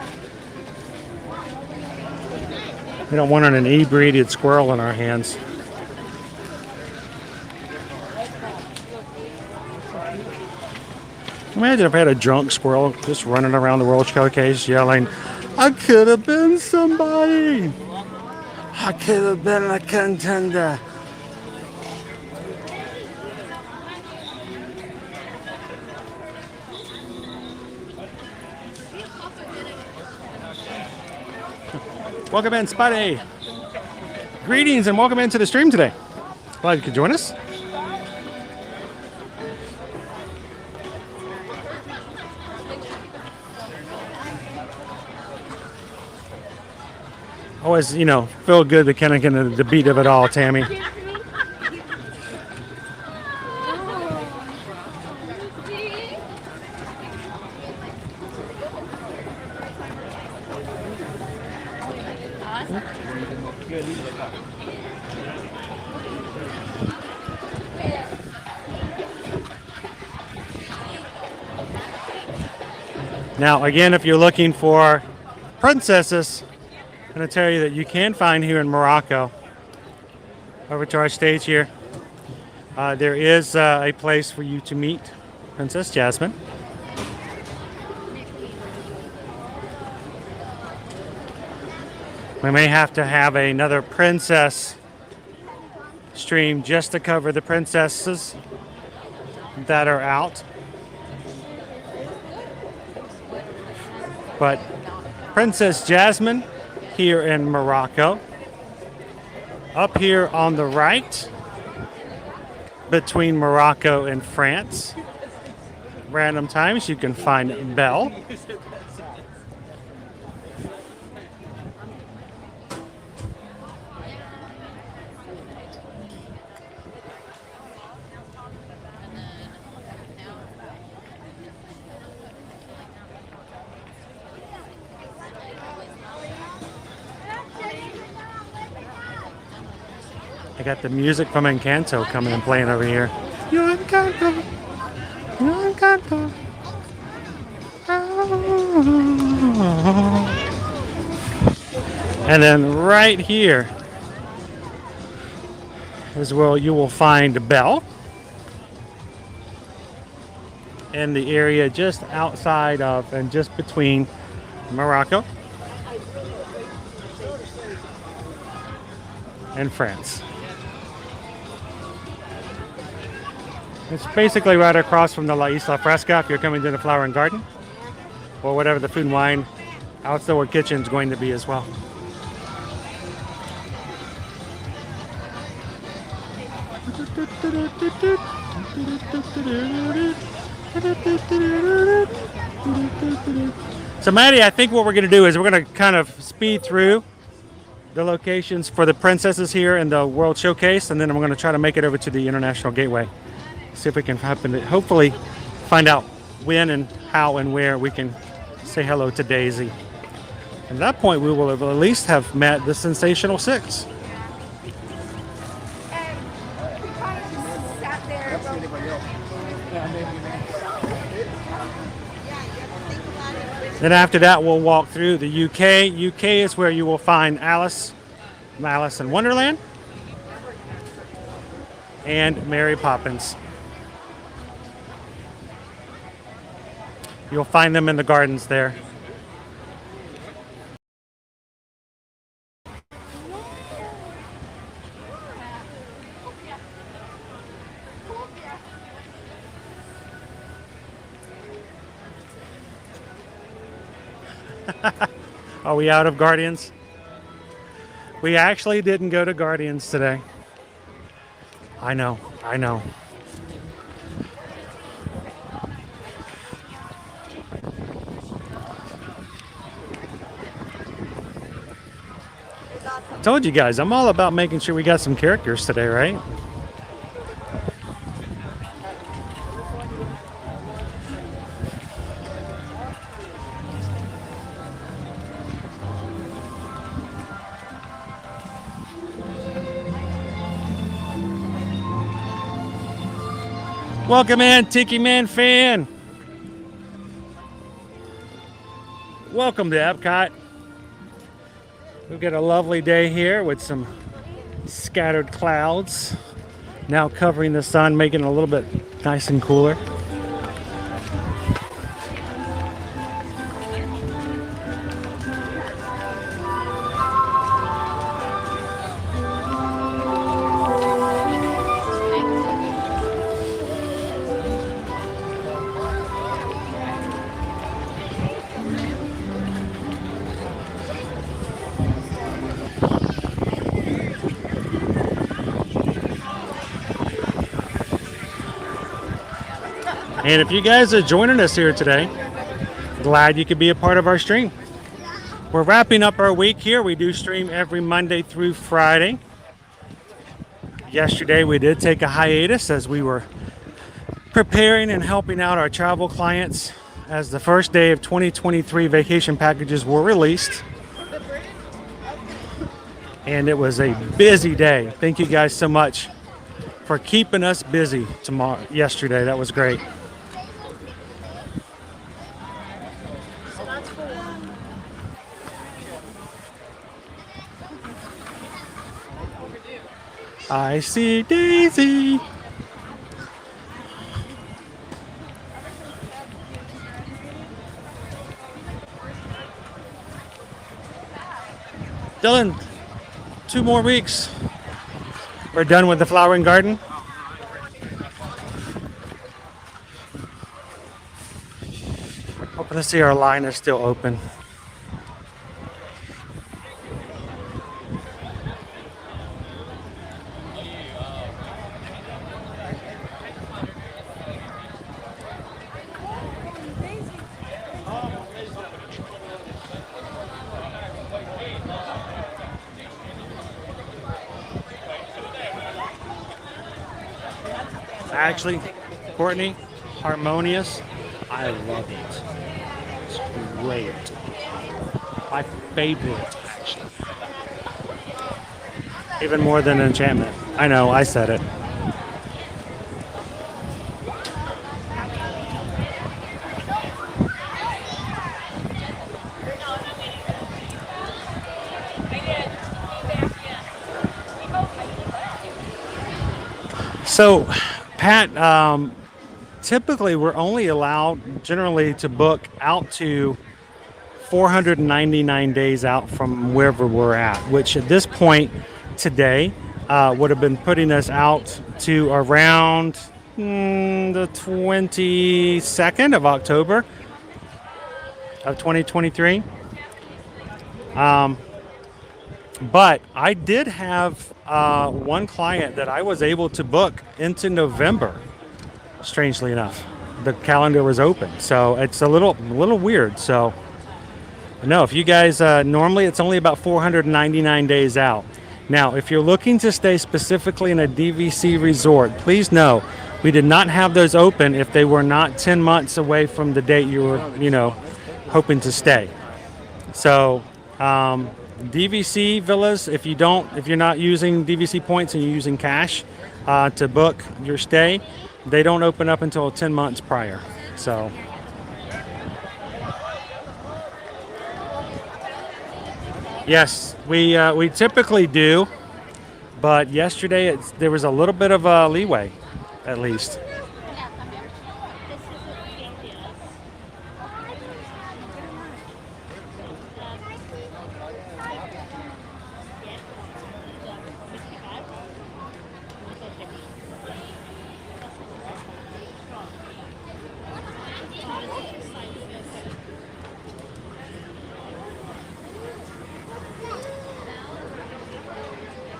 We don't want an inebriated squirrel in our hands. Imagine if I had a drunk squirrel just running around the World Showcase yelling, I could have been somebody. I could have been a contender. Welcome in, Spuddy. Greetings and welcome into the stream today. Glad you could join us. Always, you know, feel good to kind of get the beat of it all, Tammy. Now, again, if you're looking for princesses, I'm going to tell you that you can find here in Morocco. Over to our stage here. There is a place for you to meet Princess Jasmine. We may have to have another princess stream just to cover the princesses that are out. But Princess Jasmine here in Morocco. Up here on the right, between Morocco and France. Random times you can find Belle. I got the music from Encanto coming and playing over here. You're Encanto. You're Encanto. And then right here is where you will find Belle. In the area just outside of and just between Morocco and France. It's basically right across from the La Isla Fresca if you're coming to the Flower and Garden, or whatever the food and wine outdoor kitchen is going to be as well. So Maddie, I think what we're going to do is we're going to kind of speed through the locations for the princesses here in the World Showcase, and then we're going to try to make it over to the International Gateway. See if we can happen to hopefully find out when and how and where we can say hello to Daisy. At that point, we will have at least have met the Sensational Six. Then after that, we'll walk through the UK. UK is where you will find Alice in Wonderland, and Mary Poppins. You'll find them in the gardens there. Are we out of Guardians? We actually didn't go to Guardians today. I know. I told you guys, I'm all about making sure we got some characters today, right? Welcome in, Tiki Man fan. Welcome to Epcot. We've got a lovely day here with some scattered clouds now covering the sun, making it a little bit nice and cooler. And if you guys are joining us here today, glad you could be a part of our stream. We're wrapping up our week here. We do stream every Monday through Friday. Yesterday we did take a hiatus as we were preparing and helping out our travel clients as the first day of 2023 vacation packages were released. And it was a busy day. Thank you guys so much for keeping us busy yesterday. That was great. I see Daisy. Dylan, 2 more weeks. We're done with the flowering garden. Hoping to see our line is still open. Actually, Courtney, harmonious. I love it. It's great. My favorite, actually. Even more than Enchantment. I know, I said it. So, Pat, typically we're only allowed generally to book out to 499 days out from wherever we're at, which at this point today would have been putting us out to around the 22nd of October of 2023. But I did have one client that I was able to book into November. Strangely enough, the calendar was open, so it's a little weird. So, no, if you guys normally it's only about 499 days out. Now, if you're looking to stay specifically in a DVC resort, please know we did not have those open if they were not 10 months away from the date you were, hoping to stay. So. DVC villas, if you're not using DVC points and you're using cash to book your stay, they don't open up until 10 months prior. So yes, we typically do, but yesterday there was a little bit of a leeway, at least.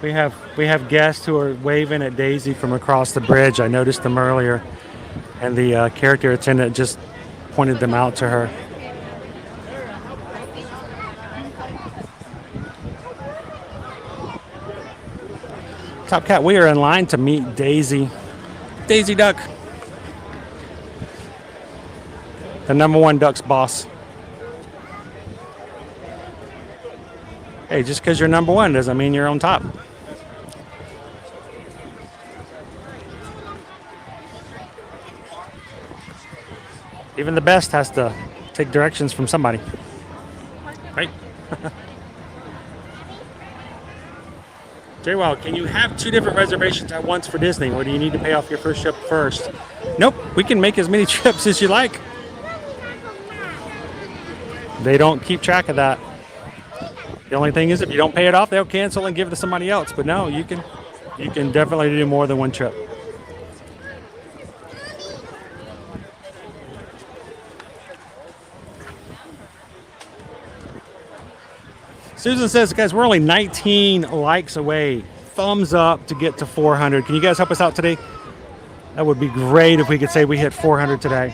We have guests who are waving at Daisy from across the bridge. I noticed them earlier, and the character attendant just pointed them out to her. Top Cat, we are in line to meet Daisy. Daisy Duck. The #1 Duck's boss. Hey, just because you're #1 doesn't mean you're on top. Even the best has to take directions from somebody. Right? J-Wild, can you have 2 different reservations at once for Disney, or do you need to pay off your first trip first? Nope, we can make as many trips as you like. They don't keep track of that. The only thing is, if you don't pay it off, they'll cancel and give it to somebody else. But no, you can definitely do more than 1 trip. Susan says, guys, we're only 19 likes away. Thumbs up to get to 400. Can you guys help us out today? That would be great if we could say we hit 400 today.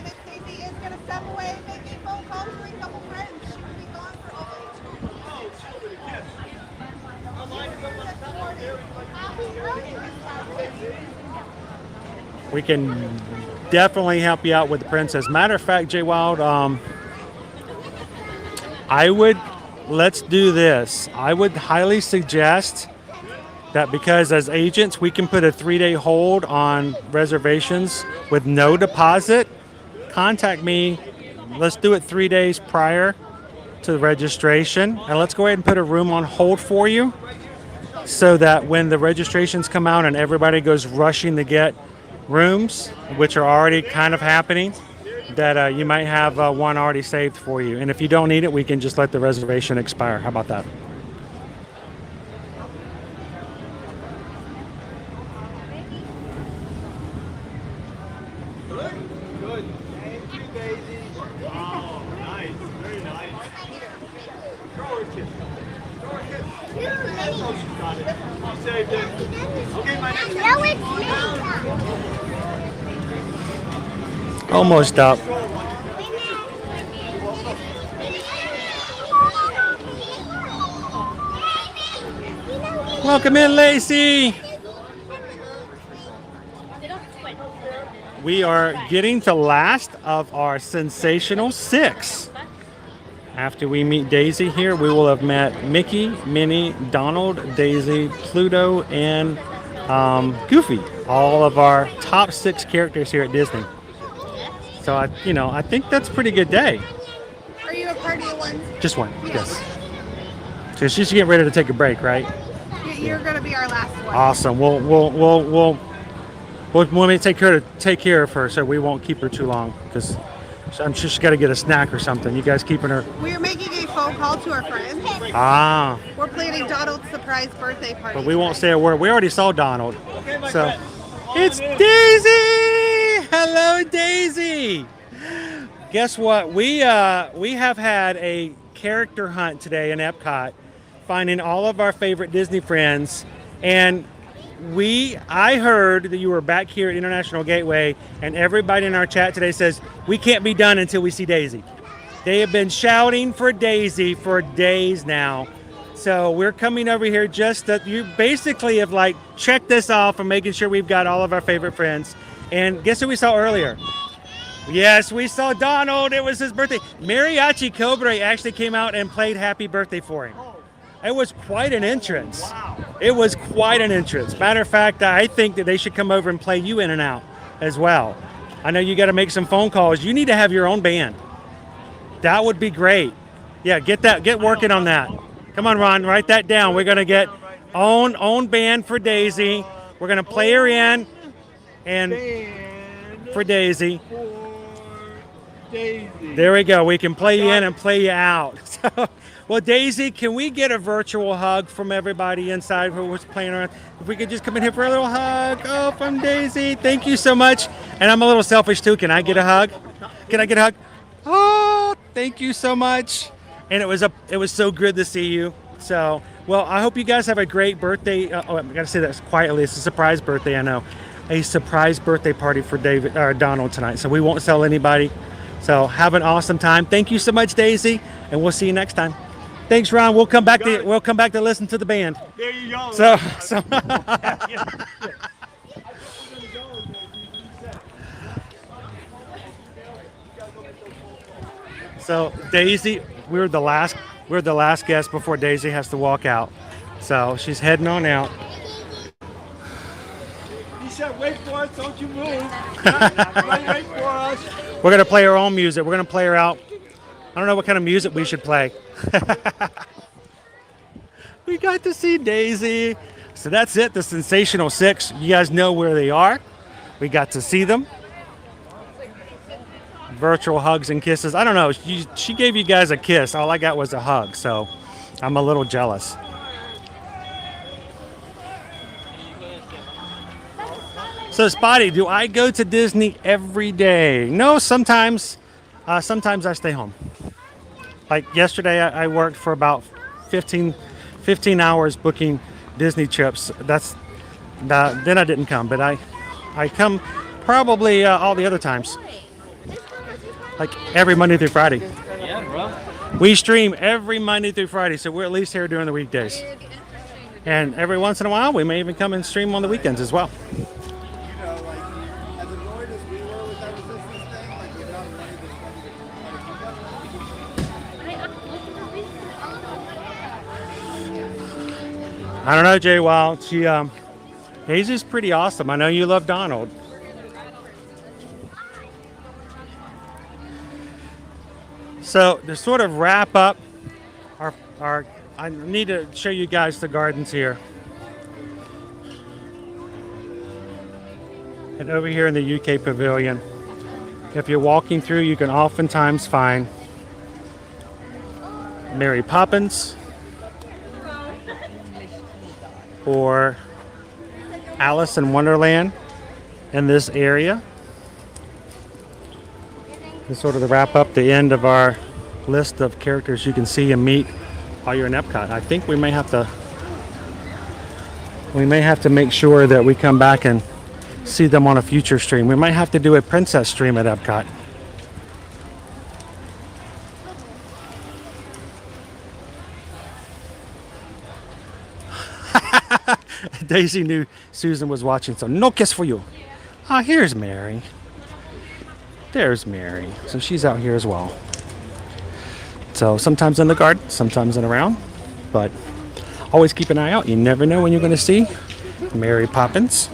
We can definitely help you out with the princess. Matter of fact, J Wild, let's do this. I would highly suggest that, because as agents, we can put a 3-day hold on reservations with no deposit. Contact me. Let's do it 3 days prior to the registration. And let's go ahead and put a room on hold for you, so that when the registrations come out and everybody goes rushing to get rooms, which are already kind of happening, that you might have one already saved for you. And if you don't need it, we can just let the reservation expire. How about that? Good. Thank you, Daisy. Oh, nice. Very nice. Gorgeous. Gorgeous. Oh, she got it. I'll save it. Okay, my next one. Almost up. Welcome in, Lacey. We are getting to last of our sensational 6. After we meet Daisy here, we will have met Mickey, Minnie, Donald, Daisy, Pluto, and Goofy. All of our top 6 characters here at Disney. So I think that's a pretty good day. Are you a party of one? Just one, yes. So she's getting ready to take a break, right? You're gonna be our last one. Awesome. We'll take care of her, so we won't keep her too long, because I'm sure she's got to get a snack or something. You guys keeping her? We're making a phone call to our friends. Ah. We're planning Donald's surprise birthday party. But we won't say a word. We already saw Donald. So it's Daisy. Hello, Daisy. Guess what? We have had a character hunt today in Epcot, finding all of our favorite Disney friends, and I heard that you were back here at International Gateway, and everybody in our chat today says we can't be done until we see Daisy. They have been shouting for Daisy for days now. So we're coming over here just that you basically have checked this off and making sure we've got all of our favorite friends. And guess who we saw earlier? Yes, we saw Donald. It was his birthday. Mariachi Cobre actually came out and played Happy Birthday for him. It was quite an entrance. Wow. It was quite an entrance. Matter of fact, I think that they should come over and play you in and out as well. I know you got to make some phone calls. You need to have your own band. That would be great. Yeah, get working on that. Come on, Ron, write that down. We're gonna get own band for Daisy. We're gonna play her in, and for Daisy. There we go. We can play you in and play you out. So, well, Daisy, can we get a virtual hug from everybody inside who was playing around? If we could just come in here for a little hug. Oh, from Daisy. Thank you so much. And I'm a little selfish too. Can I get a hug? Can I get a hug? Oh, thank you so much. And it was so good to see you. So Well, I hope you guys have a great birthday. Oh, I gotta say that quietly. It's a surprise birthday, I know. A surprise birthday party for Donald tonight. So we won't tell anybody. So have an awesome time. Thank you so much, Daisy, and we'll see you next time. Thanks, Ron. We'll come back to listen to the band. There you go. So Daisy, we're the last guest before Daisy has to walk out. So she's heading on out. He said, wait for us, don't you move. Wait for us. We're gonna play our own music. We're gonna play her out. I don't know what kind of music we should play. We got to see Daisy. So that's it, the Sensational Six. You guys know where they are. We got to see them. Virtual hugs and kisses. I don't know. She gave you guys a kiss. All I got was a hug. So I'm a little jealous. So Spotty, do I go to Disney every day? No, sometimes. Sometimes I stay home. Like yesterday, I worked for about 15 hours booking Disney trips. Then I didn't come, but I come probably all the other times. Like every Monday through Friday. Yeah, bro. We stream every Monday through Friday, so we're at least here during the weekdays. And every once in a while, we may even come and stream on the weekends as well. I don't know, Jay Wild. Daisy's pretty awesome. I know you love Donald. So to sort of wrap up I need to show you guys the gardens here. And over here in the UK Pavilion, if you're walking through, you can oftentimes find Mary Poppins or Alice in Wonderland in this area. This is sort of to wrap up the end of our list of characters you can see and meet while you're in Epcot. I think we may have to make sure that we come back and see them on a future stream. We might have to do a princess stream at Epcot. Daisy knew Susan was watching, so no kiss for you. Ah, here's Mary. There's Mary. So she's out here as well. So sometimes in the garden, sometimes in around, but always keep an eye out. You never know when you're going to see Mary Poppins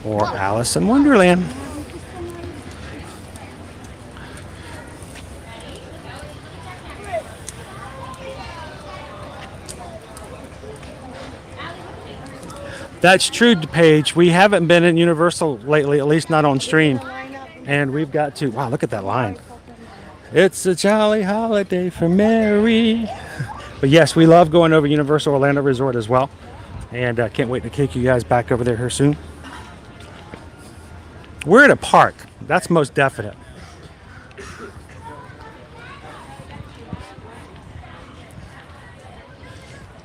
or Alice in Wonderland. That's true, Paige. We haven't been in Universal lately, at least not on stream. And we've got to, wow, look at that line. It's a jolly holiday for Mary. But yes, we love going over Universal Orlando Resort as well. And can't wait to take you guys back over there here soon. We're at a park. That's most definite.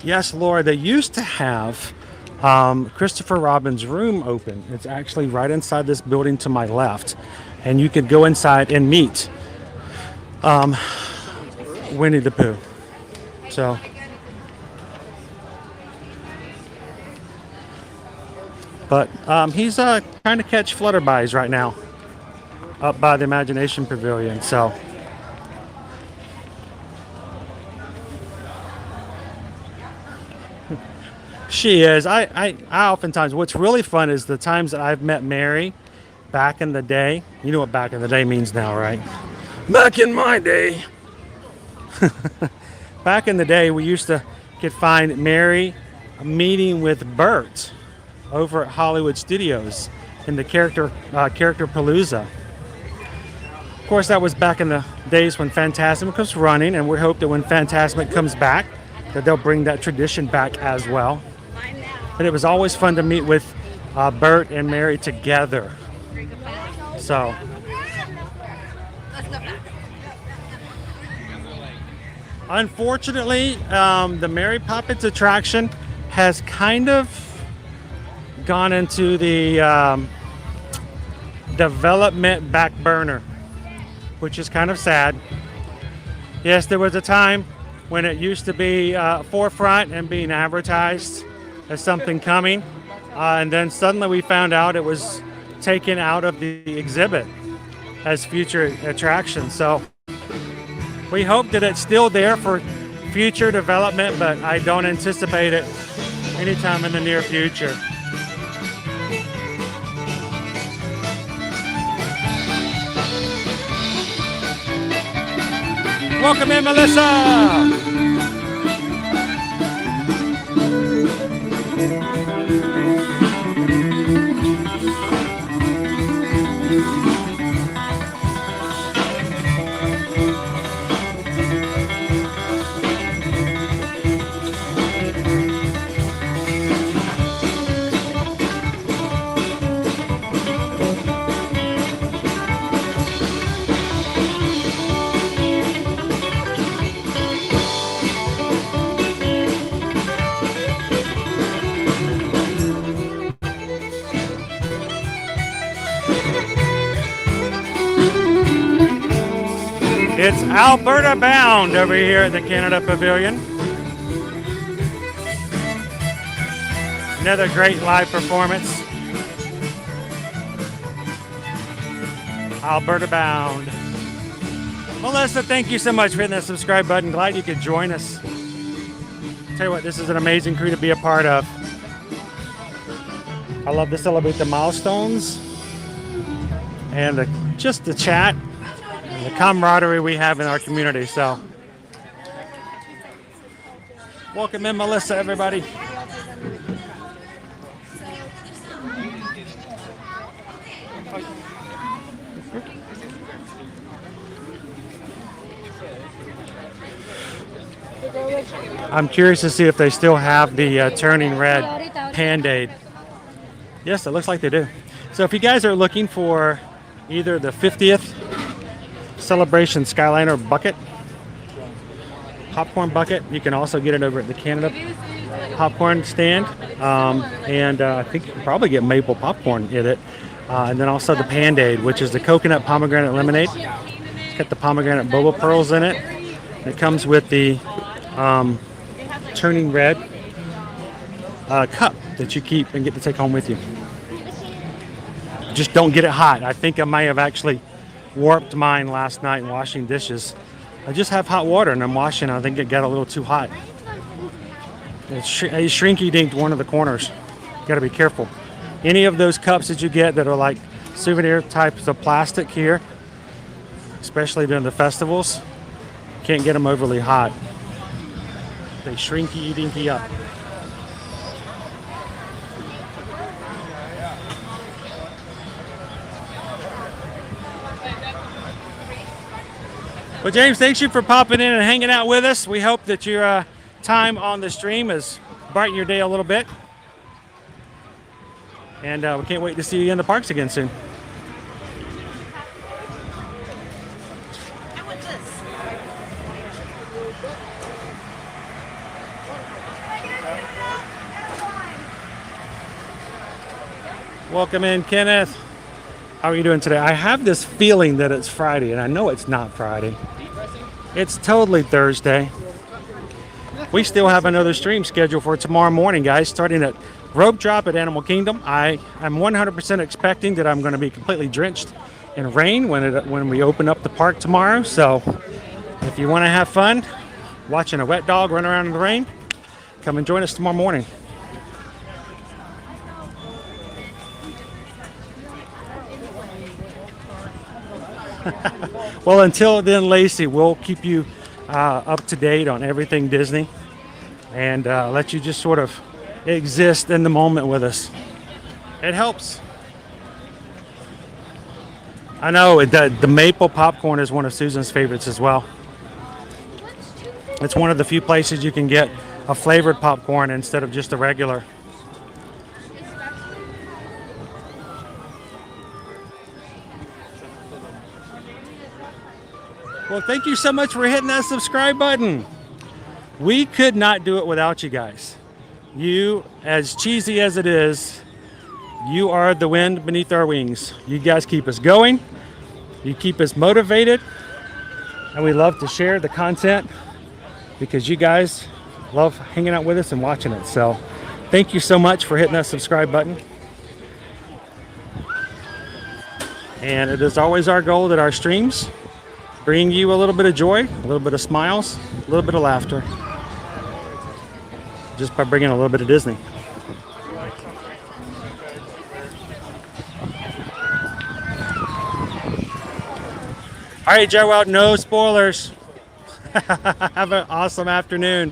Yes, Laura, they used to have Christopher Robin's room open. It's actually right inside this building to my left. And you could go inside and meet Winnie the Pooh. So but he's trying to catch flutterbys right now up by the Imagination Pavilion. So she is. I oftentimes, what's really fun is the times that I've met Mary back in the day. You know what back in the day means now, right? Back in my day. Back in the day, we used to find Mary meeting with Bert over at Hollywood Studios in the Character Palooza. Of course, that was back in the days when Fantasmic was running, and we hope that when Fantasmic comes back, that they'll bring that tradition back as well. But it was always fun to meet with Bert and Mary together. So. Unfortunately, the Mary Poppins attraction has kind of gone into the development back burner, which is kind of sad. Yes, there was a time when it used to be forefront and being advertised as something coming, and then suddenly we found out it was taken out of the exhibit as future attractions. So we hope that it's still there for future development, but I don't anticipate it anytime in the near future. Welcome in, Melissa! It's Alberta Bound over here at the Canada Pavilion. Another great live performance. Alberta Bound. Melissa, thank you so much for hitting that subscribe button. Glad you could join us. Tell you what, this is an amazing crew to be a part of. I love to celebrate the milestones and just the chat. The camaraderie we have in our community. So welcome in, Melissa, everybody. I'm curious to see if they still have the turning red Band-Aid. Yes, it looks like they do. So if you guys are looking for either the 50th Celebration Skyliner bucket, popcorn bucket, you can also get it over at the Canada popcorn stand, and I think you can probably get maple popcorn in it, and then also the Band-Aid, which is the coconut pomegranate lemonade. It's got the pomegranate boba pearls in it. It comes with the turning red cup that you keep and get to take home with you. Just don't get it hot. I think I may have actually warped mine last night washing dishes. I just have hot water and I'm washing. I think it got a little too hot. I shrinky dinked one of the corners. Got to be careful. Any of those cups that you get that are like souvenir types of plastic here, especially during the festivals, can't get them overly hot. They shrinky dinky up. Well, James, thanks you for popping in and hanging out with us. We hope that your time on the stream has brightened your day a little bit. And we can't wait to see you in the parks again soon. I want this. Welcome in, Kenneth. How are you doing today? I have this feeling that it's Friday, and I know it's not Friday. It's totally Thursday. We still have another stream scheduled for tomorrow morning, guys, starting at Rope Drop at Animal Kingdom. I am 100% expecting that I'm going to be completely drenched in rain when we open up the park tomorrow. So if you want to have fun watching a wet dog run around in the rain, come and join us tomorrow morning. Well, until then, Lacey, we'll keep you up to date on everything Disney and let you just sort of exist in the moment with us. It helps. I know the maple popcorn is one of Susan's favorites as well. It's one of the few places you can get a flavored popcorn instead of just a regular. Well, thank you so much for hitting that subscribe button. We could not do it without you guys. You, as cheesy as it is, you are the wind beneath our wings. You guys keep us going. You keep us motivated. And we love to share the content because you guys love hanging out with us and watching it. So thank you so much for hitting that subscribe button. And it is always our goal that our streams bring you a little bit of joy, a little bit of smiles, a little bit of laughter, just by bringing a little bit of Disney. All right, Joe out, no spoilers. Have an awesome afternoon.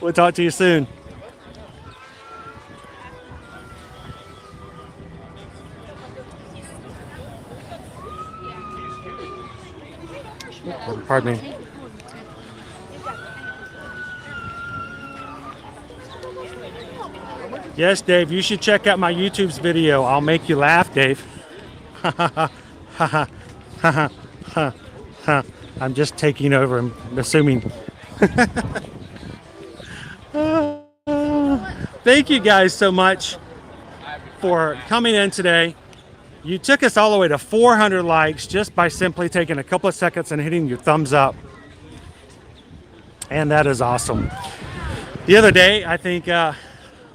We'll talk to you soon. Pardon me. Yes, Dave, you should check out my YouTube's video. I'll make you laugh, Dave. I'm just taking over, I'm assuming. Thank you guys so much for coming in today. You took us all the way to 400 likes just by simply taking a couple of seconds and hitting your thumbs up. And that is awesome. The other day, I think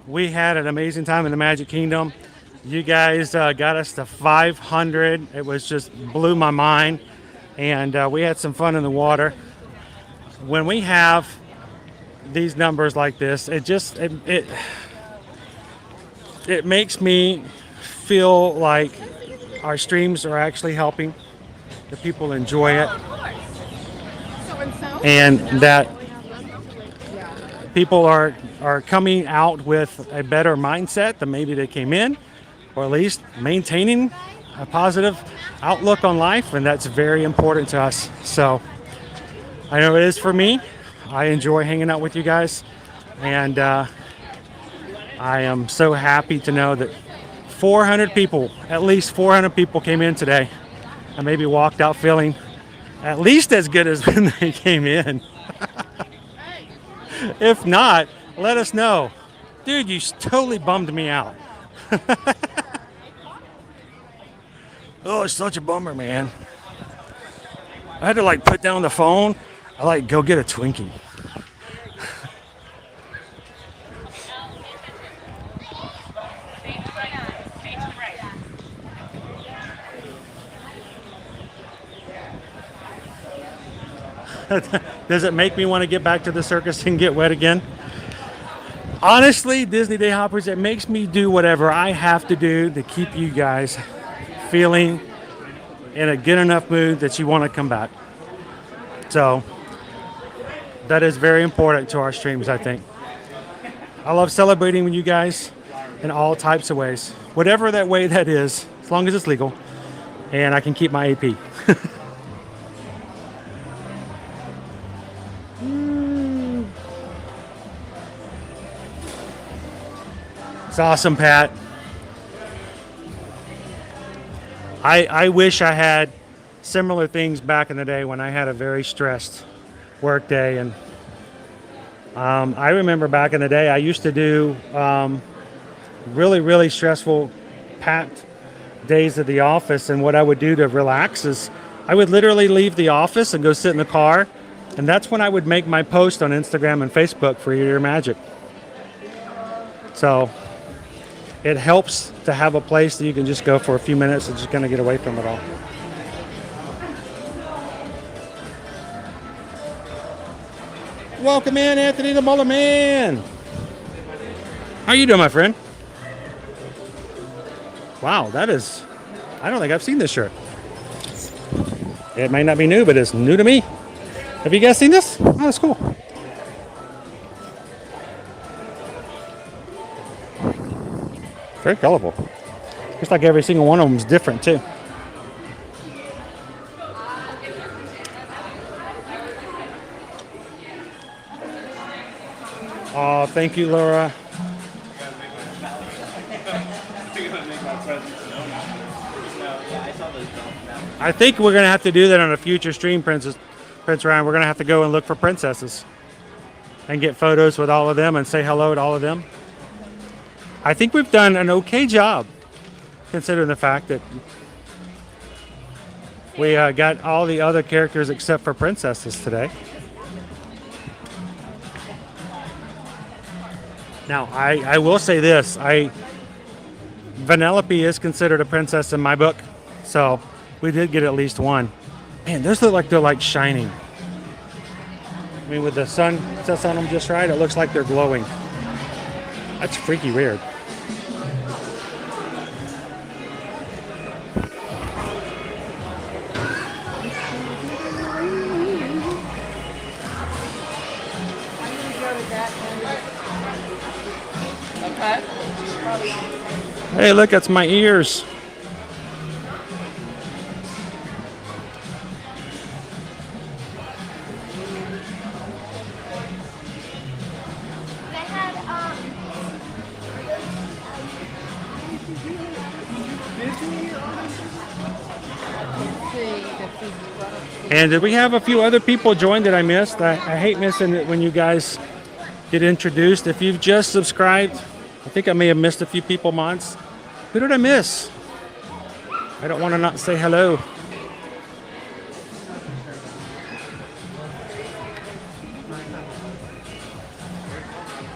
we had an amazing time in the Magic Kingdom. You guys got us to 500. It was just blew my mind. And we had some fun in the water. When we have these numbers like this, it just, it makes me feel like our streams are actually helping. The people enjoy it. And that people are coming out with a better mindset than maybe they came in, or at least maintaining a positive outlook on life, and that's very important to us. So I know it is for me. I enjoy hanging out with you guys, and I am so happy to know that 400 people, at least 400 people came in today and maybe walked out feeling at least as good as when they came in. If not, let us know. Dude, you totally bummed me out. Oh, it's such a bummer, man. I had to like put down the phone. I like go get a Twinkie. Does it make me want to get back to the circus and get wet again? Honestly, Disney Day Hoppers, it makes me do whatever I have to do to keep you guys feeling in a good enough mood that you want to come back. So that is very important to our streams, I think. I love celebrating with you guys in all types of ways. Whatever that way that is, as long as it's legal and I can keep my AP. It's awesome, Pat. I wish I had similar things back in the day when I had a very stressed work day. And I remember back in the day, I used to do really, really stressful, packed days at the office. And what I would do to relax is I would literally leave the office and go sit in the car. And that's when I would make my post on Instagram and Facebook for Your Magic. So it helps to have a place that you can just go for a few minutes and just kind of get away from it all. Welcome in, Anthony the Muller Man. How you doing, my friend? Wow, that is, I don't think I've seen this shirt. It might not be new, but it's new to me. Have you guys seen this? Oh, that's cool. Very colorful. Looks like every single one of them is different too. Oh, thank you, Laura. I think we're gonna have to do that on a future stream, Prince Ryan. We're gonna have to go and look for princesses and get photos with all of them and say hello to all of them. I think we've done an okay job, considering the fact that we got all the other characters except for princesses today. Now, I will say this. Vanellope is considered a princess in my book, so we did get at least one. Man, those look like they're like shining. I mean, with the sun sets on them just right, it looks like they're glowing. That's freaky weird. Hey, look, that's my ears. And did we have a few other people join that I missed? I hate missing it when you guys get introduced. If you've just subscribed, I think I may have missed a few people, mods. Who did I miss? I don't want to not say hello.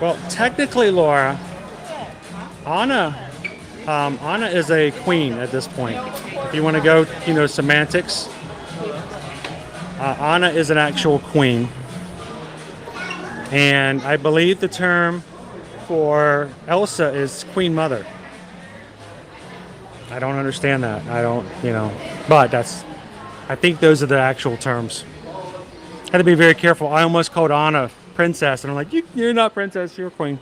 Well, technically, Laura, Anna is a queen at this point. If you want to go, semantics, Anna is an actual queen. And I believe the term for Elsa is Queen Mother. I don't understand that. But I think those are the actual terms. I had to be very careful. I almost called Anna princess, and I'm like, you're not princess, you're queen.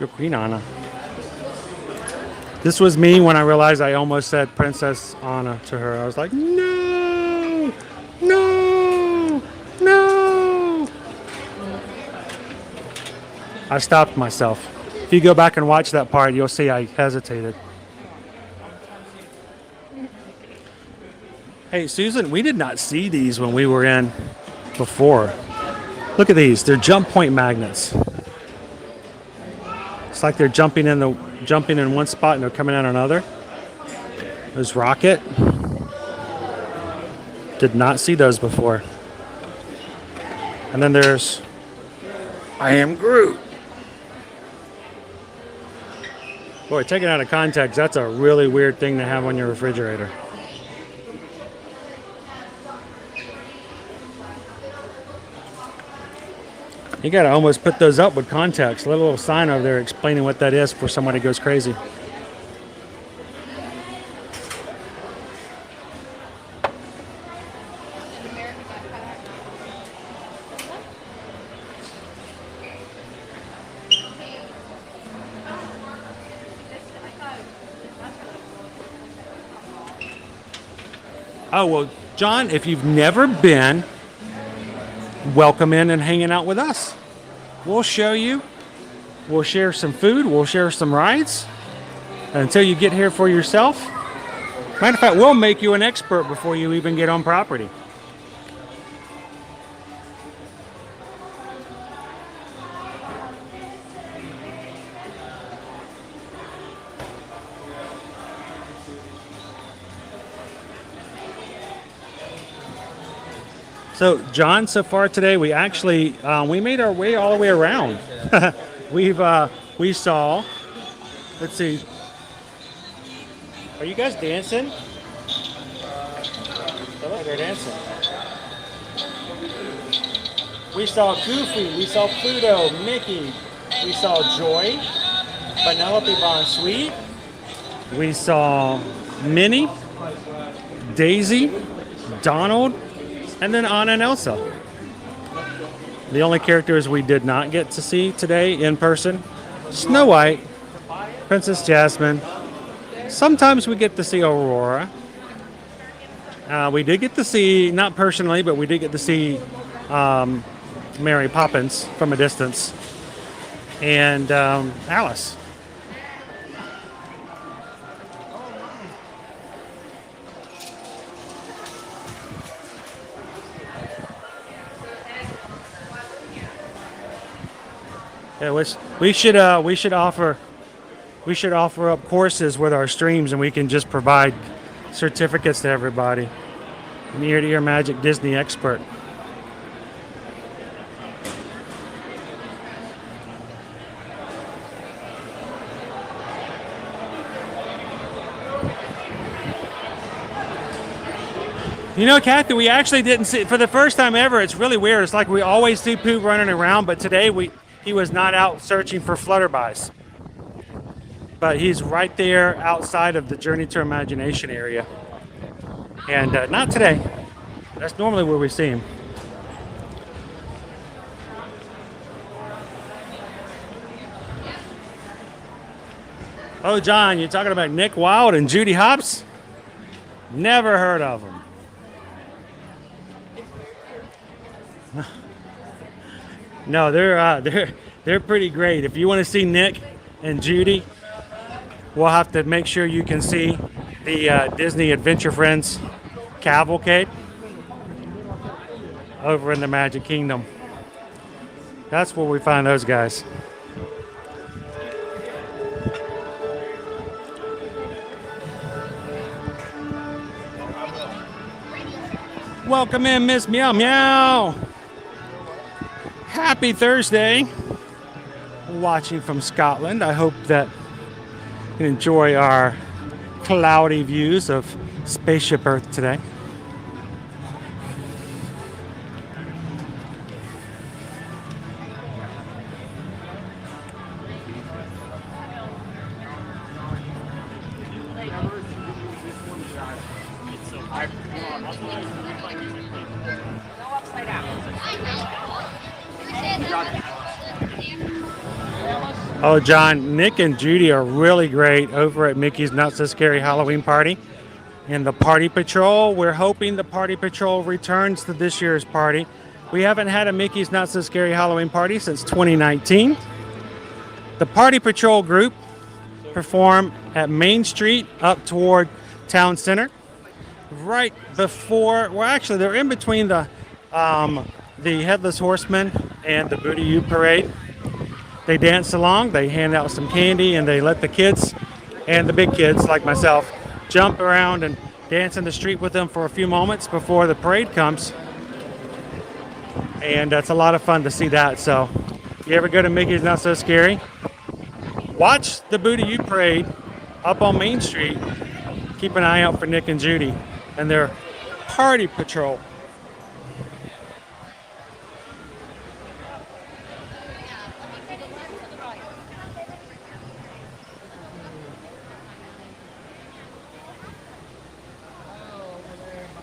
You're Queen Anna. This was me when I realized I almost said Princess Anna to her. I was like, no, no, no. I stopped myself. If you go back and watch that part, you'll see I hesitated. Hey, Susan, we did not see these when we were in before. Look at these. They're jump point magnets. It's like they're jumping in one spot and they're coming out another. There's Rocket. Did not see those before. And then there's I Am Groot. Boy, taken out of context, that's a really weird thing to have on your refrigerator. You gotta almost put those up with context. A little sign over there explaining what that is before somebody goes crazy. Oh, well, John, if you've never been, welcome in and hanging out with us. We'll show you. We'll share some food. We'll share some rides until you get here for yourself. Matter of fact, we'll make you an expert before you even get on property. So, John, so far today, we actually, we made our way all the way around. We saw, let's see, are you guys dancing? Oh, they're dancing. We saw Goofy, we saw Pluto, Mickey, we saw Joy, Vanellope Bon Sweet, we saw Minnie, Daisy, Donald, and then Anna and Elsa. The only characters we did not get to see today in person, Snow White, Princess Jasmine. Sometimes we get to see Aurora. We did get to see, not personally, but we did get to see Mary Poppins from a distance. And Alice. Yeah, we should offer up courses with our streams, and we can just provide certificates to everybody. An ear-to-ear magic Disney expert. You know, Kathy, we actually didn't see, for the first time ever, it's really weird. It's like we always see Pooh running around, but today he was not out searching for flutterbys. But he's right there outside of the Journey to Imagination area. And not today. That's normally where we see him. Oh, John, you're talking about Nick Wilde and Judy Hopps? Never heard of them. No, they're pretty great. If you want to see Nick and Judy, we'll have to make sure you can see the Disney Adventure Friends cavalcade over in the Magic Kingdom. That's where we find those guys. Welcome in, Miss Meow Meow. Happy Thursday. Watching from Scotland. I hope that you enjoy our cloudy views of Spaceship Earth today. Oh, John, Nick and Judy are really great over at Mickey's Not So Scary Halloween Party. And the Party Patrol, we're hoping the Party Patrol returns to this year's party. We haven't had a Mickey's Not So Scary Halloween Party since 2019. The Party Patrol group perform at Main Street up toward Town Center. Right before, well, actually, they're in between the Headless Horseman and the Booty U Parade. They dance along, they hand out some candy, and they let the kids and the big kids, like myself, jump around and dance in the street with them for a few moments before the parade comes. And it's a lot of fun to see that. So, if you ever go to Mickey's Not So Scary, watch the Booty U Parade up on Main Street. Keep an eye out for Nick and Judy and their Party Patrol.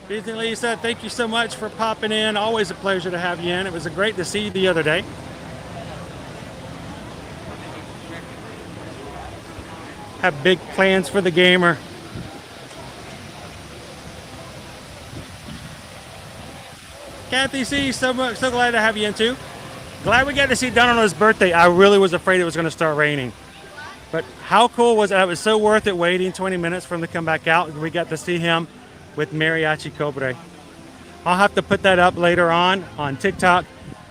Disney Lisa, thank you so much for popping in. Always a pleasure to have you in. It was great to see you the other day. Have big plans for the gamer. Kathy C, so glad to have you in too. Glad we got to see Don on his birthday. I really was afraid it was going to start raining. But how cool was it? It was so worth it waiting 20 minutes for him to come back out. We got to see him with Mariachi Cobre. I'll have to put that up later on TikTok,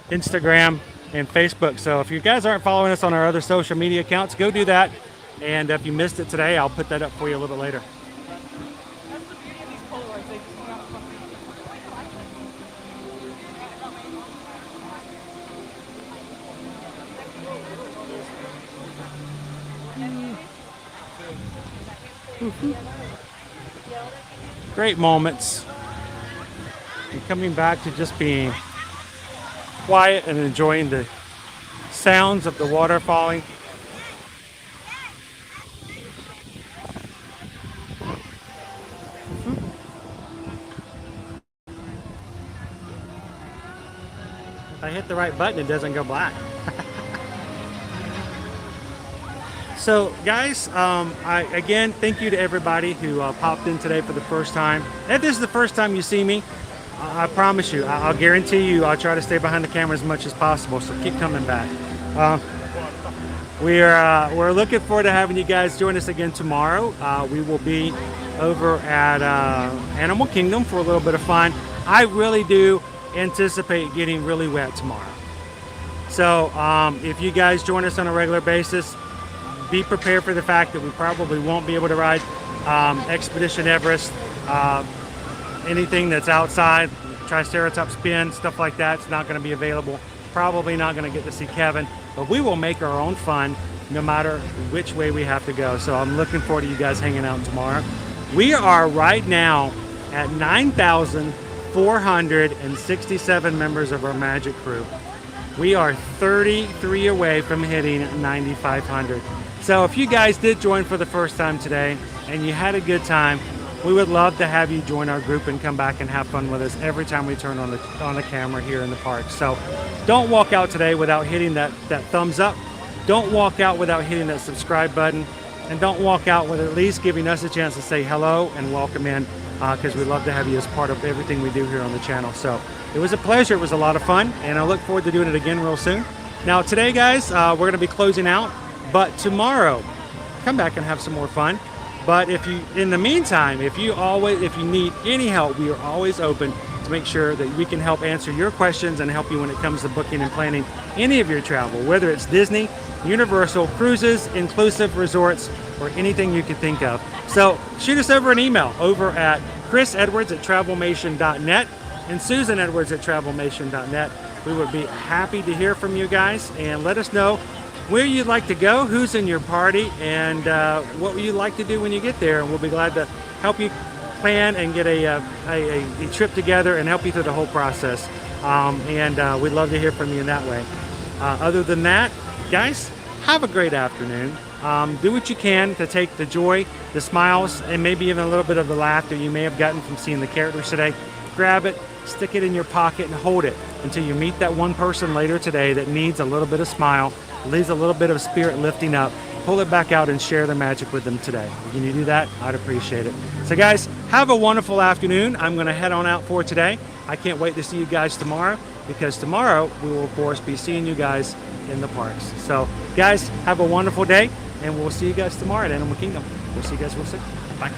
Instagram, and Facebook. So if you guys aren't following us on our other social media accounts, go do that. And if you missed it today, I'll put that up for you a little bit later. That's the beauty of these Polaroids. They just come out Great moments. And coming back to just being quiet and enjoying the sounds of the water falling. If I hit the right button, it doesn't go black. So, guys, again, thank you to everybody who popped in today for the first time. If this is the first time you see me, I promise you, I'll guarantee you, I'll try to stay behind the camera as much as possible. So keep coming back. We're looking forward to having you guys join us again tomorrow. We will be over at Animal Kingdom for a little bit of fun. I really do anticipate getting really wet tomorrow. So if you guys join us on a regular basis, be prepared for the fact that we probably won't be able to ride Expedition Everest, anything that's outside, Triceratops spin, stuff like that. It's not going to be available. Probably not going to get to see Kevin, but we will make our own fun no matter which way we have to go. So I'm looking forward to you guys hanging out tomorrow. We are right now at 9,467 members of our Magic crew. We are 33 away from hitting 9,500. So if you guys did join for the first time today and you had a good time, we would love to have you join our group and come back and have fun with us every time we turn on the camera here in the park. So don't walk out today without hitting that thumbs up. Don't walk out without hitting that subscribe button. And don't walk out with at least giving us a chance to say hello and welcome in, because we love to have you as part of everything we do here on the channel. So it was a pleasure. It was a lot of fun, and I look forward to doing it again real soon. Now today, guys, we're going to be closing out, but tomorrow, come back and have some more fun. But if you, in the meantime, if you need any help, we are always open to make sure that we can help answer your questions and help you when it comes to booking and planning any of your travel, whether it's Disney, Universal, cruises, inclusive resorts, or anything you can think of. So shoot us over an email over at chrisedwards@travelmation.net and susanedwards@travelmation.net. We would be happy to hear from you guys, and let us know where you'd like to go, who's in your party, and what would you like to do when you get there, and we'll be glad to help you plan and get a trip together and help you through the whole process. We'd love to hear from you in that way. Other than that, guys, have a great afternoon. Do what you can to take the joy, the smiles, and maybe even a little bit of the laughter you may have gotten from seeing the characters today. Grab it, stick it in your pocket, and hold it until you meet that one person later today that needs a little bit of smile, needs a little bit of spirit lifting up. Pull it back out and share the magic with them today. Can you do that? I'd appreciate it. So guys, have a wonderful afternoon. I'm going to head on out for today. I can't wait to see you guys tomorrow, because tomorrow we will of course be seeing you guys in the parks. So guys, have a wonderful day, and we'll see you guys tomorrow at Animal Kingdom. We'll see you guys real soon. Bye.